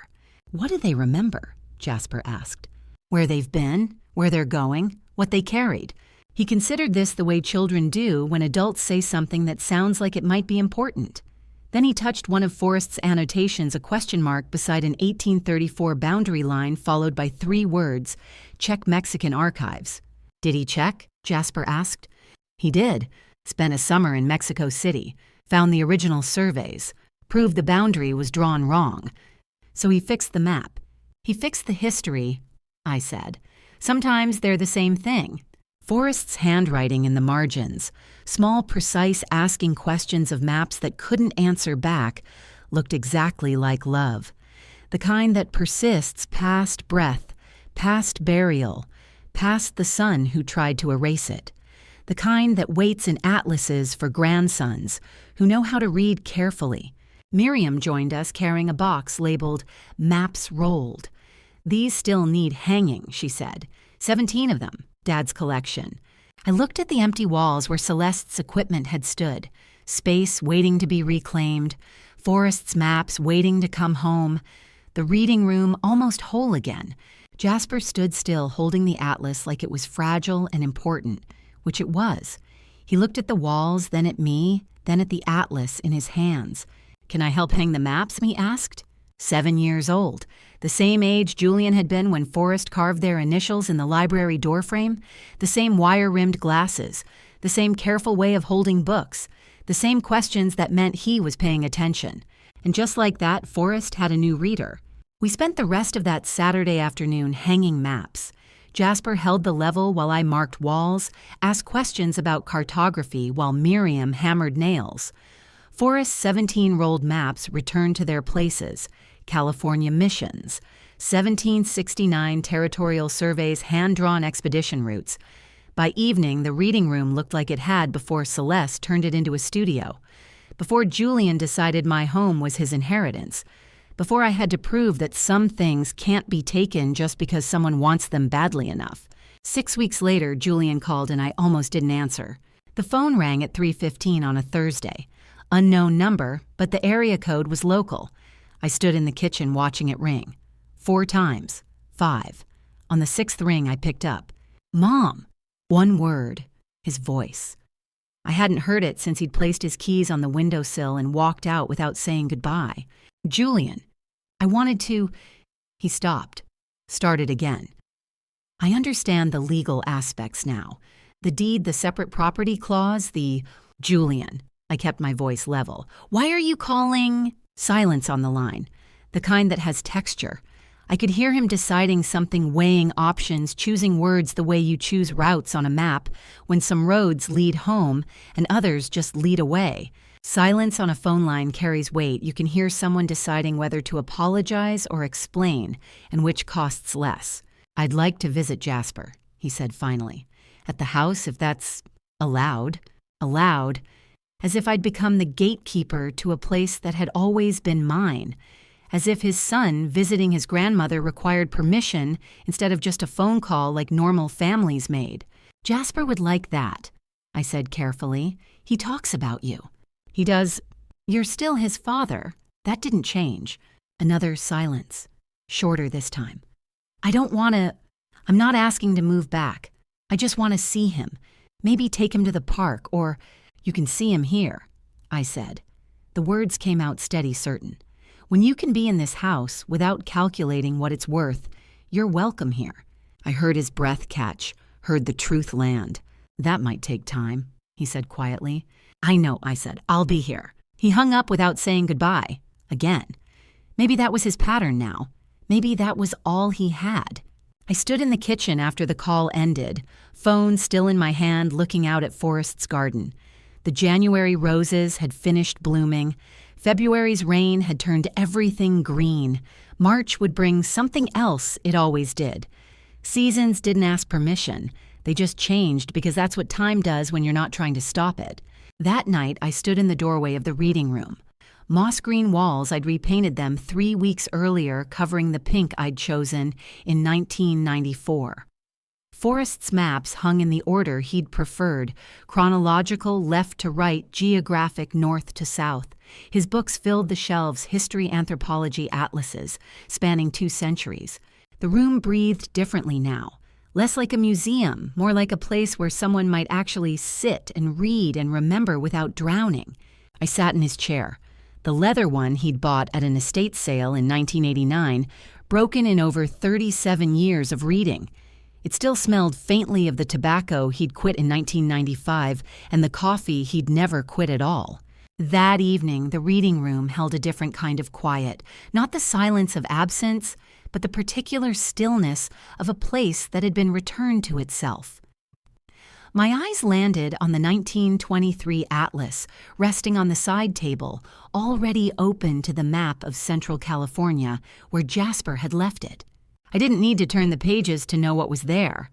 What do they remember? Jasper asked. Where they've been, where they're going, what they carried. He considered this the way children do when adults say something that sounds like it might be important. Then he touched one of Forest's annotations, a question mark beside an 1834 boundary line followed by 3 words, check Mexican archives. Did he check? Jasper asked. He did. Spent a summer in Mexico City. Found the original surveys. Proved the boundary was drawn wrong. So he fixed the map. He fixed the history, I said. Sometimes they're the same thing. Forest's handwriting in the margins, small, precise asking questions of maps that couldn't answer back, looked exactly like love. The kind that persists past breath, past burial, past the son who tried to erase it. The kind that waits in atlases for grandsons who know how to read carefully. Miriam joined us carrying a box labeled Maps Rolled. These still need hanging, she said. 17 of them. Dad's collection. I looked at the empty walls where Celeste's equipment had stood, space waiting to be reclaimed, Forest's maps waiting to come home, the reading room almost whole again. Jasper stood still holding the atlas like it was fragile and important, which it was. He looked at the walls, then at me, then at the atlas in his hands. Can I help hang the maps? He asked. 7 years old, the same age Julian had been when Forest carved their initials in the library doorframe, the same wire-rimmed glasses, the same careful way of holding books, the same questions that meant he was paying attention. And just like that, Forest had a new reader. We spent the rest of that Saturday afternoon hanging maps. Jasper held the level while I marked walls, asked questions about cartography while Miriam hammered nails. Forest's 17 rolled maps returned to their places. California missions, 1769 territorial surveys, hand-drawn expedition routes. By evening, the reading room looked like it had before Celeste turned it into a studio, before Julian decided my home was his inheritance, before I had to prove that some things can't be taken just because someone wants them badly enough. 6 weeks later, Julian called and I almost didn't answer. The phone rang at 3:15 on a Thursday. Unknown number, but the area code was local. I stood in the kitchen watching it ring. 4 times. 5. On the 6th ring, I picked up. Mom! 1 word. His voice. I hadn't heard it since he'd placed his keys on the windowsill and walked out without saying goodbye. Julian. I wanted to... He stopped. Started again. I understand the legal aspects now. The deed, the separate property clause, the... Julian. I kept my voice level. Why are you calling... Silence on the line, the kind that has texture. I could hear him deciding something, weighing options, choosing words the way you choose routes on a map when some roads lead home and others just lead away. Silence on a phone line carries weight. You can hear someone deciding whether to apologize or explain and which costs less. I'd like to visit Jasper, he said finally. At the house, if that's allowed. Allowed. As if I'd become the gatekeeper to a place that had always been mine, as if his son visiting his grandmother required permission instead of just a phone call like normal families made. Jasper would like that, I said carefully. He talks about you. He does. You're still his father. That didn't change. Another silence, shorter this time. I'm not asking to move back. I just want to see him. Maybe take him to the park or... You can see him here, I said. The words came out steady, certain. When you can be in this house without calculating what it's worth, you're welcome here. I heard his breath catch, heard the truth land. "That might take time," he said quietly. "I know," I said. "I'll be here." He hung up without saying goodbye. Again. Maybe that was his pattern now. Maybe that was all he had. I stood in the kitchen after the call ended, phone still in my hand, looking out at Forrest's garden. The January roses had finished blooming. February's rain had turned everything green. March would bring something else it always did. Seasons didn't ask permission. They just changed because that's what time does when you're not trying to stop it. That night, I stood in the doorway of the reading room. Moss green walls, I'd repainted them 3 weeks earlier, covering the pink I'd chosen in 1994. Forrest's maps hung in the order he'd preferred, chronological left to right, geographic north to south. His books filled the shelves, history anthropology atlases, spanning 2 centuries. The room breathed differently now. Less like a museum, more like a place where someone might actually sit and read and remember without drowning. I sat in his chair. The leather one he'd bought at an estate sale in 1989, broken in over 37 years of reading. It still smelled faintly of the tobacco he'd quit in 1995 and the coffee he'd never quit at all. That evening, the reading room held a different kind of quiet, not the silence of absence, but the particular stillness of a place that had been returned to itself. My eyes landed on the 1923 atlas, resting on the side table, already open to the map of Central California, where Jasper had left it. I didn't need to turn the pages to know what was there.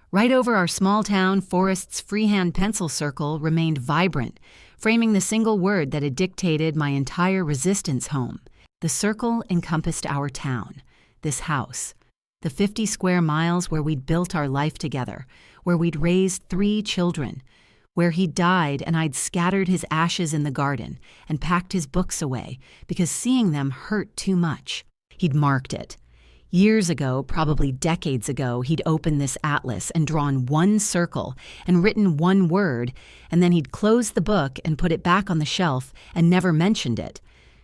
Right over our small town, Forrest's freehand pencil circle remained vibrant, framing the single word that had dictated my entire resistance home. The circle encompassed our town, this house, the 50 square miles where we'd built our life together, where we'd raised 3 children, where he died and I'd scattered his ashes in the garden and packed his books away because seeing them hurt too much. He'd marked it. Years ago, probably decades ago, he'd opened this atlas and drawn 1 circle and written 1 word, and then he'd closed the book and put it back on the shelf and never mentioned it.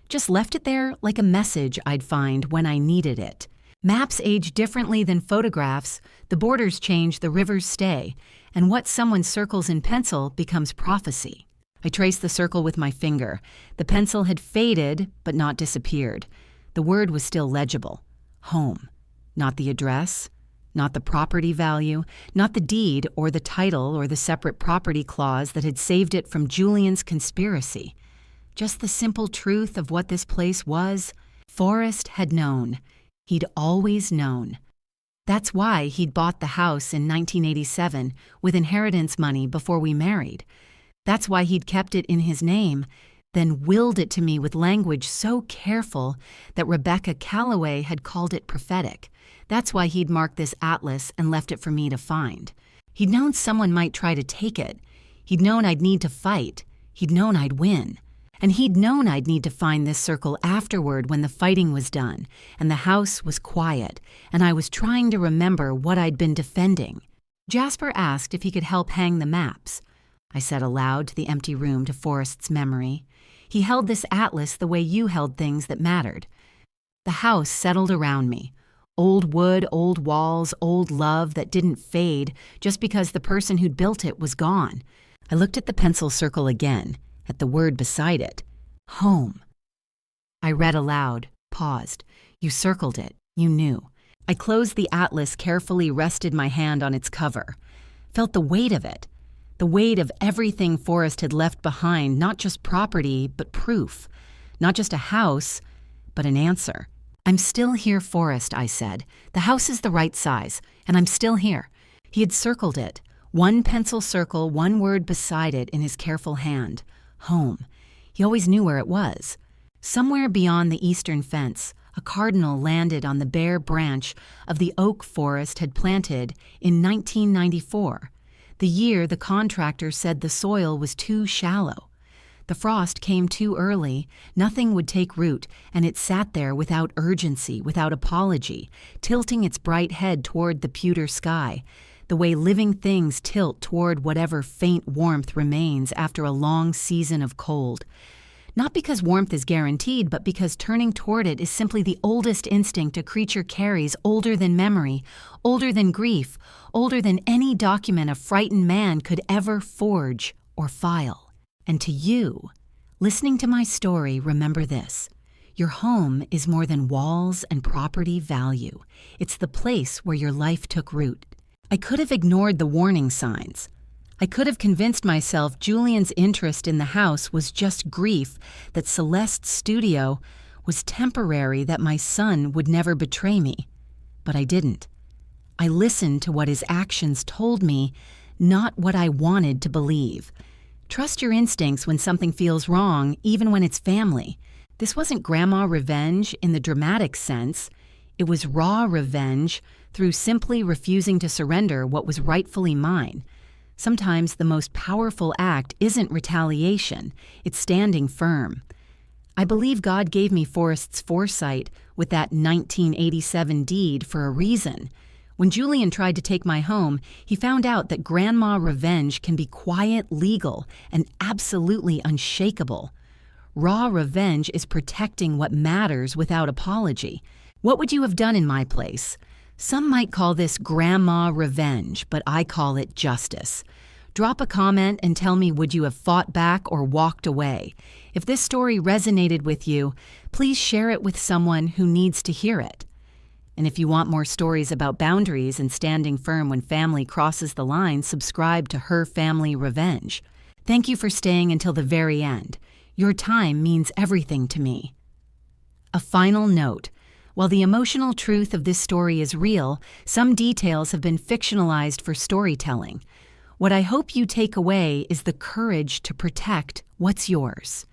Just left it there like a message I'd find when I needed it. Maps age differently than photographs. The borders change, the rivers stay, and what someone circles in pencil becomes prophecy. I traced the circle with my finger. The pencil had faded, but not disappeared. The word was still legible. Home. Not the address, not the property value, not the deed or the title or the separate property clause that had saved it from Julian's conspiracy. Just the simple truth of what this place was. Forrest had known. He'd always known. That's why he'd bought the house in 1987 with inheritance money before we married. That's why he'd kept it in his name, then willed it to me with language so careful that Rebecca Calloway had called it prophetic. That's why he'd marked this atlas and left it for me to find. He'd known someone might try to take it. He'd known I'd need to fight. He'd known I'd win. And he'd known I'd need to find this circle afterward when the fighting was done, and the house was quiet, and I was trying to remember what I'd been defending. Jasper asked if he could help hang the maps. I said aloud to the empty room to Forrest's memory. He held this atlas the way you held things that mattered. The house settled around me. Old wood, old walls, old love that didn't fade just because the person who'd built it was gone. I looked at the pencil circle again, at the word beside it. Home. I read aloud, paused. You circled it. You knew. I closed the atlas, carefully rested my hand on its cover. Felt the weight of it. The weight of everything Forrest had left behind, not just property, but proof. Not just a house, but an answer. I'm still here, Forrest, I said. The house is the right size, and I'm still here. He had circled it. 1 pencil circle, 1 word beside it in his careful hand. Home. He always knew where it was. Somewhere beyond the eastern fence, a cardinal landed on the bare branch of the oak Forrest had planted in 1994. The year the contractor said the soil was too shallow. The frost came too early, nothing would take root, and it sat there without urgency, without apology, tilting its bright head toward the pewter sky, the way living things tilt toward whatever faint warmth remains after a long season of cold. Not because warmth is guaranteed, but because turning toward it is simply the oldest instinct a creature carries, older than memory, older than grief, older than any document a frightened man could ever forge or file. And to you, listening to my story, remember this. Your home is more than walls and property value. It's the place where your life took root. I could have ignored the warning signs. I could have convinced myself Julian's interest in the house was just grief, that Celeste's studio was temporary, that my son would never betray me. But I didn't. I listened to what his actions told me, not what I wanted to believe. Trust your instincts when something feels wrong, even when it's family. This wasn't grandma revenge in the dramatic sense. It was raw revenge through simply refusing to surrender what was rightfully mine. Sometimes the most powerful act isn't retaliation, it's standing firm. I believe God gave me Forrest's foresight with that 1987 deed for a reason. When Julian tried to take my home, he found out that grandma revenge can be quiet, legal, and absolutely unshakable. Raw revenge is protecting what matters without apology. What would you have done in my place? Some might call this grandma revenge, but I call it justice. Drop a comment and tell me, would you have fought back or walked away? If this story resonated with you, please share it with someone who needs to hear it. And if you want more stories about boundaries and standing firm when family crosses the line, subscribe to Her Family Revenge. Thank you for staying until the very end. Your time means everything to me. A final note. While the emotional truth of this story is real, some details have been fictionalized for storytelling. What I hope you take away is the courage to protect what's yours.